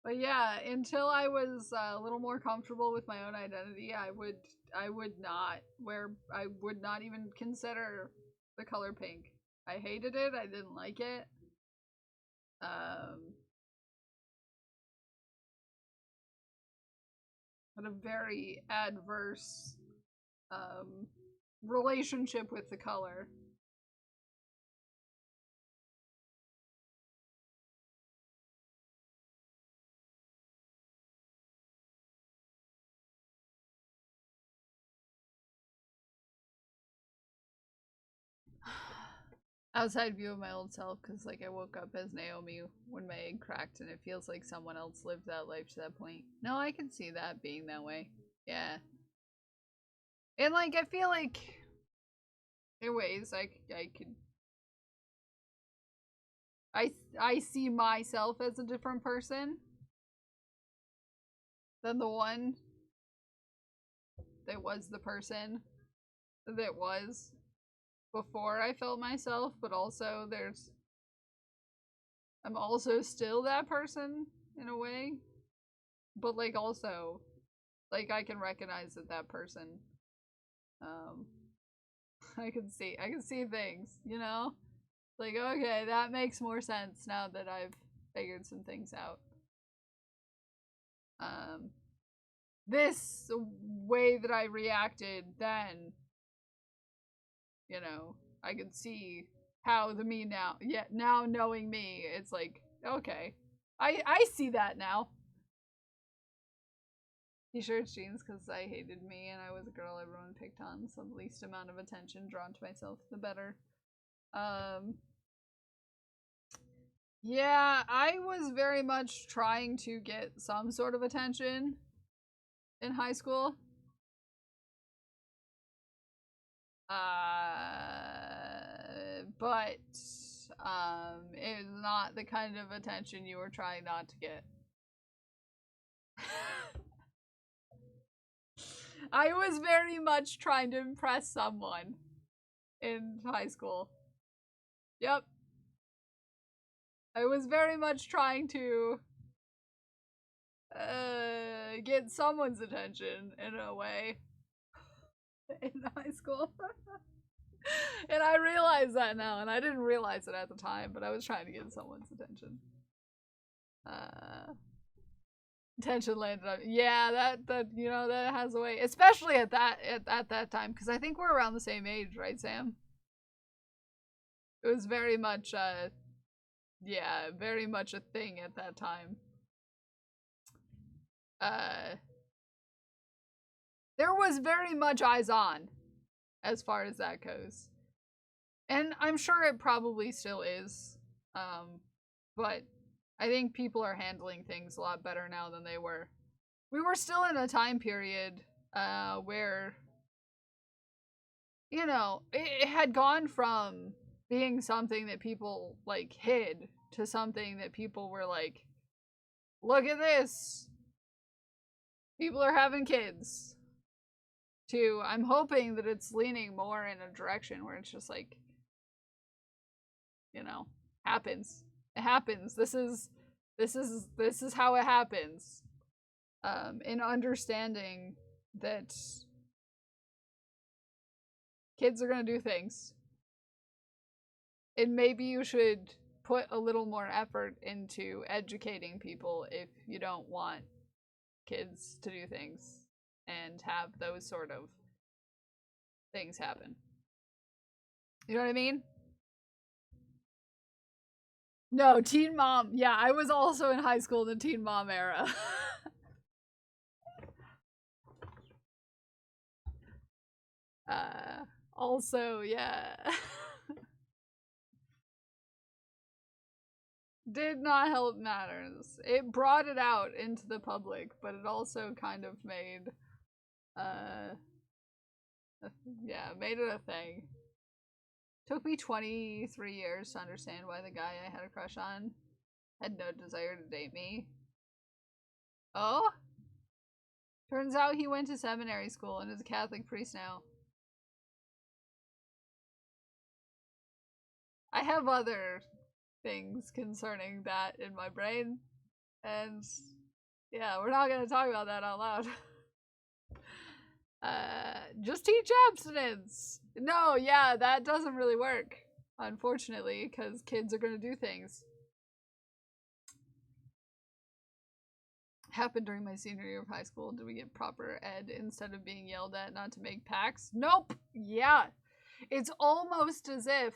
But yeah, until I was a little more comfortable with my own identity, I would not even consider the color pink. I hated it. I didn't like it. Had a very adverse relationship with the color. Outside view of my old self, because like I woke up as Naomi when my egg cracked, and it feels like someone else lived that life to that point. No, I can see that being that way. Yeah. And like I feel like in ways I could I see myself as a different person than the one that was the person that was before I felt myself, but also I'm also still that person in a way, but like also like I can recognize that person I can see things, you know? Like, okay, that makes more sense now that I've figured some things out. This way that I reacted then, you know, I could see how the me now, yeah, now knowing me, it's like, okay, I see that now. T-shirts, jeans, because I hated me and I was a girl everyone picked on, so the least amount of attention drawn to myself, the better. Yeah, I was very much trying to get some sort of attention in high school. But it was not the kind of attention you were trying not to get. I was very much trying to impress someone in high school. Yep. I was very much trying to get someone's attention in a way in high school. And I realize that now, and I didn't realize it at the time, but I was trying to get someone's attention. Attention landed on, yeah, that you know, that has a way, especially at that time, because I think we're around the same age, right, Sam? It was very much yeah, very much a thing at that time. There was very much eyes on as far as that goes. And I'm sure it probably still is. But I think people are handling things a lot better now than they were. We were still in a time period where, you know, it had gone from being something that people, like, hid to something that people were like, look at this. People are having kids. To, I'm hoping that it's leaning more in a direction where it's just like, you know, happens. It happens. This is how it happens. In understanding that kids are gonna do things. And maybe you should put a little more effort into educating people if you don't want kids to do things and have those sort of things happen. You know what I mean? No, Teen Mom. Yeah, I was also in high school in the Teen Mom era. Also, yeah. Did not help matters. It brought it out into the public, but it also kind of made, yeah, made it a thing. Took me 23 years to understand why the guy I had a crush on had no desire to date me. Oh? Turns out he went to seminary school and is a Catholic priest now. I have other things concerning that in my brain, and yeah, we're not gonna talk about that out loud. Just teach abstinence. No, yeah, that doesn't really work, unfortunately, because kids are gonna do things. Happened during my senior year of high school. Did we get proper ed instead of being yelled at not to make packs? Nope. Yeah. It's almost as if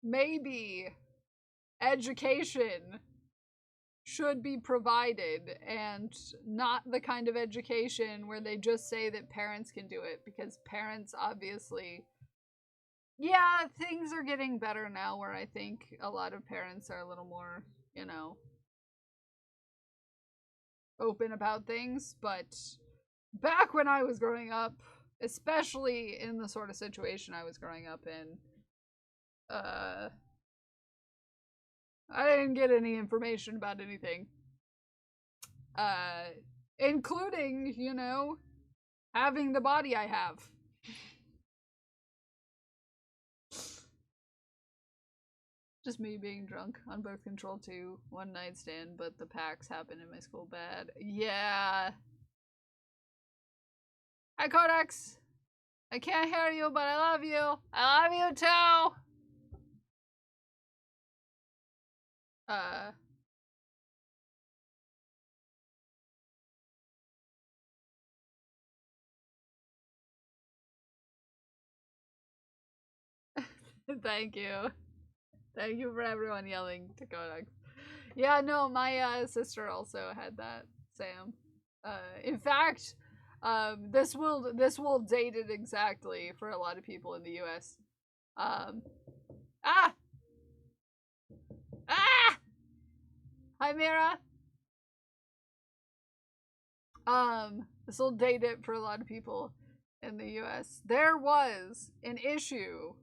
maybe education should be provided, and not the kind of education where they just say that parents can do it, because parents obviously, yeah, things are getting better now where I think a lot of parents are a little more, you know, open about things, but back when I was growing up, especially in the sort of situation I was growing up in, I didn't get any information about anything. Including, you know, having the body I have. Just me being drunk on birth control too, one night stand, but the packs happened in my school bad. Yeah. Hi, Codex. I can't hear you, but I love you. I love you too. Thank you. Thank you for everyone yelling to Codex. Yeah, no, my sister also had that, Sam. In fact, this will date it exactly for a lot of people in the US. Ah! Hi, Mira! This will date it for a lot of people in the US. There was an issue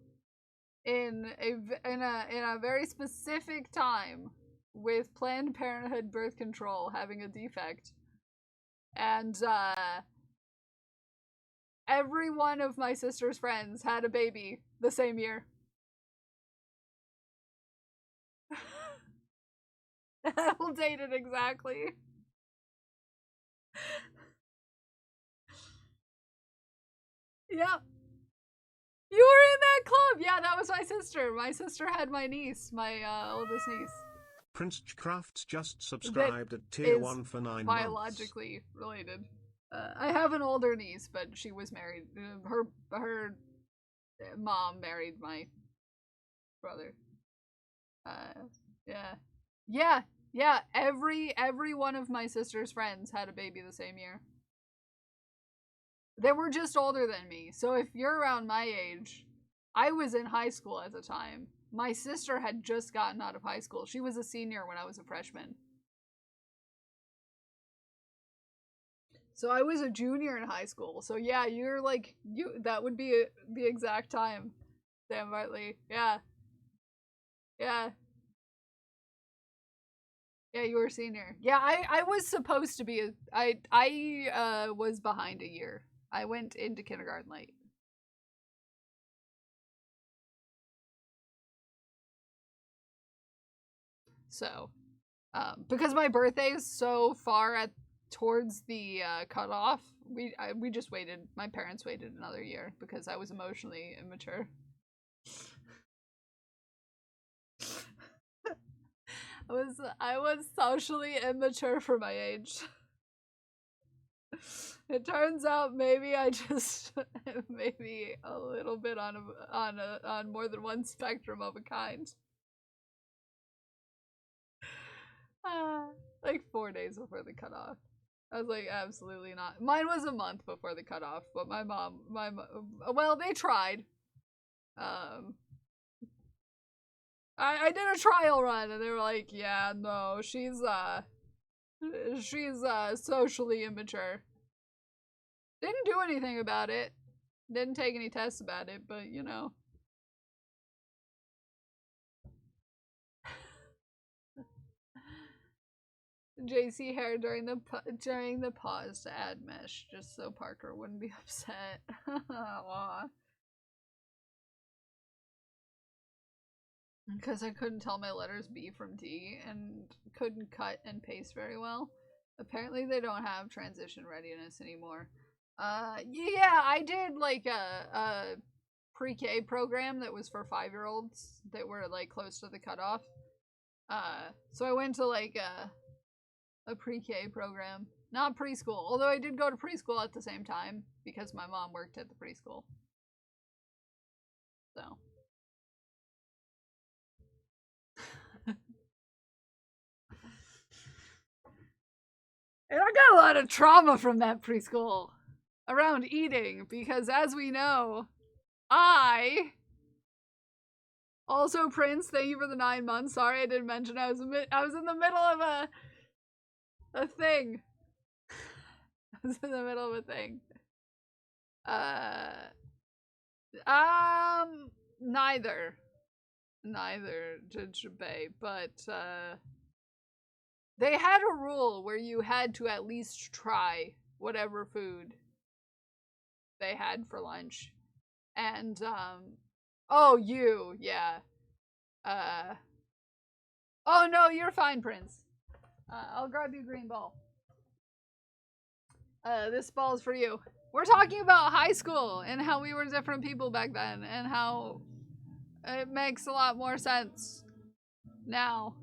in a very specific time with Planned Parenthood birth control having a defect. And every one of my sister's friends had a baby the same year. That'll date it exactly. Yep. You were in that club! Yeah, that was my sister. My sister had my niece, my oldest niece. Prince Crafts just subscribed at tier 1 for 9 months. Biologically related. I have an older niece, but she was married. Her mom married my brother. Yeah. Yeah. Yeah. Every one of my sister's friends had a baby the same year. They were just older than me. So if you're around my age, I was in high school at the time. My sister had just gotten out of high school. She was a senior when I was a freshman. So I was a junior in high school. So yeah, you're like, that would be the exact time. Sam Bartley. Yeah. Yeah. Yeah, you were a senior. Yeah, I was supposed to be I was behind a year. I went into kindergarten late. So, because my birthday is so far towards the cutoff, we just waited. My parents waited another year because I was emotionally immature. I was socially immature for my age. It turns out maybe I just maybe a little bit on more than one spectrum of a kind. Like 4 days before the cutoff. I was like, absolutely not. Mine was a month before the cutoff, but well, they tried. I did a trial run, and they were like, yeah, no, she's socially immature. Didn't do anything about it. Didn't take any tests about it, but you know. JC hair during the pause to add mesh, just so Parker wouldn't be upset. Because I couldn't tell my letters B from D and couldn't cut and paste very well. Apparently they don't have transition readiness anymore. Yeah, I did like a pre-K program that was for 5-year-olds that were like close to the cutoff. So I went to like a pre-K program, not preschool, although I did go to preschool at the same time because my mom worked at the preschool. So. And I got a lot of trauma from that preschool around eating because, as we know, also Prince, thank you for the 9 months. Sorry I didn't mention I was in the middle of a thing. I was in the middle of a thing. Neither Judge Bay, but they had a rule where you had to at least try whatever food they had for lunch. And, oh, yeah. Oh no, you're fine, Prince. I'll grab you a green ball. This ball's for you. We're talking about high school and how we were different people back then and how it makes a lot more sense now.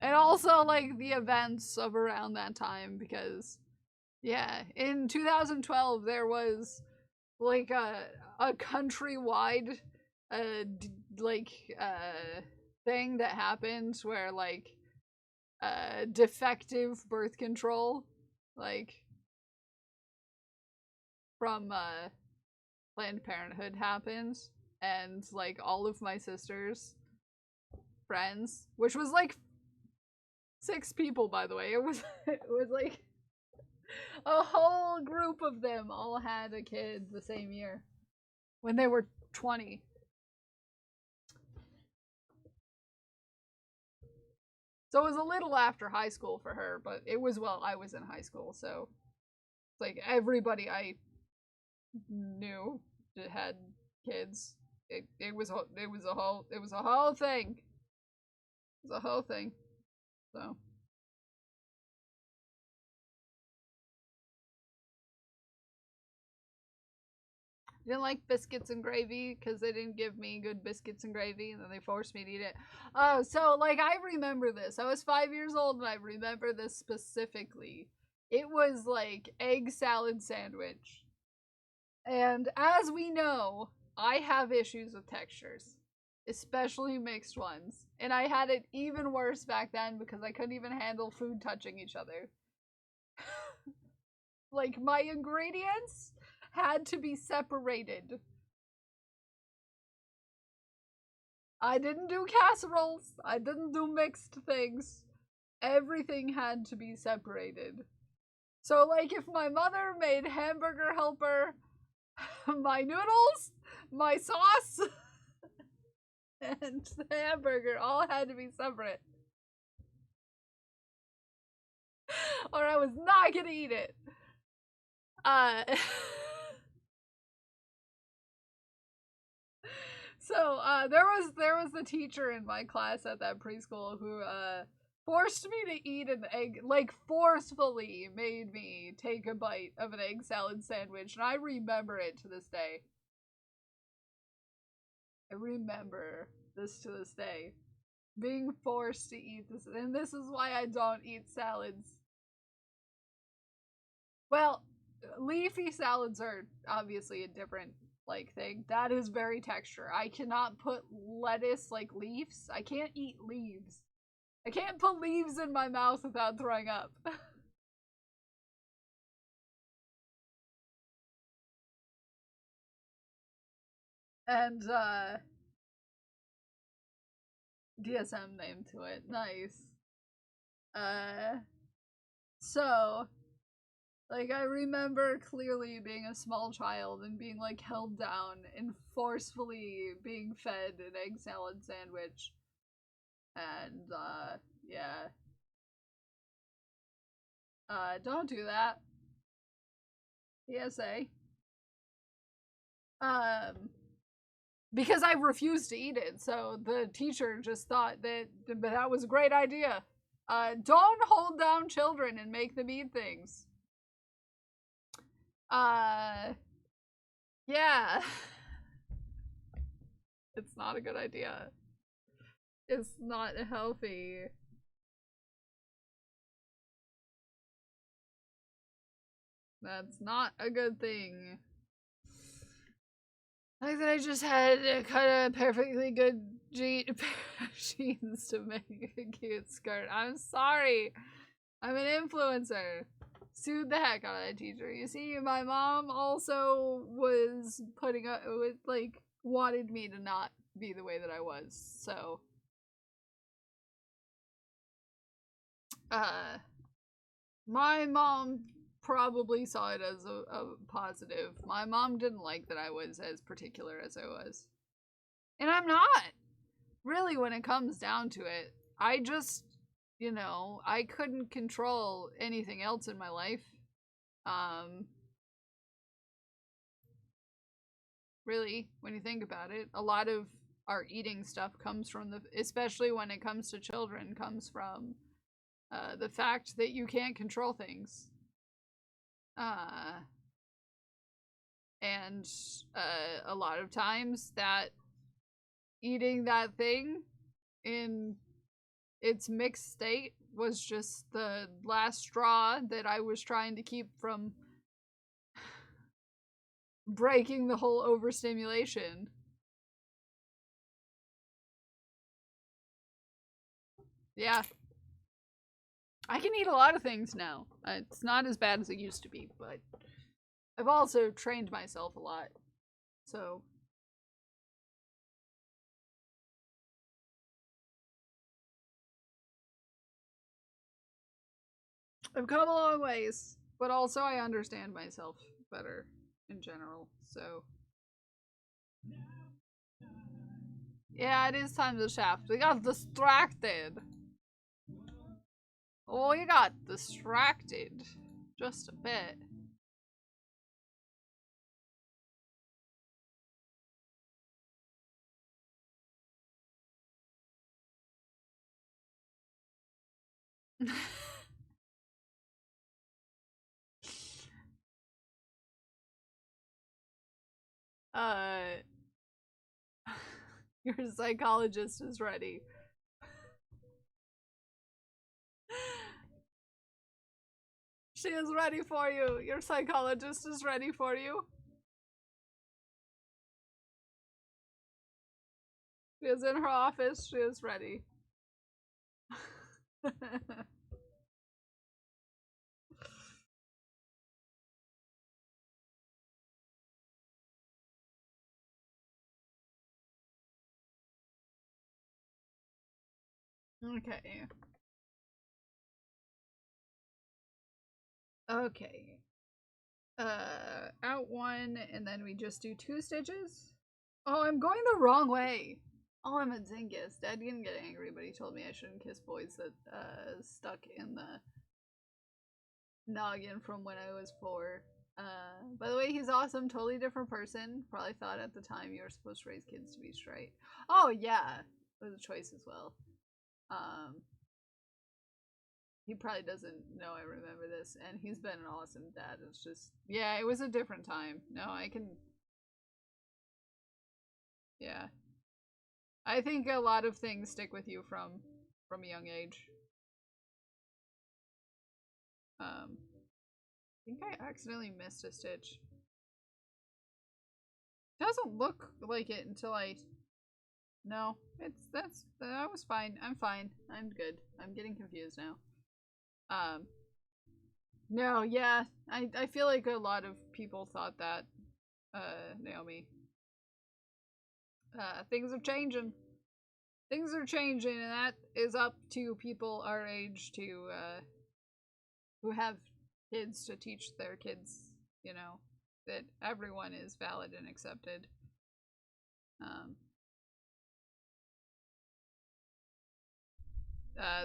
And also, like, the events of around that time, because, yeah, in 2012, there was, like, a countrywide, thing that happened where, like, defective birth control, like, from, Planned Parenthood happened, and, like, all of my sister's friends, which was, like, 6 people, by the way. It was like a whole group of them all had a kid the same year when they were 20. So it was a little after high school for her, but it was while I was in high school, so it's like everybody I knew that had kids. It was a whole thing. It was a whole thing. So. I didn't like biscuits and gravy because they didn't give me good biscuits and gravy, and then they forced me to eat it. Oh, so, like, I remember this. I was 5 years old, and I remember this specifically. It was, like, egg salad sandwich. And as we know, I have issues with textures. especially mixed ones. And I had it even worse back then because I couldn't even handle food touching each other. Like, my ingredients had to be separated. I didn't do casseroles. I didn't do mixed things. Everything had to be separated. So, like, if my mother made hamburger helper, my noodles, my sauce, and the hamburger all had to be separate. Or I was not gonna eat it. So, there was the teacher in my class at that preschool who, forced me to eat an egg, like, forcefully made me take a bite of an egg salad sandwich, and I remember it to this day. I remember this to this day. Being forced to eat this, and this is why I don't eat salads. Well, leafy salads are obviously a different, like, thing. That is very texture. I cannot put lettuce, like, leaves. I can't eat leaves. I can't put leaves in my mouth without throwing up. And, DSM name to it. Nice. So, like, I remember clearly being a small child and being, like, held down and forcefully being fed an egg salad sandwich. And, yeah. Don't do that. PSA. Because I refused to eat it, so the teacher just thought that was a great idea. Don't hold down children and make them eat things. Yeah. It's not a good idea. It's not healthy. That's not a good thing. Like that I just had to cut a perfectly good pair of jeans to make a cute skirt. I'm sorry. I'm an influencer. Sued the heck out of that teacher. You see, my mom also was putting up with, like, wanted me to not be the way that I was, so. My mom probably saw it as a positive. My mom didn't like that I was as particular as I was. And I'm not. Really, when it comes down to it. I just, you know, I couldn't control anything else in my life. Really, when you think about it, a lot of our eating stuff comes from especially when it comes to children, comes from the fact that you can't control things. And a lot of times that eating that thing in its mixed state was just the last straw that I was trying to keep from breaking the whole overstimulation. Yeah. I can eat a lot of things now. It's not as bad as it used to be, but I've also trained myself a lot. So I've come a long ways, but also I understand myself better in general, so. Yeah, it is time to shaft. We got distracted. Oh, you got distracted. Just a bit. Your psychologist is ready. She is ready for you. Your psychologist is ready for you. She is in her office. She is ready. Okay. Okay. Out one, and then we just do 2 stitches? Oh, I'm going the wrong way! Oh, I'm a dingus. Dad didn't get angry, but he told me I shouldn't kiss boys that, stuck in the noggin from when I was 4. By the way, he's awesome, totally different person. Probably thought at the time you were supposed to raise kids to be straight. Oh, yeah! It was a choice as well. He probably doesn't know I remember this, and he's been an awesome dad. It's just, yeah, it was a different time. No, I can, yeah. I think a lot of things stick with you from a young age. I think I accidentally missed a stitch. Doesn't look like it until I, no, that was fine. I'm fine. I'm good. I'm getting confused now. No, yeah, I feel like a lot of people thought that, Naomi. Things are changing. Things are changing, and that is up to people our age to, who have kids to teach their kids, you know, that everyone is valid and accepted.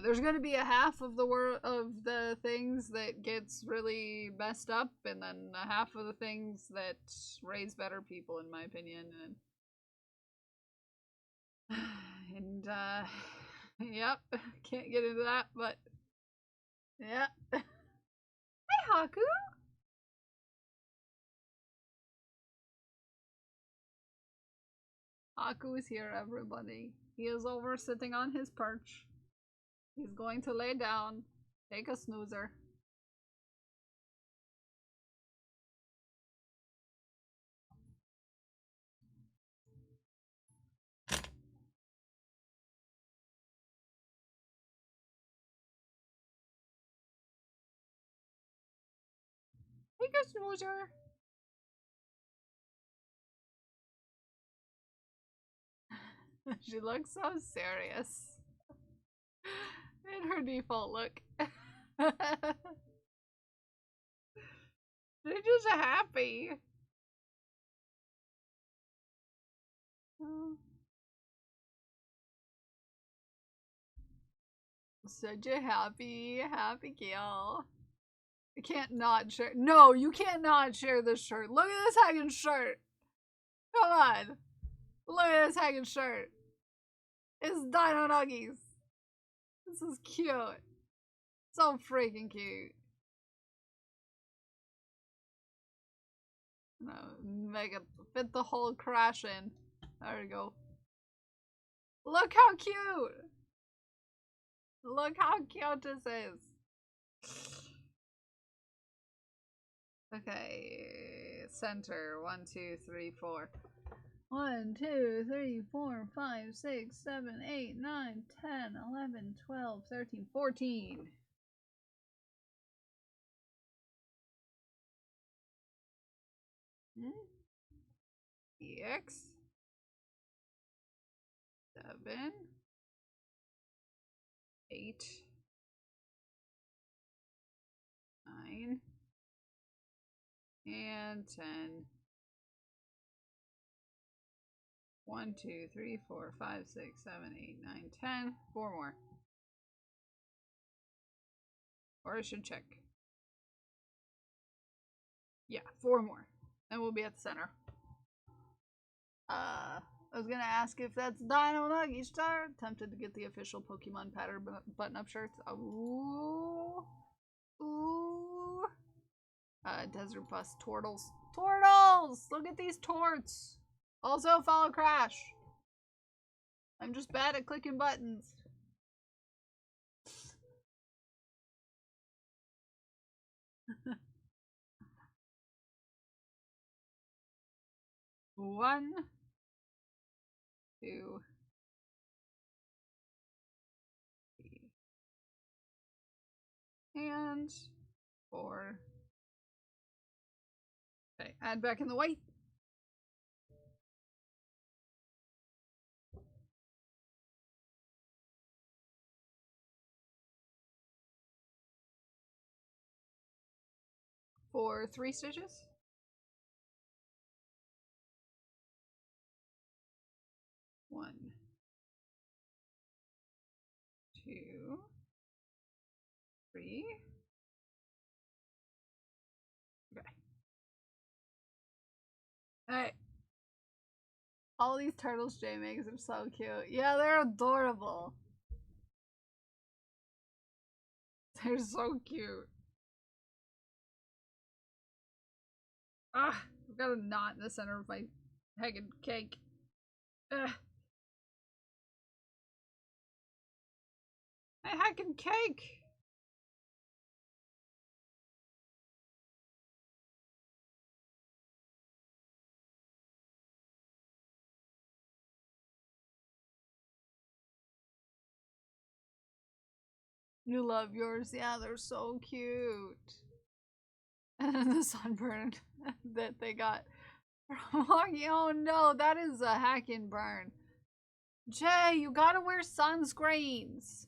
There's going to be a half of the things that gets really messed up, and then a half of the things that raise better people, in my opinion. And yep, can't get into that, but yeah. Hi, Haku. Haku is here, everybody. He is over sitting on his perch. He's going to lay down, take a snoozer. Take a snoozer. She looks so serious. In her default look. They're just happy. Such a happy girl. I can't not share. No, you can't not share this shirt. Look at this hanging shirt. Come on. Look at this hanging shirt. It's Dino Nuggies. This is cute. So freaking cute. No, make it fit the whole crash in. There we go. Look how cute! Look how cute this is. Okay, center. 1, 2, 3, 4. 1, 2, 3, 4, 5, 6, 7, 8, 9, 10, 11, 12, 13, 14. EX 7, 8, 9, and 10. 1, 2, 3, 4, 5, 6, 7, 8, 9, 10. 4 more. Or I should check. Yeah, 4 more. And we'll be at the center. I was gonna ask if that's Dino Nuggy Star. Tempted to get the official Pokemon pattern button-up shirts. Ooh. Ooh. Desert Bus Tortles. Tortles! Look at these torts! Also, follow Crash. I'm just bad at clicking buttons. One, 2, and 4. Okay, add back in the white. For 3 stitches. 1, 2, 3. Okay. Alright. All these turtles Jay makes are so cute. Yeah, they're adorable. They're so cute. Ah, I've got a knot in the center of my heckin' cake. Ugh. My heckin' cake! You love yours? Yeah, they're so cute. And then the sunburn that they got from walking. Oh no, that is a hacking burn. Jay, you gotta wear sunscreens.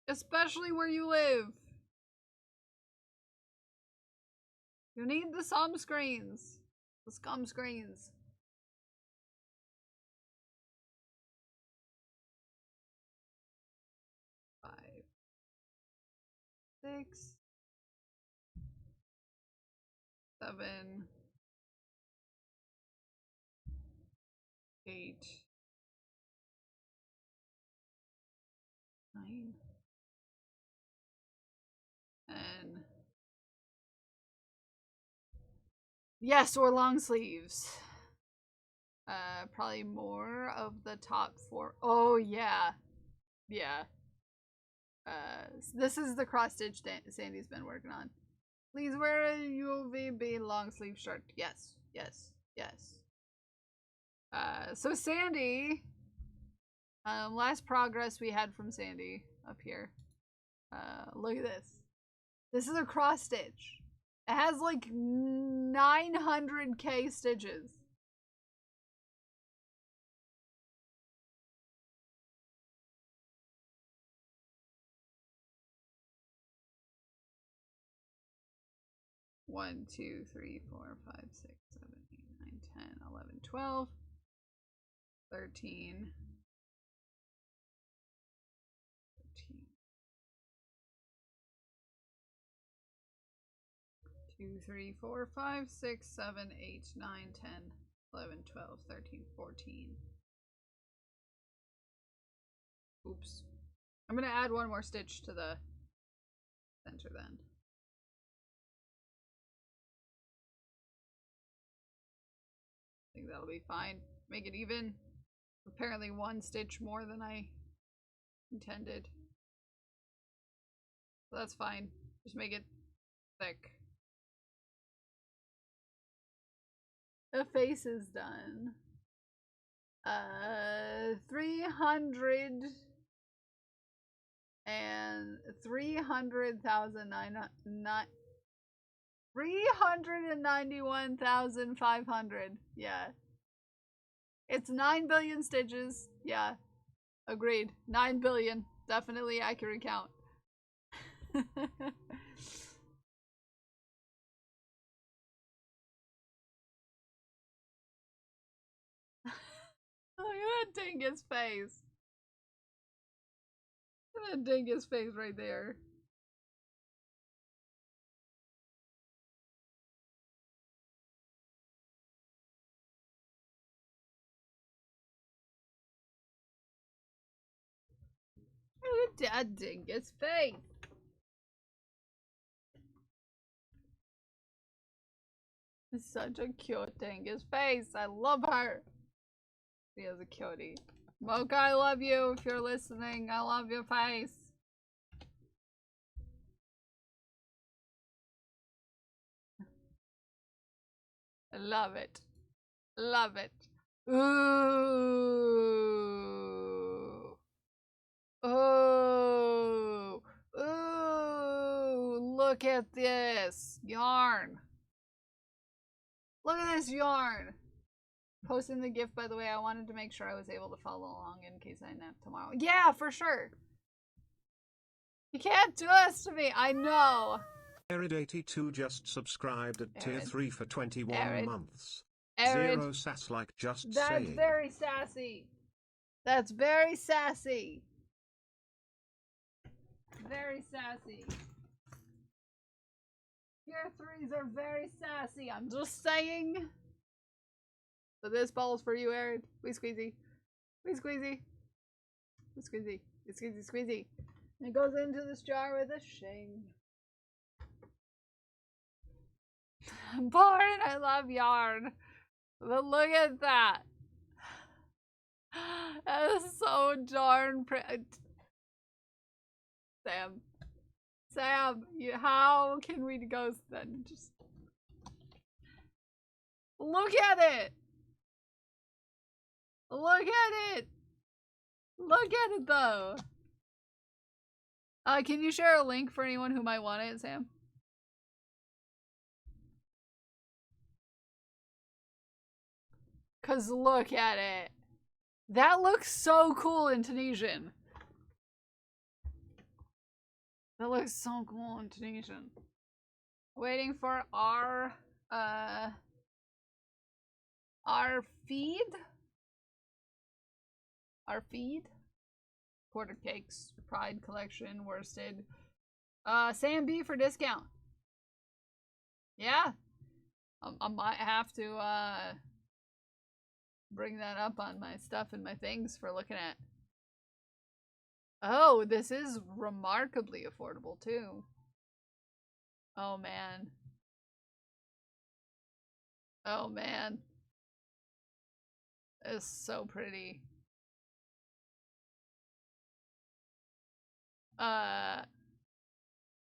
Especially where you live. You need the sunscreens. The scum screens. Five, 6, 7, 8, 9, 10. Yes, or long sleeves. Probably more of the top 4. Oh yeah, yeah. This is the cross stitch Sandy's been working on. Please wear a UVB long sleeve shirt. Yes, yes, yes. So Sandy, last progress we had from Sandy up here. Look at this. This is a cross stitch. It has like 900k stitches. One, 2, 3, 4, 5, 6, 7, 8, 9, 10, 11, 12, 13. 2, 3, 4, 5, 6, 7, 8, 9, 10, 11, 12, 13, 14. Oops. I'm gonna add one more stitch to the center then. I think that'll be fine. Make it even. Apparently 1 stitch more than I intended. So that's fine. Just make it thick. The face is done. 300 and 391,500. Yeah. It's 9 billion stitches. Yeah. Agreed. 9 billion. Definitely accurate count. Look at that dingus face. Look at that dingus face right there. Look at that dingus face. It's such a cute dingus face. I love her. She is a cutie. Mocha, I love you if you're listening. I love your face. I love it. Love it. Ooh. Oh. Look at this yarn. Look at this yarn. Posting the gift, by the way. I wanted to make sure I was able to follow along in case I nap tomorrow. Yeah, for sure. You can't do this to me. I know. Arid82 just subscribed at tier Arid. 3 for 21 Arid. months. Arid. Zero sass like just That's saying. very sassy. That's very sassy. Very sassy. Tier 3s are very sassy. I'm just saying. So this ball's for you, Arid. Wee squeezy. Wee squeezy. Wee squeezy. Wee squeezy squeezy. And it goes into this jar with a shing. Barn, I love yarn. But look at that. That is so darn pretty. Sam, how can we go then? Just look at it. Look at it. Look at it though. Can you share a link for anyone who might want it, Sam? Cause look at it. That looks so cool in Tunisian. That looks so cool in Tunisian. Waiting for our feed. Our feed. Quarter cakes, Pride collection, worsted. Sam B for discount. Yeah. I might have to bring that up on my stuff and my things for looking at. Oh, this is remarkably affordable too. Oh man. Oh man. It's so pretty.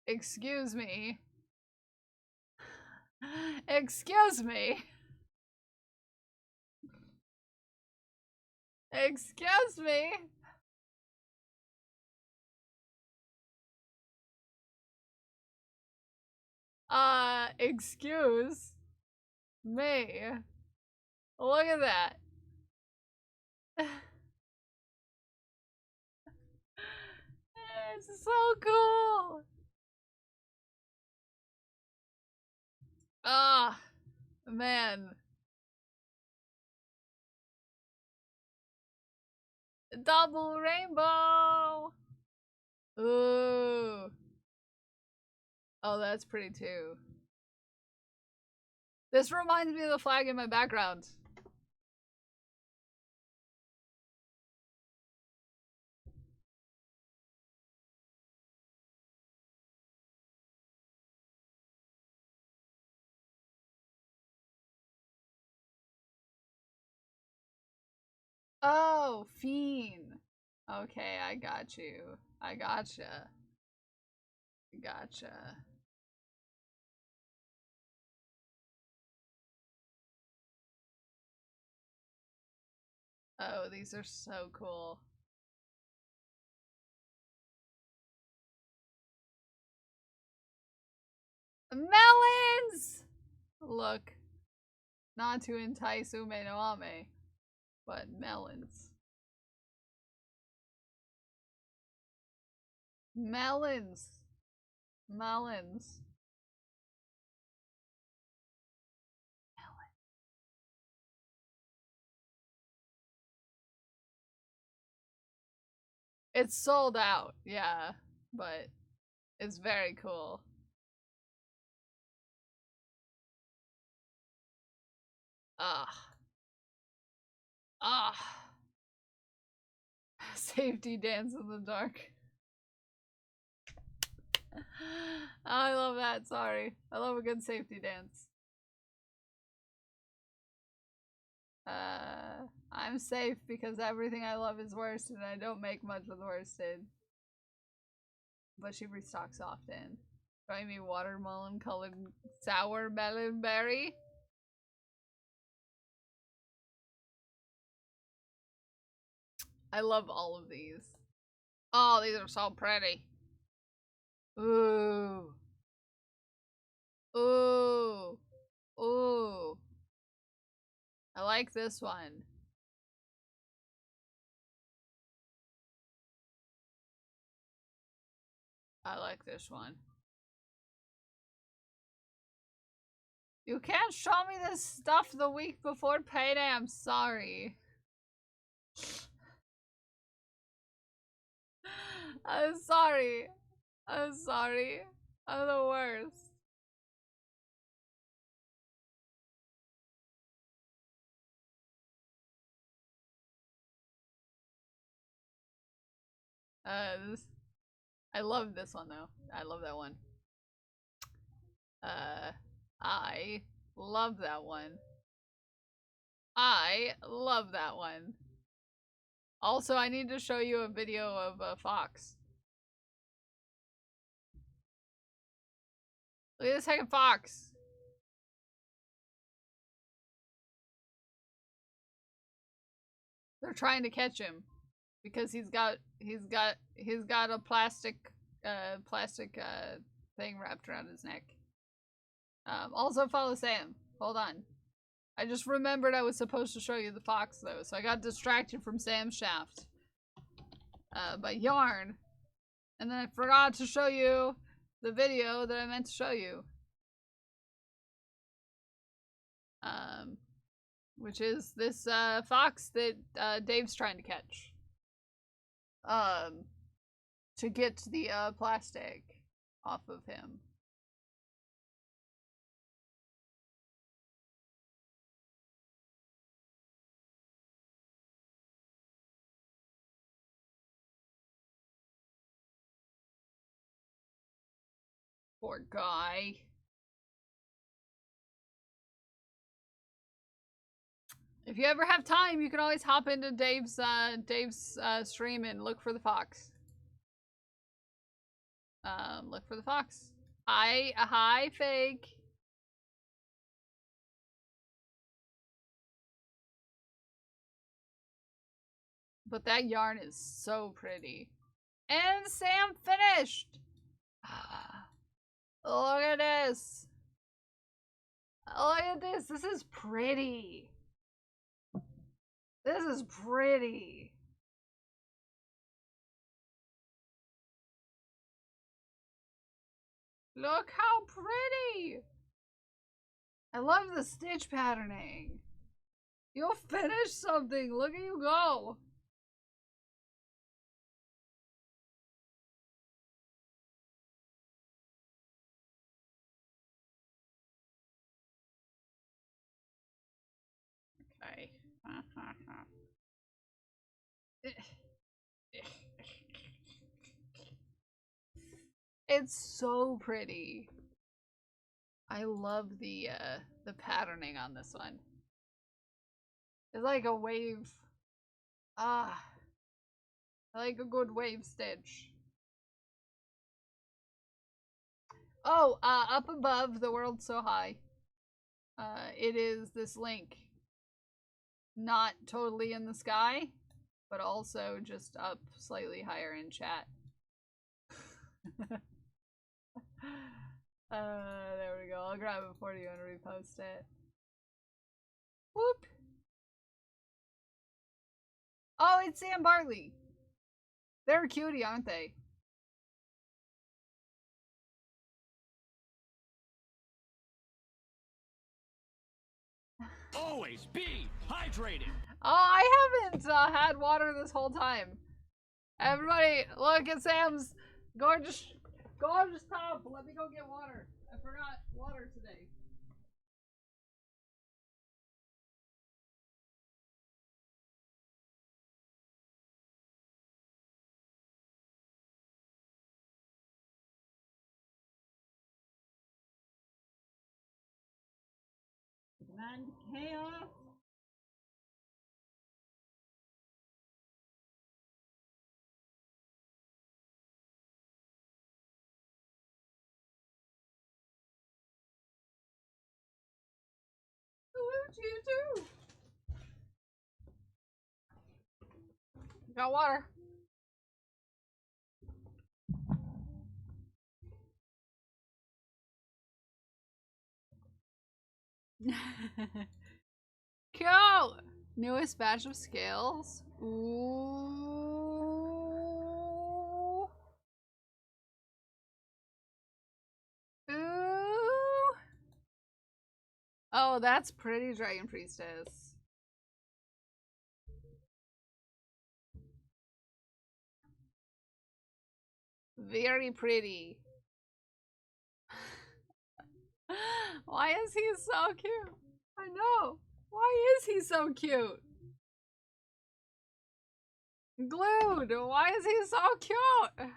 Excuse me. Excuse me. Excuse me. Excuse me. Look at that. It's so cool. Ah, man. Double rainbow. Ooh. Oh, that's pretty too. This reminds me of the flag in my background. Oh, fiend. Okay, I got you. I gotcha. Gotcha. Oh, these are so cool. Melons! Look. Not to entice Ume no Ame, but melons. Melons. Melons. It's sold out, yeah, but it's very cool. Ah. Ah. Safety dance in the dark. I love that, sorry. I love a good safety dance. I'm safe because everything I love is worsted and I don't make much with worsted. But she restocks often. Try me watermelon colored sour melon berry. I love all of these. Oh, these are so pretty. Ooh. Ooh. Ooh. I like this one. I like this one. You can't show me this stuff the week before payday, I'm sorry. I'm sorry. I'm sorry. I'm the worst. I love this one though. I love that one. I love that one. I love that one. Also, I need to show you a video of a fox. Look at this heckin' fox. They're trying to catch him because he's got a plastic thing wrapped around his neck. Also follow Sam. Hold on. I just remembered I was supposed to show you the fox though, so I got distracted from Sam's shaft by yarn, and then I forgot to show you the video that I meant to show you. Which is this fox that Dave's trying to catch. To get the plastic off of him. Poor guy. If you ever have time, you can always hop into Dave's stream and look for the fox. Look for the fox. Hi, fake. But that yarn is so pretty. And Sam finished! Look at this! Look at this! This is pretty! This is pretty! Look how pretty! I love the stitch patterning! You'll finish something! Look at you go! Okay. It's so pretty. I love the patterning on this one. It's like a wave. Ah. I like a good wave stitch. Oh, up above, the world's so high. It is this link. Not totally in the sky, but also just up slightly higher in chat. There we go. I'll grab it for you and repost it. Whoop! Oh, it's Sam Bartley. They're a cutie, aren't they? Always be hydrated. Oh, I haven't had water this whole time. Everybody, look at Sam's gorgeous top. Let me go get water. I forgot water today. Command chaos. Salute you too. Got water. Cool! Newest batch of scales. Ooh. Ooh. Oh, that's pretty, Dragon Priestess. Very pretty. Why is he so cute? I know. Why is he so cute? Glued. Why is he so cute?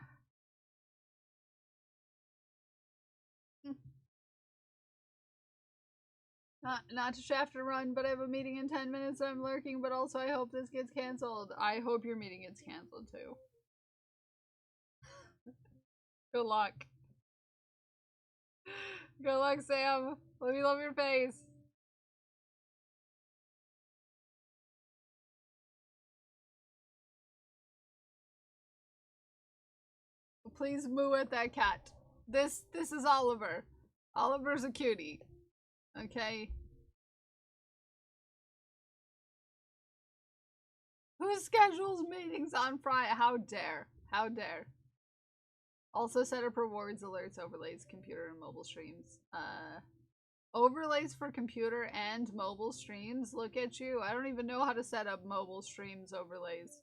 Not to shaft a run, but I have a meeting in 10 minutes. So I'm lurking, but also I hope this gets canceled. I hope your meeting gets canceled too. Good luck. Good luck, Sam. Let me love your face. Please moo at that cat. This is Oliver. Oliver's a cutie. Okay. Who schedules meetings on Friday? How dare? How dare? Also set up rewards, alerts, overlays, computer and mobile streams. Overlays for computer and mobile streams? Look at you. I don't even know how to set up mobile streams overlays.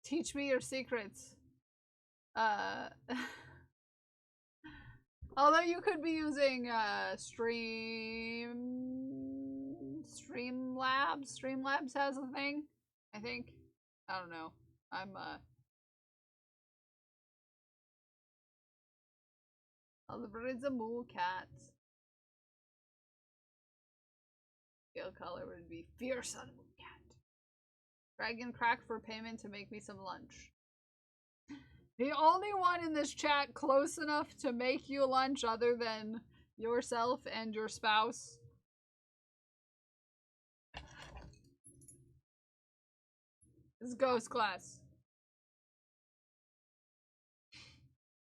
Teach me your secrets. Although you could be using Streamlabs. Streamlabs has a thing, I think. I don't know. I'm Oliver is a moo cat. Scale color would be fierce on a moo cat. Dragon crack for payment to make me some lunch. The only one in this chat close enough to make you lunch other than yourself and your spouse is Ghost Class.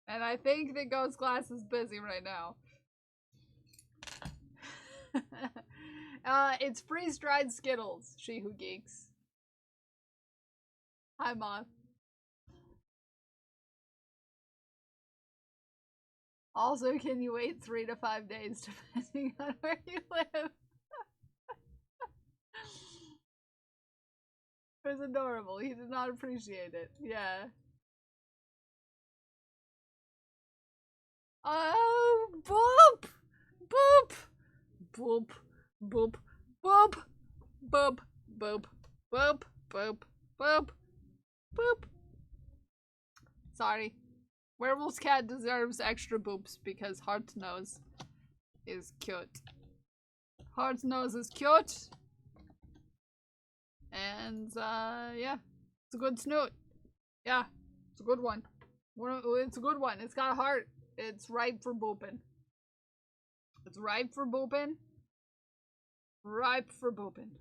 And I think that Ghost Class is busy right now. It's freeze-dried Skittles, she who geeks. Hi, Moth. Also, can you wait 3 to 5 days depending on where you live? It was adorable. He did not appreciate it. Yeah. Oh, boop! Boop! Boop. Boop. Boop. Boop. Boop. Boop. Boop. Boop. Boop. Sorry. Werewolf's cat deserves extra boops because Heart's nose is cute. Heart's nose is cute. And, yeah. It's a good snoot. Yeah. It's a good one. It's a good one. It's got a heart. It's ripe for booping. It's ripe for booping. Ripe for booping.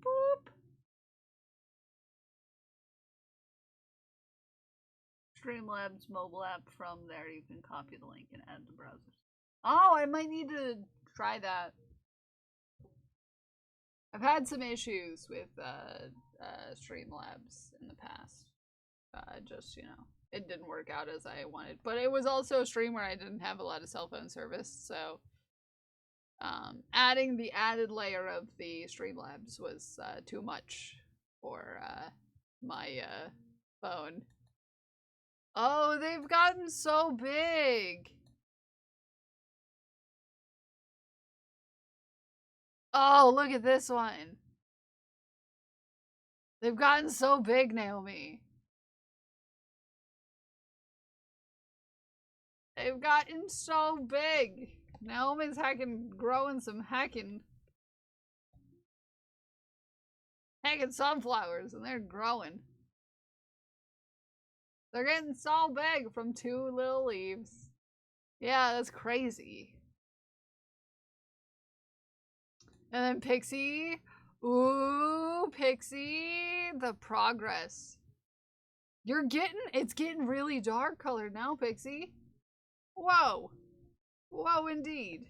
Boop. Streamlabs mobile app. From there, you can copy the link and add to browsers. Oh, I might need to try that. I've had some issues with Streamlabs in the past. Just, you know, it didn't work out as I wanted. But it was also a stream where I didn't have a lot of cell phone service, so adding the added layer of the Streamlabs was too much for my phone. Oh, they've gotten so big. Oh, look at this one. They've gotten so big, Naomi. They've gotten so big. Naomi's growing some heckin' sunflowers, and they're growing. They're getting so big from 2 little leaves. Yeah, that's crazy. And then Pixie. Ooh, Pixie. The progress. It's getting really dark colored now, Pixie. Whoa. Whoa, indeed.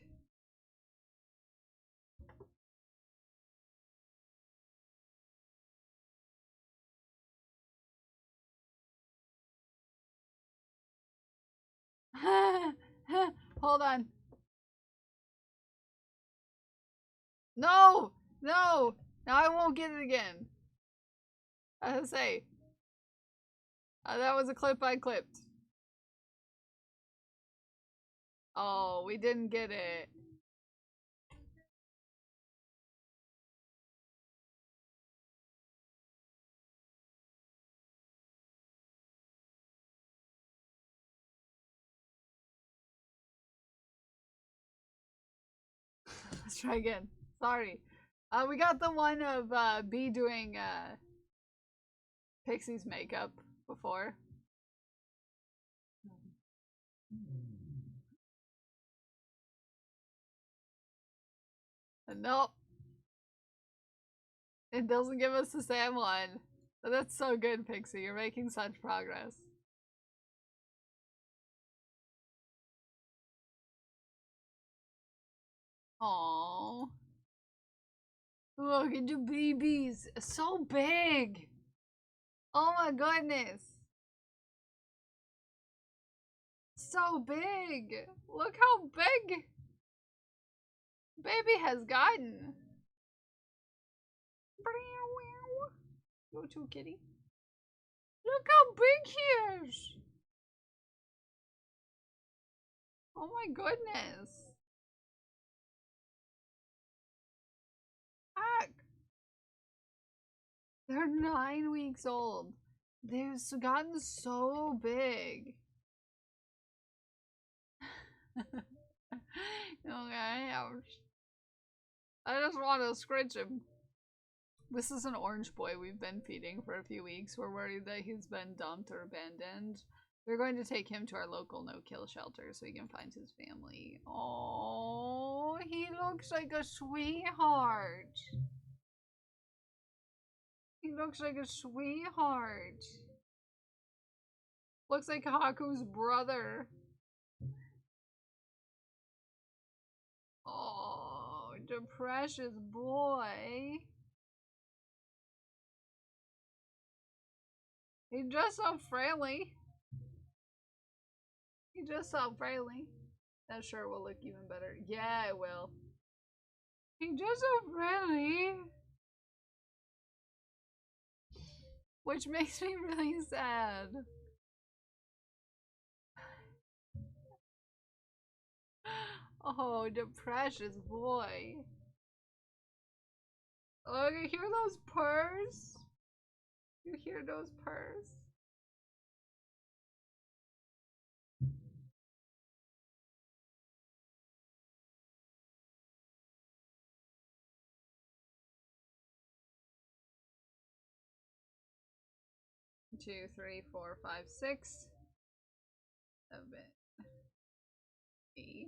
Hold on. No! No! Now I won't get it again. I was say. That was a clip I clipped. Oh, we didn't get it. Let's try again. Sorry. We got the one of B doing Pixie's makeup before. Nope. It doesn't give us the same one. But that's so good, Pixie. You're making such progress. Aww. Look at the babies. So big. Oh my goodness. So big. Look how big baby has gotten. Go to kitty. Look how big he is. Oh my goodness. Heck. They're 9 weeks old. They've gotten so big. Okay, ouch. I just want to scratch him. This is an orange boy we've been feeding for a few weeks. We're worried that he's been dumped or abandoned. We're going to take him to our local no-kill shelter so he can find his family. Oh, he looks like a sweetheart. He looks like a sweetheart. Looks like Haku's brother. Oh, the precious boy. He's just so friendly. He's just so friendly. That sure will look even better. Yeah, it will. He's just so friendly. Which makes me really sad. Oh, the precious boy. Oh, you hear those purrs? You hear those purrs? Two, three, four, five, 6, 7, 8,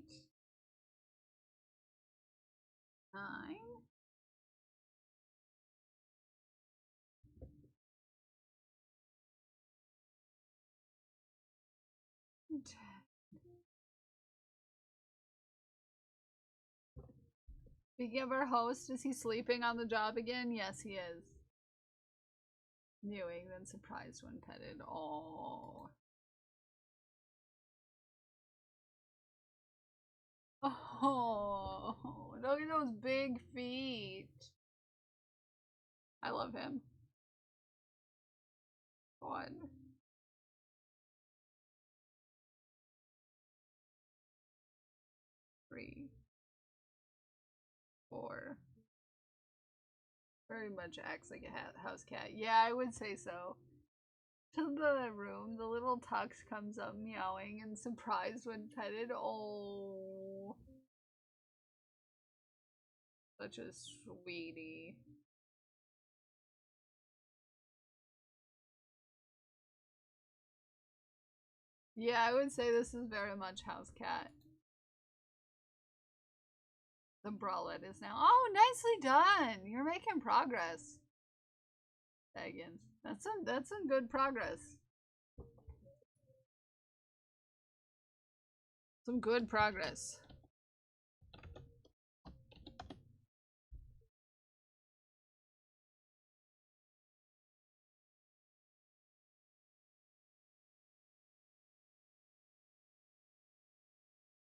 9. 10. Speaking of our host, is he sleeping on the job again? Yes, he is. Mewing, then surprised when petted. Oh. Oh, look at those big feet. I love him. 1, 3, 4. Very much acts like a house cat. Yeah, I would say so. To the room, the little tux comes up meowing and surprised when petted. Oh. Such a sweetie. Yeah, I would say this is very much house cat. The bralette is now. Oh, nicely done! You're making progress. Megan. That's some good progress. Some good progress.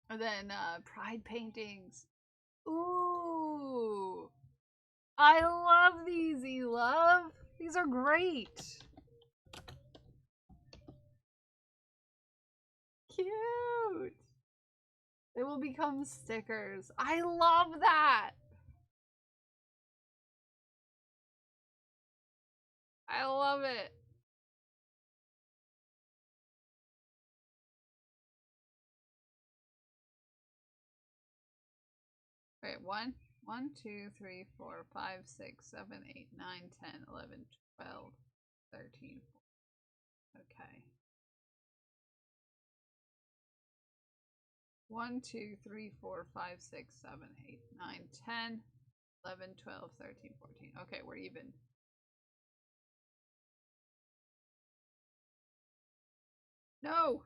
And then pride paintings. Ooh. I love these, E-Love. These are great. Cute. They will become stickers. I love that. I love it. Wait, 1, 2, 3, 4, 5, 6, 7, 8, 9, 10, 11, 12, 13, 14. Okay. 1, 2, 3, 4, 5, 6, 7, 8, 9, 10, 11, 12, 13, 14. Okay, we're even. No!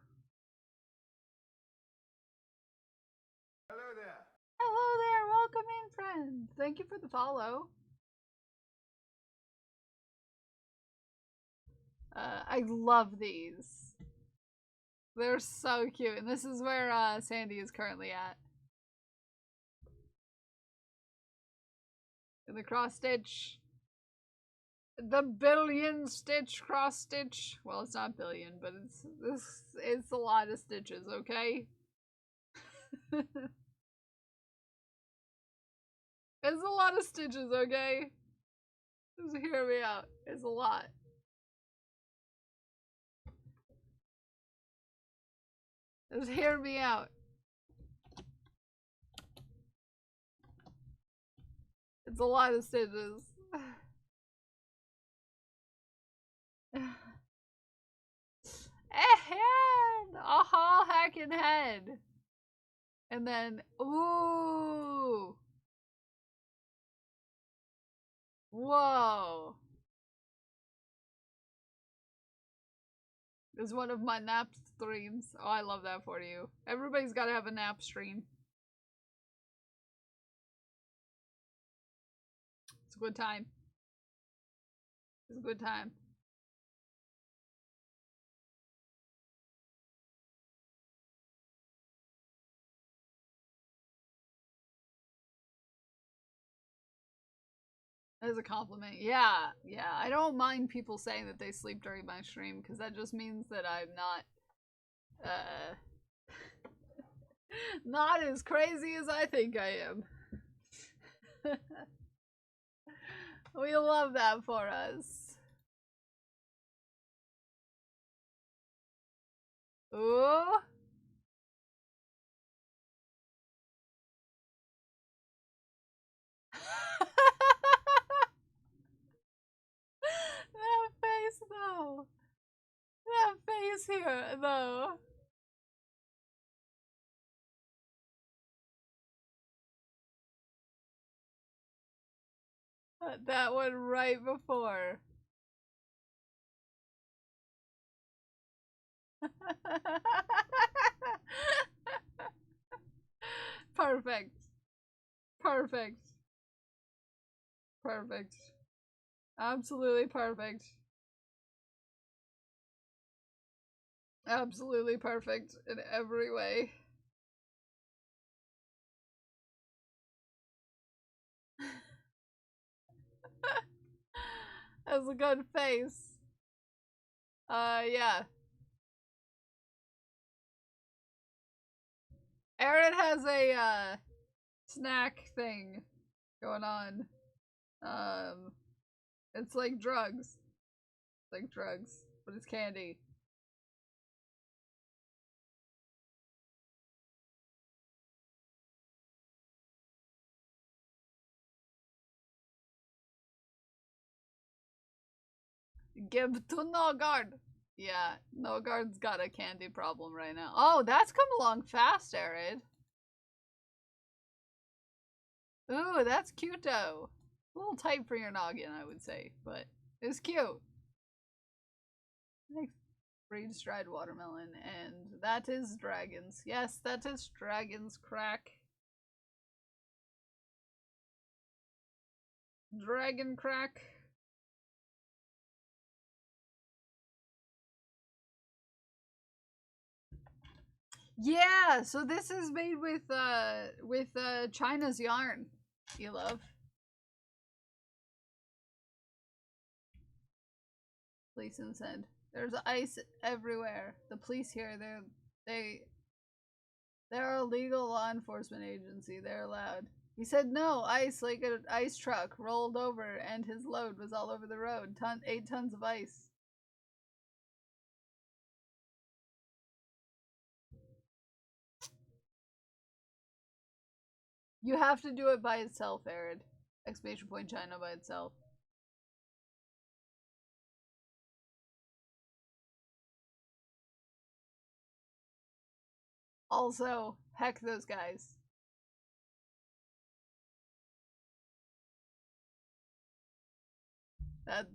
Hello there. Hello there, welcome in, friend. Thank you for the follow. I love these. They're so cute, and this is where Sandy is currently at. In the cross stitch. The billion stitch cross stitch. Well, it's not billion, but it's a lot of stitches, okay? It's a lot of stitches, okay? Just hear me out. It's a lot. Just hear me out. It's a lot of stitches. Head! A whole hacking head. And then, ooh. Whoa. It's one of my nap streams. Oh, I love that for you. Everybody's gotta have a nap stream. It's a good time. It's a good time. As a compliment. Yeah, yeah. I don't mind people saying that they sleep during my stream, because that just means that I'm not, not as crazy as I think I am. We love that for us. Ooh. That face, though. That face here, though. That one right before. Perfect. Perfect. Perfect. Absolutely perfect. Absolutely perfect in every way. That's a good face. Yeah. Aaron has a, snack thing going on. It's like drugs. It's like drugs, but it's candy. Give to no guard. Yeah, Nogard's got a candy problem right now. Oh, that's come along fast, Arid. Ooh, that's cute though. A little tight for your noggin, I would say, but it's cute. Nice freeze dried watermelon, and that is dragons. Yes, that is dragons crack. Dragon crack. Yeah, so this is made with China's yarn. You love. Policeman said, "There's ice everywhere. The police here, they're a legal law enforcement agency. They're allowed." He said, "No, ice like an ice truck rolled over, and his load was all over the road. 8 tons of ice." You have to do it by itself, Arid. Exclamation point China by itself. Also, heck those guys.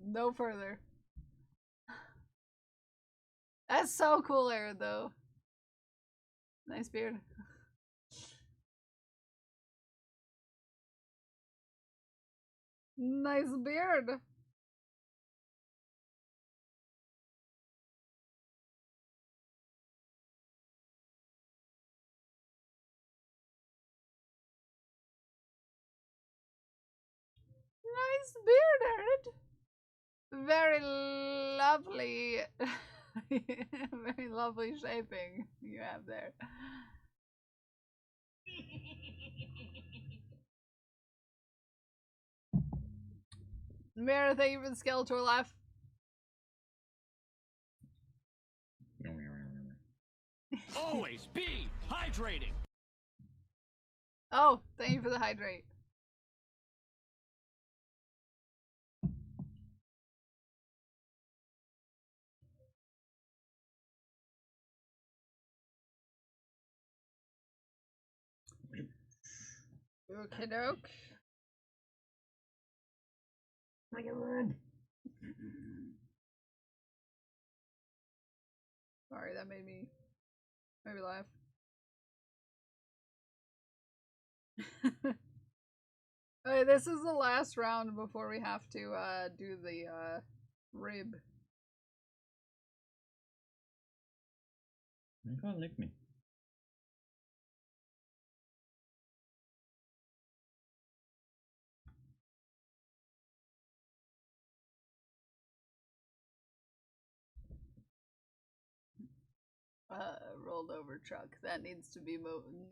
No further. That's so cool, Arid, though. Nice beard. Nice beard. Nice beard, Arid. Very lovely. Very lovely shaping you have there. Mira, thank you for the Skeletor laugh. Always be hydrating. Oh, thank you for the hydrate. Okay, doke. My God. Sorry, that made me laugh. Okay, this is the last round before we have to do the rib. You can't lick me. Rolled over truck. That needs to be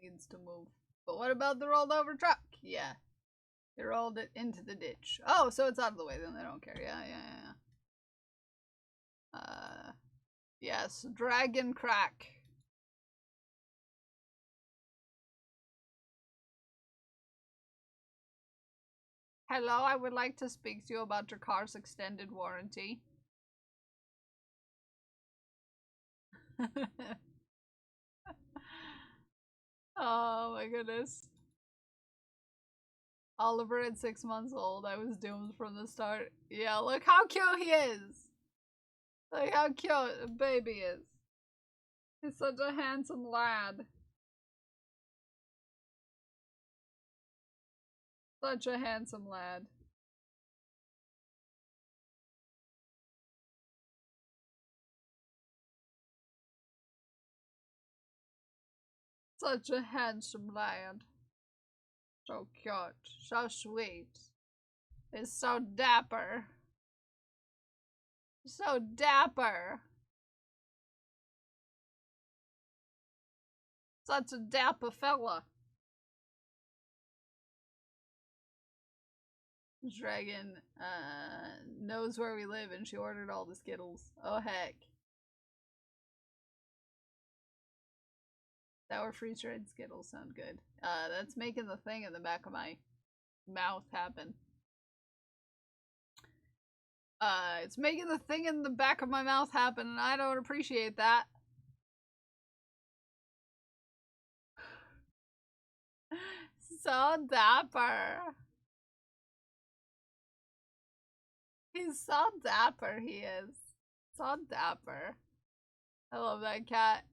needs to move. But what about the rolled over truck? Yeah. They rolled it into the ditch. Oh, so it's out of the way, then they don't care. Yeah. Yes, dragon crack. Hello, I would like to speak to you about your car's extended warranty. Oh my goodness. Oliver at 6 months old. I was doomed from the start. Yeah, look how cute he is. Look how cute a baby is. He's such a handsome lad. Such a handsome lad. Such a handsome lad. So cute. So sweet. He's so dapper. So dapper. Such a dapper fella. Dragon knows where we live and she ordered all the Skittles. Oh heck. Sour freeze dried Skittles sound good. That's making the thing in the back of my mouth happen. It's making the thing in the back of my mouth happen, and I don't appreciate that. So dapper. He's so dapper, he is. So dapper. I love that cat.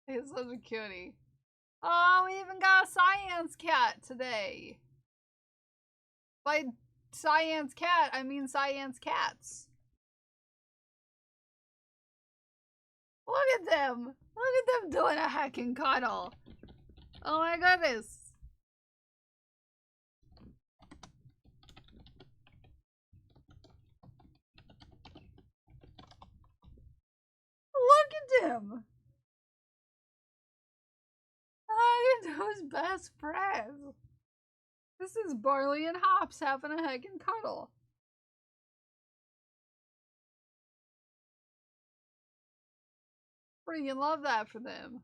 He's such a cutie. Oh, we even got a science cat today. By science cat, I mean science cats. Look at them! Look at them doing a heckin' cuddle. Oh my goodness. Look at him! Look at those best friends. This is Barley and Hops having a heckin' cuddle. Freaking love that for them.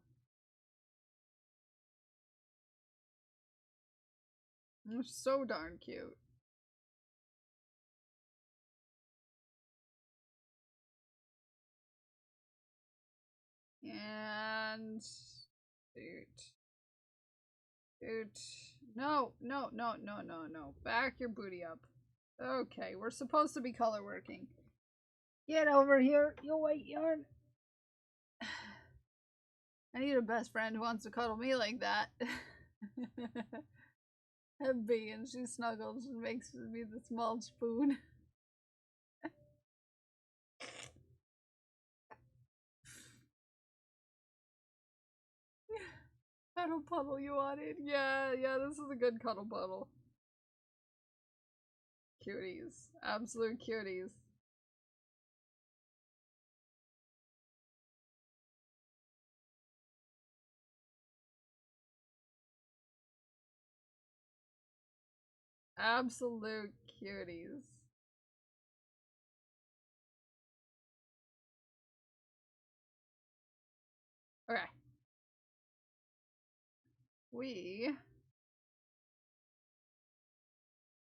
They're so darn cute. And Dude. No. Back your booty up. Okay, we're supposed to be color working. Get over here, you white yarn. I need a best friend who wants to cuddle me like that. Heavy, and she snuggles and makes me the small spoon. Cuddle puddle you wanted. Yeah, this is a good cuddle puddle. Cuties. Absolute cuties. Absolute cuties. Okay. We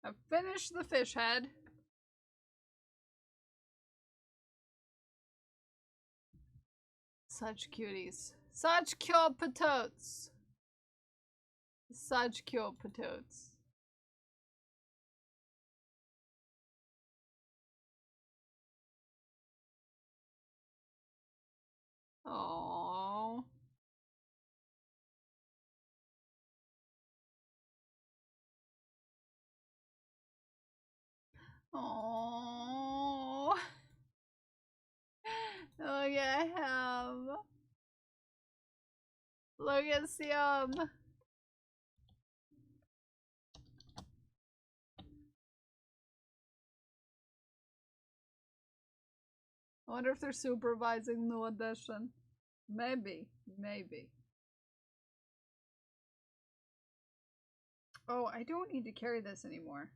have finished the fish head. Such cuties. Such cute patotes. Such cute patotes. Aww. Aww. Look at him. Look at Siam. I wonder if they're supervising the audition. Maybe. Oh, I don't need to carry this anymore.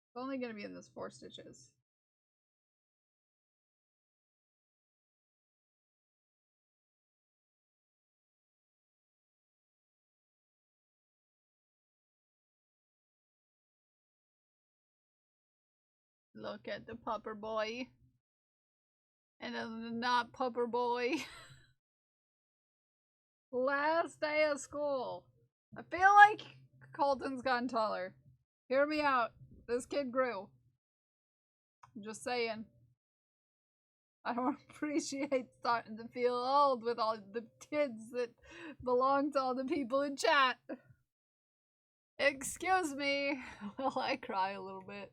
It's only gonna be in this 4 stitches. Look at the pupper boy. And then the not pupper boy. Last day of school. I feel like Colton's gotten taller. Hear me out. This kid grew. I'm just saying. I don't appreciate starting to feel old with all the kids that belong to all the people in chat. Excuse me. Well, I cry a little bit.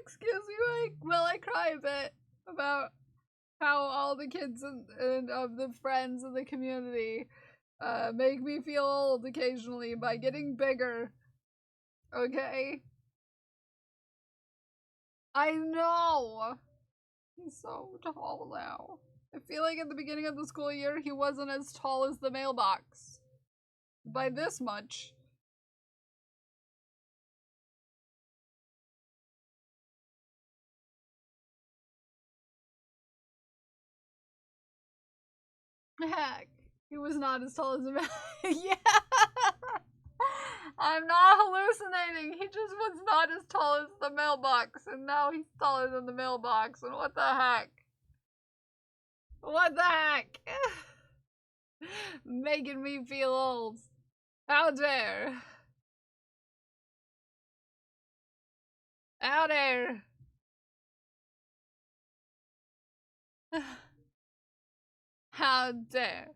Excuse me, I cry a bit about how all the kids and of the friends of the community make me feel old occasionally by getting bigger. Okay? I know! He's so tall now. I feel like at the beginning of the school year, he wasn't as tall as the mailbox. By this much. Heck, he was not as tall as a man. Yeah! I'm not hallucinating. He just was not as tall as the mailbox, and now he's taller than the mailbox, and what the heck? What the heck? Making me feel old. How dare? How dare? How dare?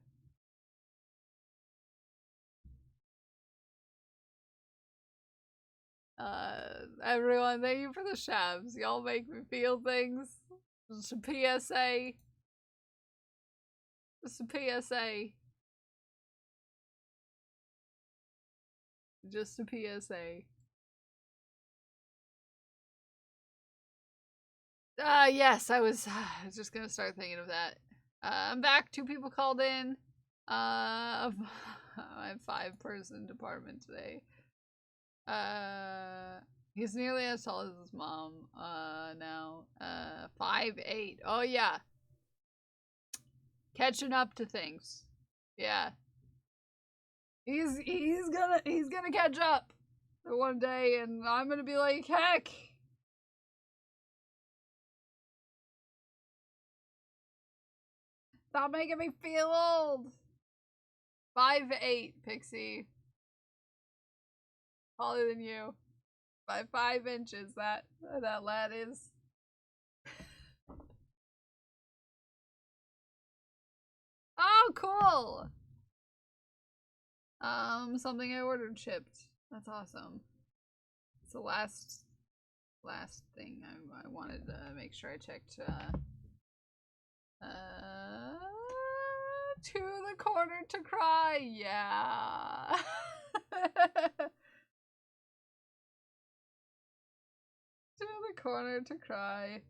Everyone, thank you for the shabs. Y'all make me feel things. Just a PSA. Just a PSA. Just a PSA. Yes, I was just gonna start thinking of that. I'm back. 2 people called in. My 5-person department today. He's nearly as tall as his mom. Now. 5'8". Oh yeah. Catching up to things. Yeah. He's gonna catch up one day, and I'm gonna be like, heck. Stop making me feel old. 5'8", Pixie. Taller than you. By 5 inches, that lad is. Oh, cool! Something I ordered shipped. That's awesome. It's the last thing I wanted to make sure I checked. To the corner to cry. Yeah. To the corner to cry.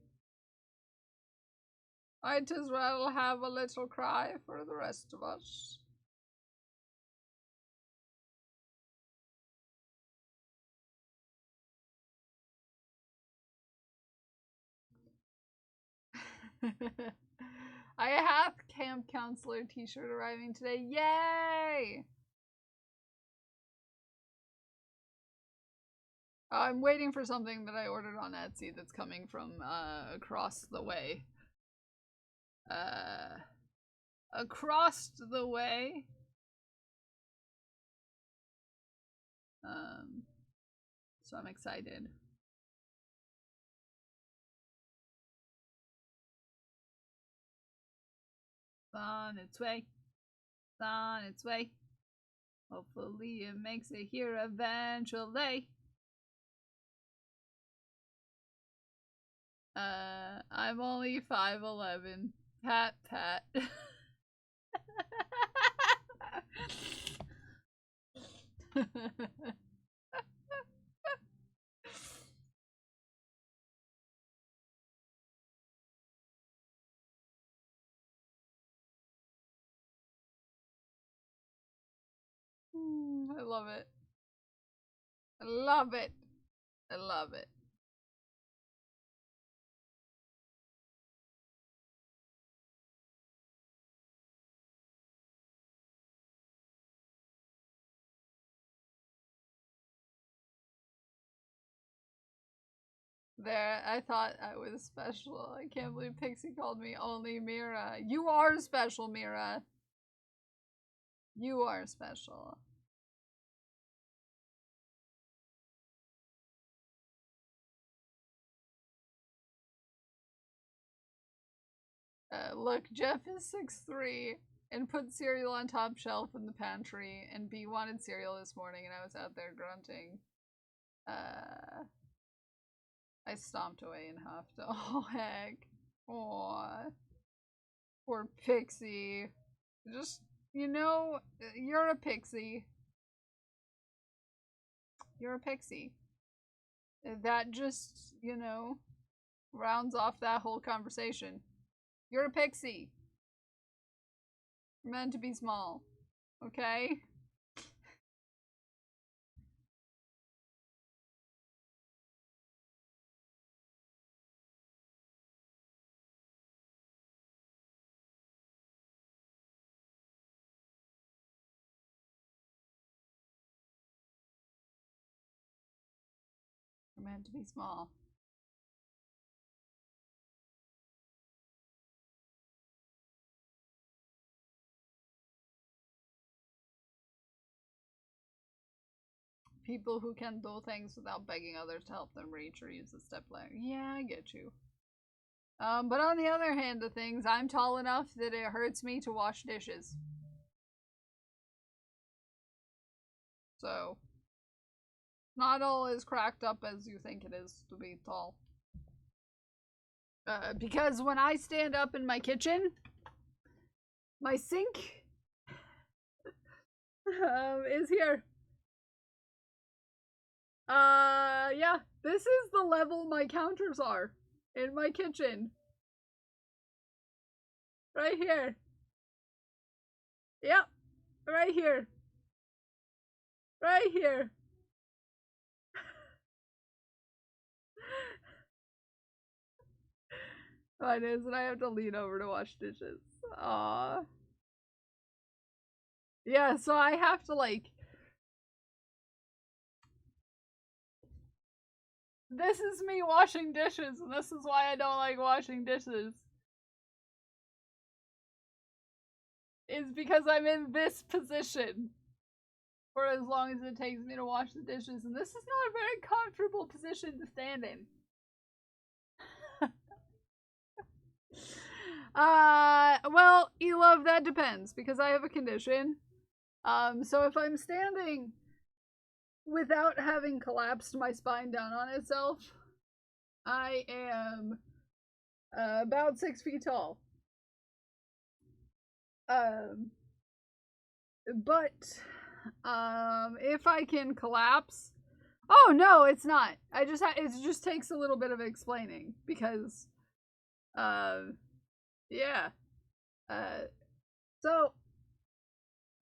Might as well have a little cry for the rest of us. I have camp counselor t-shirt arriving today. Yay! I'm waiting for something that I ordered on Etsy that's coming from across the way. Across the way. So I'm excited. It's on its way. It's on its way. Hopefully it makes it here eventually. I'm only 5'11". Pat, pat. I love it. I love it. I love it. There, I thought I was special. I can't believe Pixie called me only Mira. You are special, Mira. You are special. Look, Jeff is 6'3" and put cereal on top shelf in the pantry, and B wanted cereal this morning, and I was out there grunting. I stomped away and huffed. Oh, heck. Aw. Poor Pixie. Just, you know, you're a pixie. You're a pixie. That just, you know, rounds off that whole conversation. You're a pixie. You're meant to be small. Okay? are meant to be small. People who can do things without begging others to help them reach or use a step ladder. Yeah, I get you. But on the other hand of things, I'm tall enough that it hurts me to wash dishes. So, not all as cracked up as you think it is to be tall. Because when I stand up in my kitchen, my sink is here. Yeah, this is the level my counters are in my kitchen. Right here. Yep, right here. Right here. Oh, it is, and I have to lean over to wash dishes. Aww. Yeah, so I have to, like... This is me washing dishes, and this is why I don't like washing dishes. Is because I'm in this position for as long as it takes me to wash the dishes, and this is not a very comfortable position to stand in. Well, Elove, that depends, because I have a condition. So if I'm standing without having collapsed my spine down on itself, I am about 6 feet tall. But if I can collapse, oh no, it's not. It just takes a little bit of explaining because, yeah. So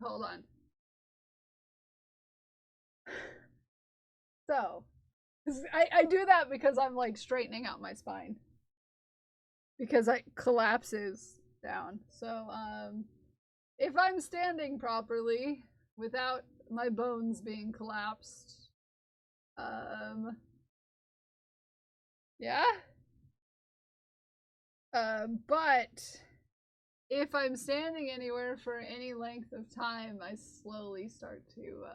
hold on. So I do that because I'm like straightening out my spine because it collapses down. So if I'm standing properly without my bones being collapsed, yeah. But if I'm standing anywhere for any length of time, I slowly start to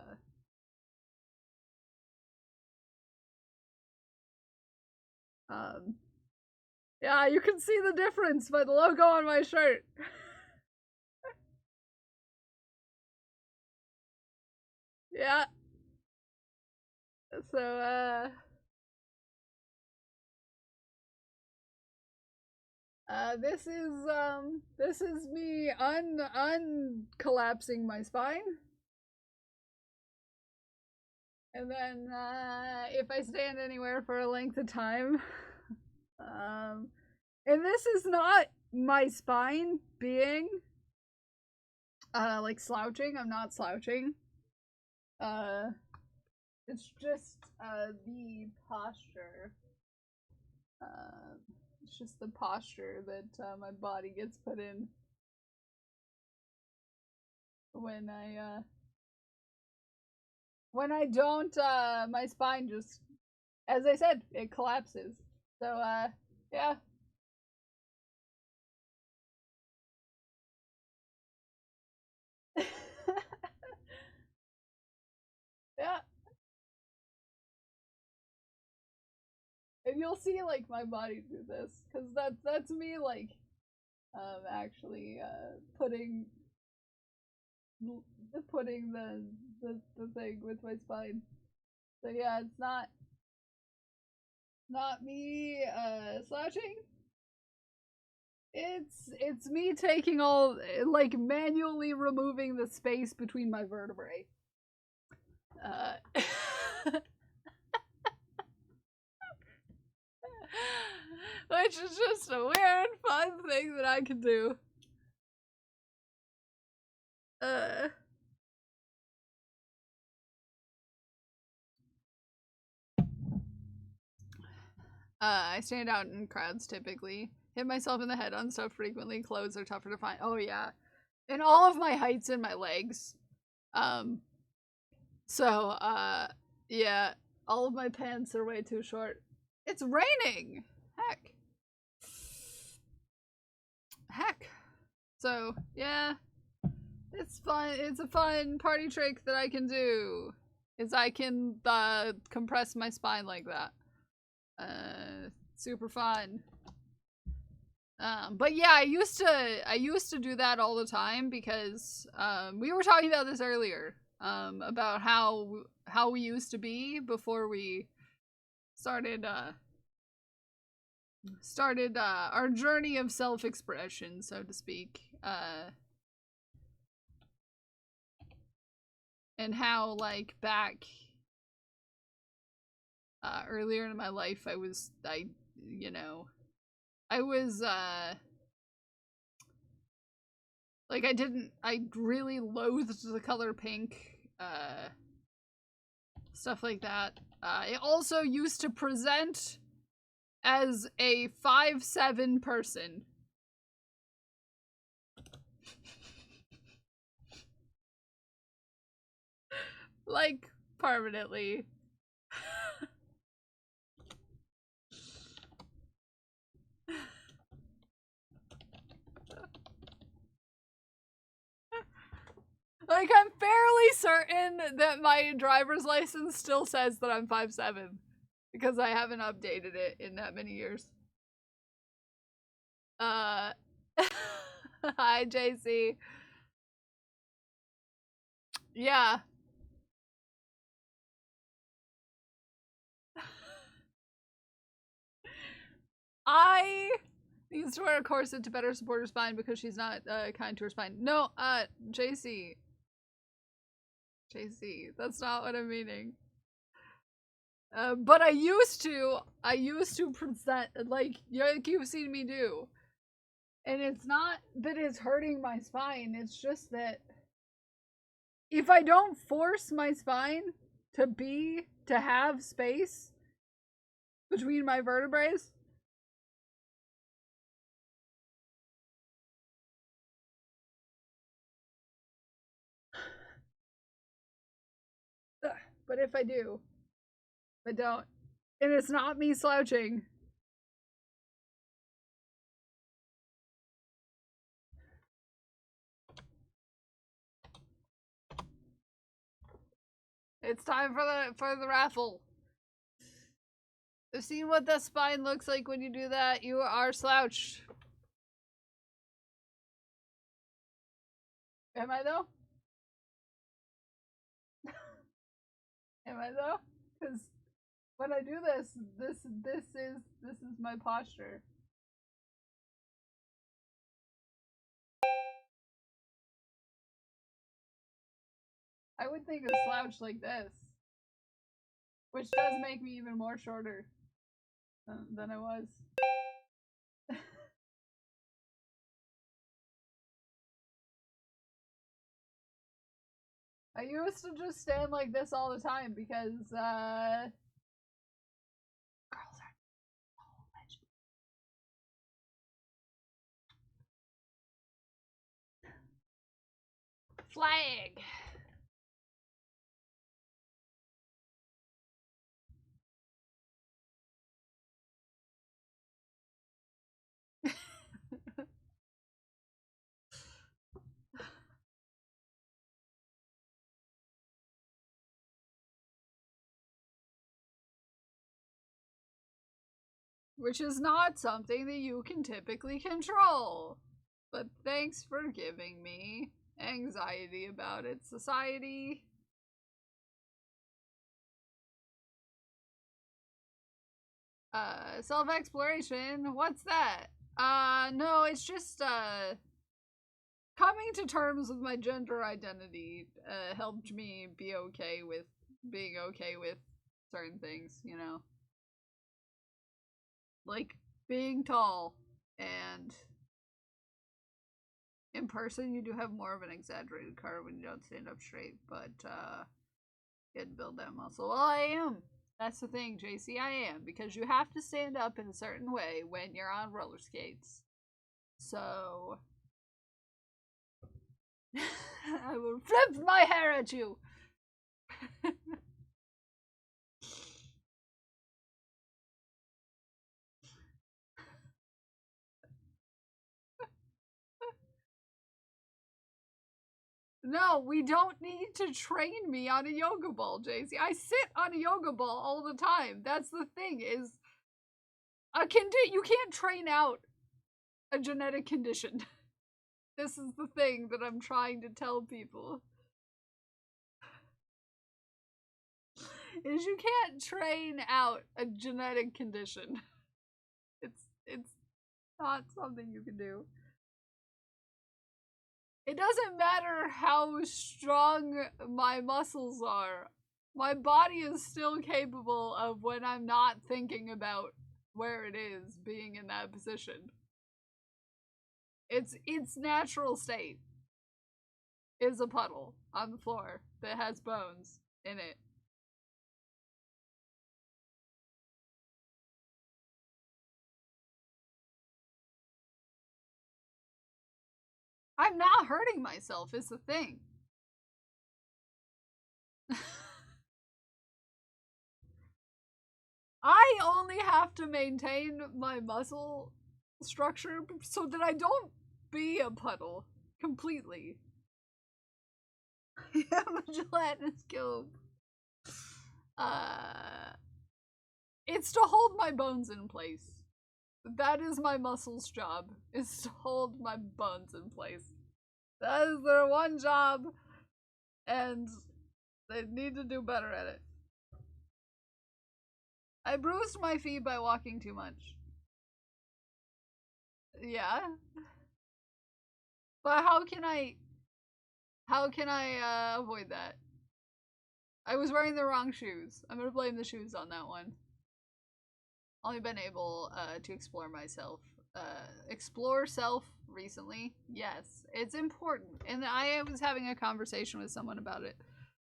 yeah, you can see the difference by the logo on my shirt. Yeah. So, this is me uncollapsing my spine. And then, if I stand anywhere for a length of time, and this is not my spine being, like slouching. I'm not slouching. It's just, the posture. It's just the posture that, my body gets put in when I don't, my spine just, as I said, it collapses. So, yeah. Yeah. And you'll see, like, my body do this, because that's me, like, actually, putting the thing with my spine. So yeah, it's not me, slouching. It's me taking all, like, manually removing the space between my vertebrae. Which is just a weird, fun thing that I can do. I stand out in crowds typically. Hit myself in the head on stuff frequently. Clothes are tougher to find. Oh yeah. And all of my height's in my legs. So, yeah. All of my pants are way too short. It's raining! Heck. Heck. So, yeah. It's fun. It's a fun party trick that I can do. Is I can compress my spine like that. Super fun. But yeah, I used to do that all the time because we were talking about this earlier. About how we used to be before we started our journey of self-expression, so to speak. And how, like, back earlier in my life, I I really loathed the color pink, stuff like that. I also used to present as a 5'7" person. Like, permanently. Like, I'm fairly certain that my driver's license still says that I'm 5'7", because I haven't updated it in that many years. Hi, JC. Yeah. I used to wear a corset to better support her spine because she's not kind to her spine. No, JC. JC, that's not what I'm meaning. But I used to present, like you've seen me do. And it's not that it's hurting my spine, it's just that if I don't force my spine to have space between my vertebrae, but if I do, I don't. And it's not me slouching. It's time for the raffle. I've seen what the spine looks like when you do that. You are slouched. Am I though? Am I though? Because when I do this is my posture. I would think a slouch like this, which does make me even more shorter than I was. I used to just stand like this all the time because, girls are so much. Flag! Which is not something that you can typically control. But thanks for giving me anxiety about it, society. Self-exploration? What's that? No, it's just, coming to terms with my gender identity, helped me be okay with being okay with certain things, you know? Like, being tall, and in person you do have more of an exaggerated curve when you don't stand up straight, but, you had to build that muscle. Well, I am. That's the thing, JC, I am, because you have to stand up in a certain way when you're on roller skates. So, I will flip my hair at you. No, we don't need to train me on a yoga ball, JC. I sit on a yoga ball all the time. That's the thing, is you can't train out a genetic condition. This is the thing that I'm trying to tell people. Is you can't train out a genetic condition. It's not something you can do. It doesn't matter how strong my muscles are. My body is still capable of, when I'm not thinking about where it is, being in that position. Its natural state is a puddle on the floor that has bones in it. I'm not hurting myself, is the thing. I only have to maintain my muscle structure so that I don't be a puddle completely. I'm a gelatinous cube. It's to hold my bones in place. That is my muscles' job, is to hold my bones in place. That is their one job, and they need to do better at it. I bruised my feet by walking too much. Yeah. But how can I avoid that? I was wearing the wrong shoes. I'm gonna blame the shoes on that one. Only been able to explore myself. Explore self recently. Yes, it's important. And I was having a conversation with someone about it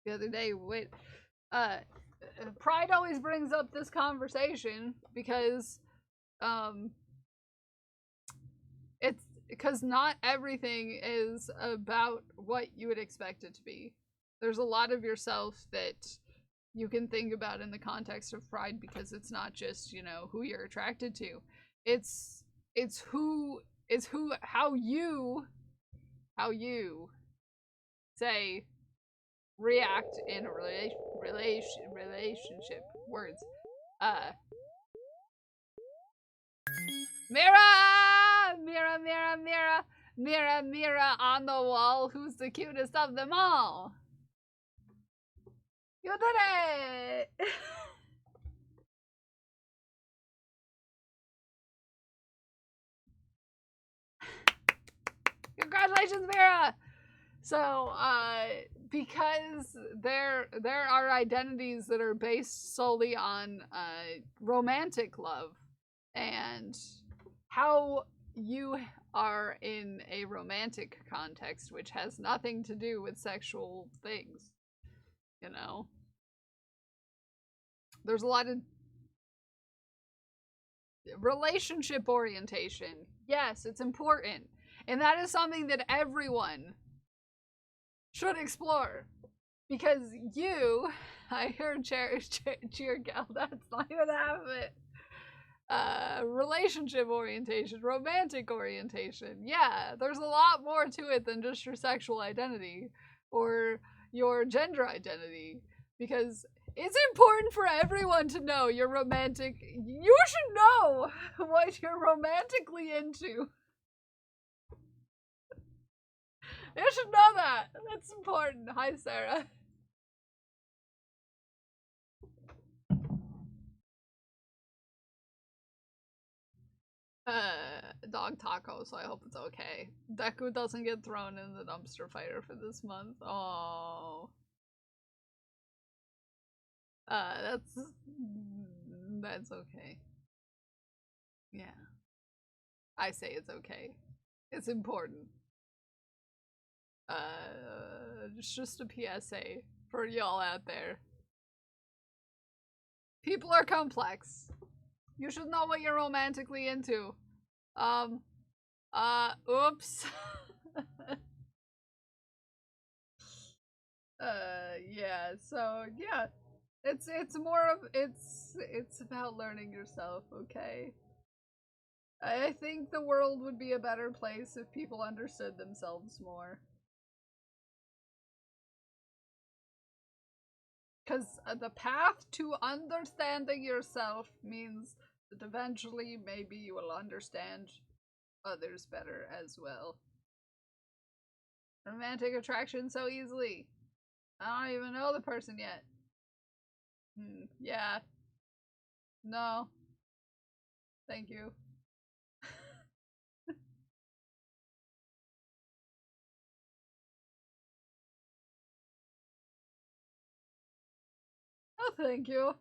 the other day. Wait, pride always brings up this conversation because it's because not everything is about what you would expect it to be. There's a lot of yourself that you can think about in the context of pride, because it's not just, you know, who you're attracted to. It's how you say react in a relationship. Words. Mirror, mirror, mirror, mirror, mirror, mirror on the wall. Who's the cutest of them all? You did it! Congratulations, Mira! So, because there are identities that are based solely on romantic love and how you are in a romantic context, which has nothing to do with sexual things, you know? There's a lot of relationship orientation. Yes, it's important. And that is something that everyone should explore. Because you, I heard cheer gal, that's not even half of it. Relationship orientation, romantic orientation. Yeah, there's a lot more to it than just your sexual identity or your gender identity. Because it's important for everyone to know your romantic. You should know what you're romantically into. You should know that. That's important. Hi, Sarah. Dog taco, so I hope it's okay. Deku doesn't get thrown in the dumpster fire for this month. Oh. That's okay. Yeah. I say it's okay. It's important. It's just a PSA for y'all out there. People are complex. You should know what you're romantically into. Oops. Yeah, so, yeah. It's more of, it's about learning yourself, okay? I think the world would be a better place if people understood themselves more. Because the path to understanding yourself means that eventually maybe you will understand others better as well. Romantic attraction so easily. I don't even know the person yet. Yeah. No. Thank you. Oh, thank you.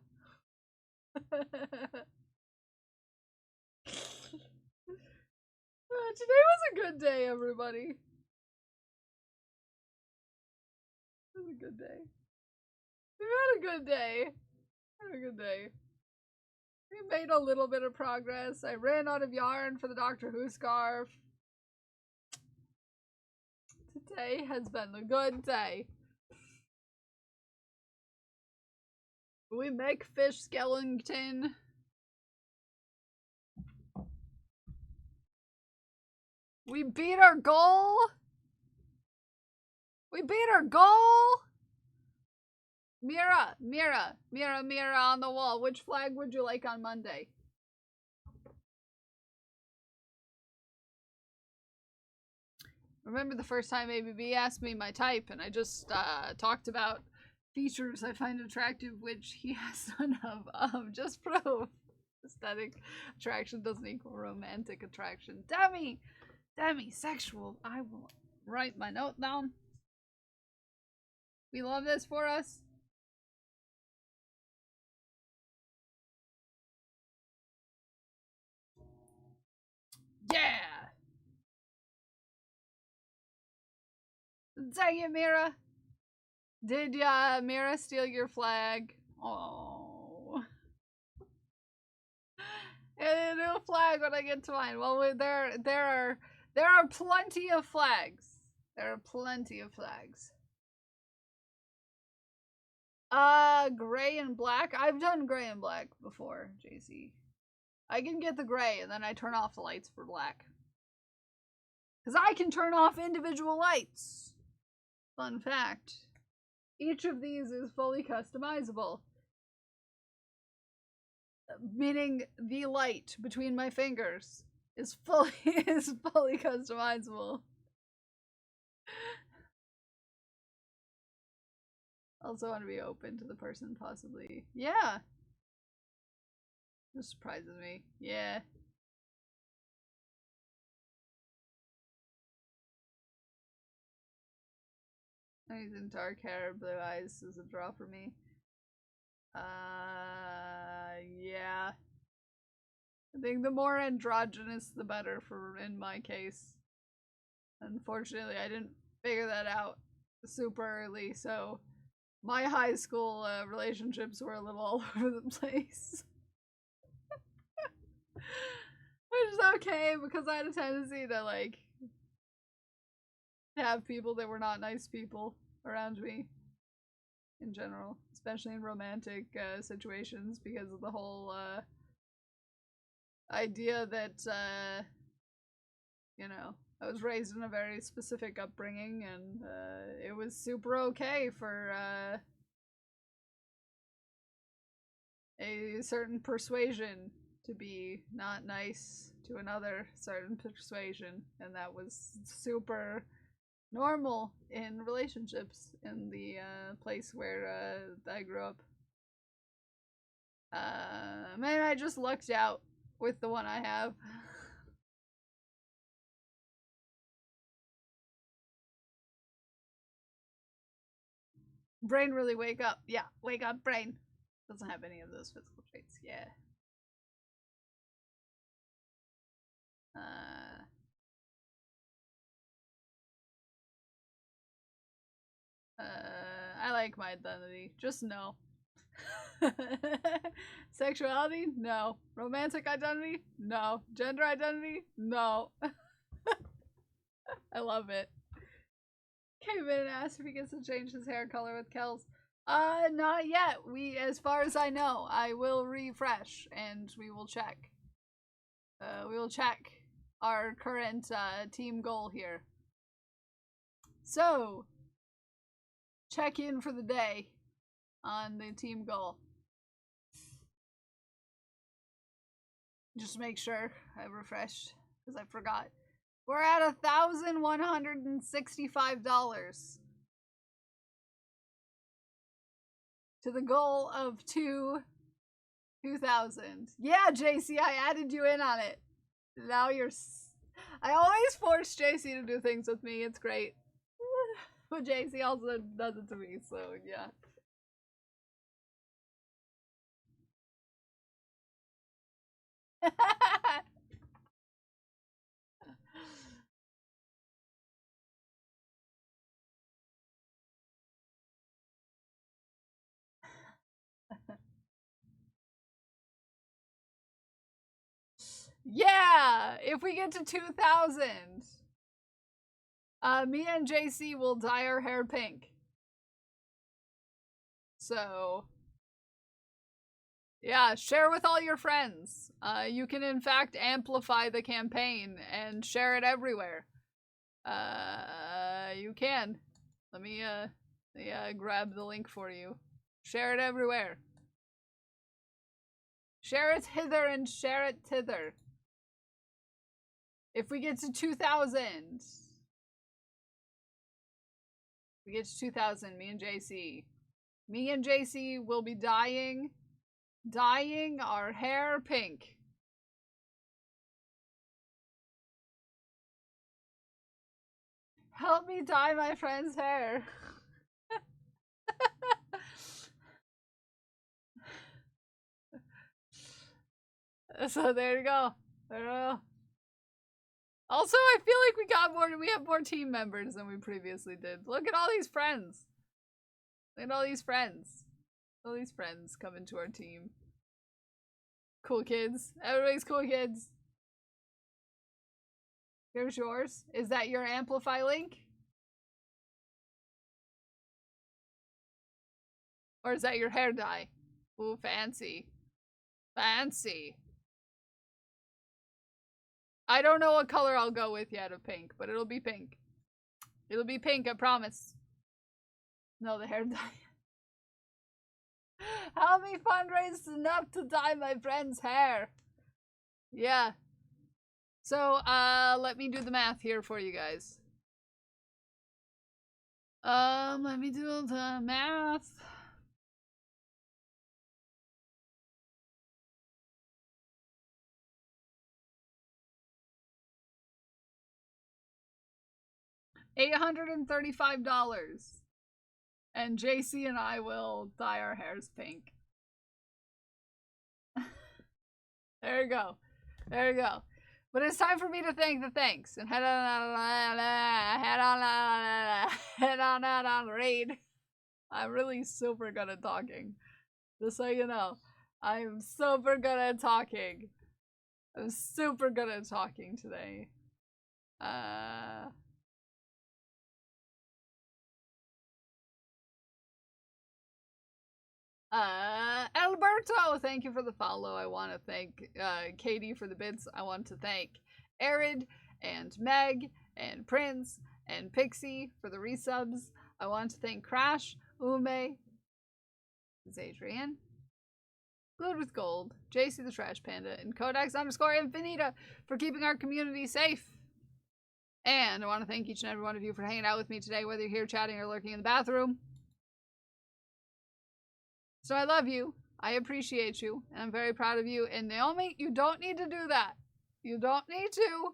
Today was a good day, everybody. It was a good day. We had a good day. Had a good day. We made a little bit of progress. I ran out of yarn for the Doctor Who scarf. Today has been a good day. We make fish skeleton. We beat our goal. We beat our goal. Mira, Mira, Mira, Mira on the wall. Which flag would you like on Monday? Remember the first time ABB asked me my type, and I just talked about features I find attractive, which he has none of. Just proof. Aesthetic attraction doesn't equal romantic attraction. Demisexual. I will write my note down. We love this for us. Yeah! Dang it, Mira! Did Mira steal your flag? Oh. A new flag when I get to mine. Well, there are plenty of flags. There are plenty of flags. Gray and black. I've done gray and black before, JC. I can get the gray and then I turn off the lights for black. Because I can turn off individual lights. Fun fact. Each of these is fully customizable. Meaning the light between my fingers is fully customizable. Also want to be open to the person possibly. Yeah. This surprises me. Yeah. He's in dark hair, blue eyes is a draw for me. Yeah. I think the more androgynous, the better for in my case. Unfortunately, I didn't figure that out super early, so my high school relationships were a little all over the place. Which is okay, because I had a tendency to, like, have people that were not nice people around me in general, especially in romantic situations, because of the whole idea that you know, I was raised in a very specific upbringing, and it was super okay for a certain persuasion to be not nice to another certain persuasion, and that was super normal in relationships in the place where I grew up. Man, I just lucked out with the one I have. Brain really wake up. Yeah, wake up, brain. Doesn't have any of those physical traits. Yeah. I like my identity. Just no. Sexuality? No. Romantic identity? No. Gender identity? No. I love it. Came in and asked if he gets to change his hair color with Kels. Not yet. As far as I know, I will refresh and we will check. We will check our current team goal here. So, check in for the day. on the team goal. Just make sure I refreshed because I forgot. We're at $1,165 to the goal of 2,000. Yeah, JC, I added you in on it. Now you're. I always force JC to do things with me. It's great. But JC also does it to me, so yeah. Yeah, if we get to 2,000, me and JC will dye our hair pink. So, yeah, share with all your friends. You can in fact amplify the campaign and share it everywhere. You can. Let me grab the link for you. Share it everywhere. Share it hither and share it thither. If we get to 2,000, we get to 2,000, me and JC will be dyeing our hair pink. Help me dye my friend's hair. So there you go. There you go. Also, I feel like we have more team members than we previously did. Look at all these friends. Look at all these friends. All these friends coming to our team. Cool kids. Everybody's cool kids. Here's yours. Is that your Amplify link? Or is that your hair dye? Ooh, fancy. Fancy. I don't know what color I'll go with yet of pink, but it'll be pink. It'll be pink, I promise. No, the hair dye. Help me fundraise enough to dye my friend's hair. Yeah. So, let me do the math here for you guys. Let me do the math. $835. And JC and I will dye our hairs pink. There you go. There you go. But it's time for me to thank the thanks and head on out raid. I'm really super good at talking. Just so you know. I'm super good at talking. I'm super good at talking today. Alberto, thank you for the follow. I want to thank Katie for the bits. I want to thank Arid and Meg and Prince and Pixie for the resubs. I want to thank Crash, Ume, Zadrian, Good with Gold, JC the Trash Panda, and Codex_Infinita for keeping our community safe. And I want to thank each and every one of you for hanging out with me today, whether you're here chatting or lurking in the bathroom. So I love you. I appreciate you. And I'm very proud of you. And Naomi, you don't need to do that. You don't need to.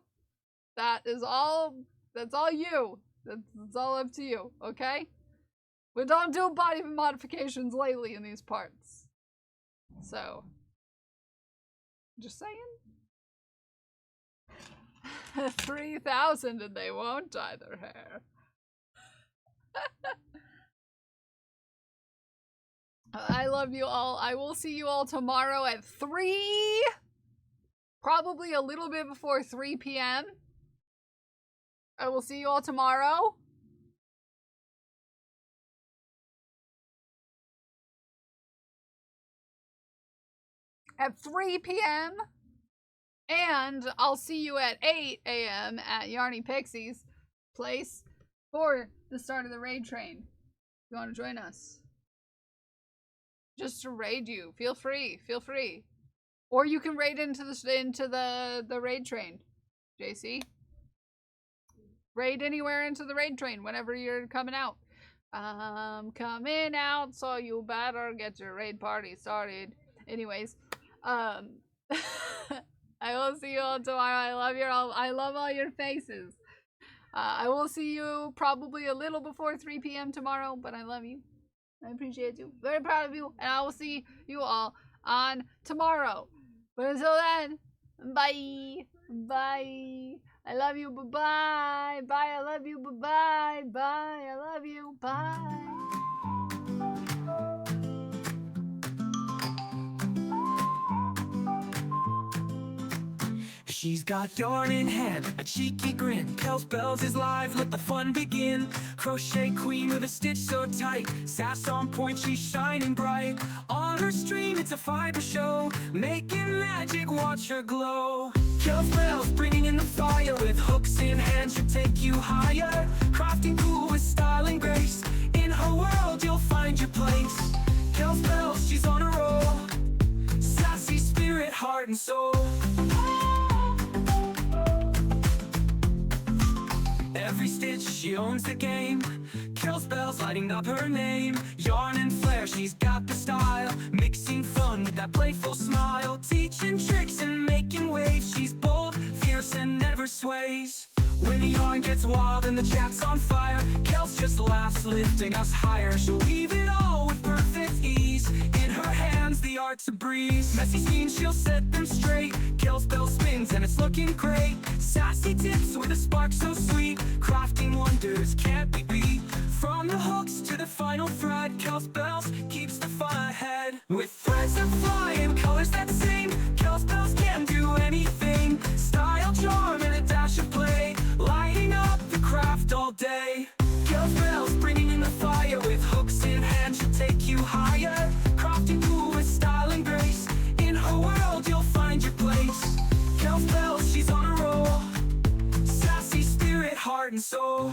That's all you. That's all up to you, okay? We don't do body modifications lately in these parts. So, just saying. 3,000 and they won't dye their hair. I love you all. I will see you all tomorrow at 3. Probably a little bit before 3 p.m. I will see you all tomorrow. At 3 p.m. And I'll see you at 8 a.m. at Yarny Pixie's place for the start of the raid train. If you want to join us. just to raid you. Feel free. Feel free. Or you can raid into the raid train, JC. Raid anywhere into the raid train whenever you're coming out. I'm coming out, so you better get your raid party started. Anyways, I will see you all tomorrow. I love all your faces. I will see you probably a little before 3 p.m. tomorrow, but I love you. I appreciate you. Very proud of you, and I will see you all on tomorrow. But until then, bye. Bye. I love you. Bye-bye. Bye. I love you. Bye-bye. Bye. I love you. Bye. She's got yarn in hand, a cheeky grin. Kells Bells is live, let the fun begin. Crochet queen with a stitch so tight. Sass on point, she's shining bright. On her stream, it's a fiber show. Making magic, watch her glow. Kells Bells bringing in the fire. With hooks in hand, she'll take you higher. Crafting cool with style and grace. In her world, you'll find your place. Kells Bells, she's on a roll. Sassy spirit, heart and soul. Every stitch, she owns the game. Kells Bells lighting up her name. Yarn and flair, she's got the style. Mixing fun with that playful smile. Teaching tricks and making waves. She's bold, fierce, and never sways. When the yarn gets wild and the chat's on fire, Kells just laughs, lifting us higher. She'll weave it all with perfect ease. In her hands, the art's a breeze. Messy scenes, she'll set them straight. Kells Bells spins and it's looking great. Sassy tips with a spark so sweet. Crafting wonders can't be beat. From the hooks to the final thread, Kells Bells keeps the fun ahead. With threads that fly and colors that sing, Kells Bells can do anything. Style, charm, and a dash of play, lighting up the craft all day. Kells Bells bringing in the fire. With hooks in hand, she'll take you higher. Crafting cool with style and grace. In her world, you'll find your place. Kells Bells, she's on a roll. Sassy spirit, heart and soul.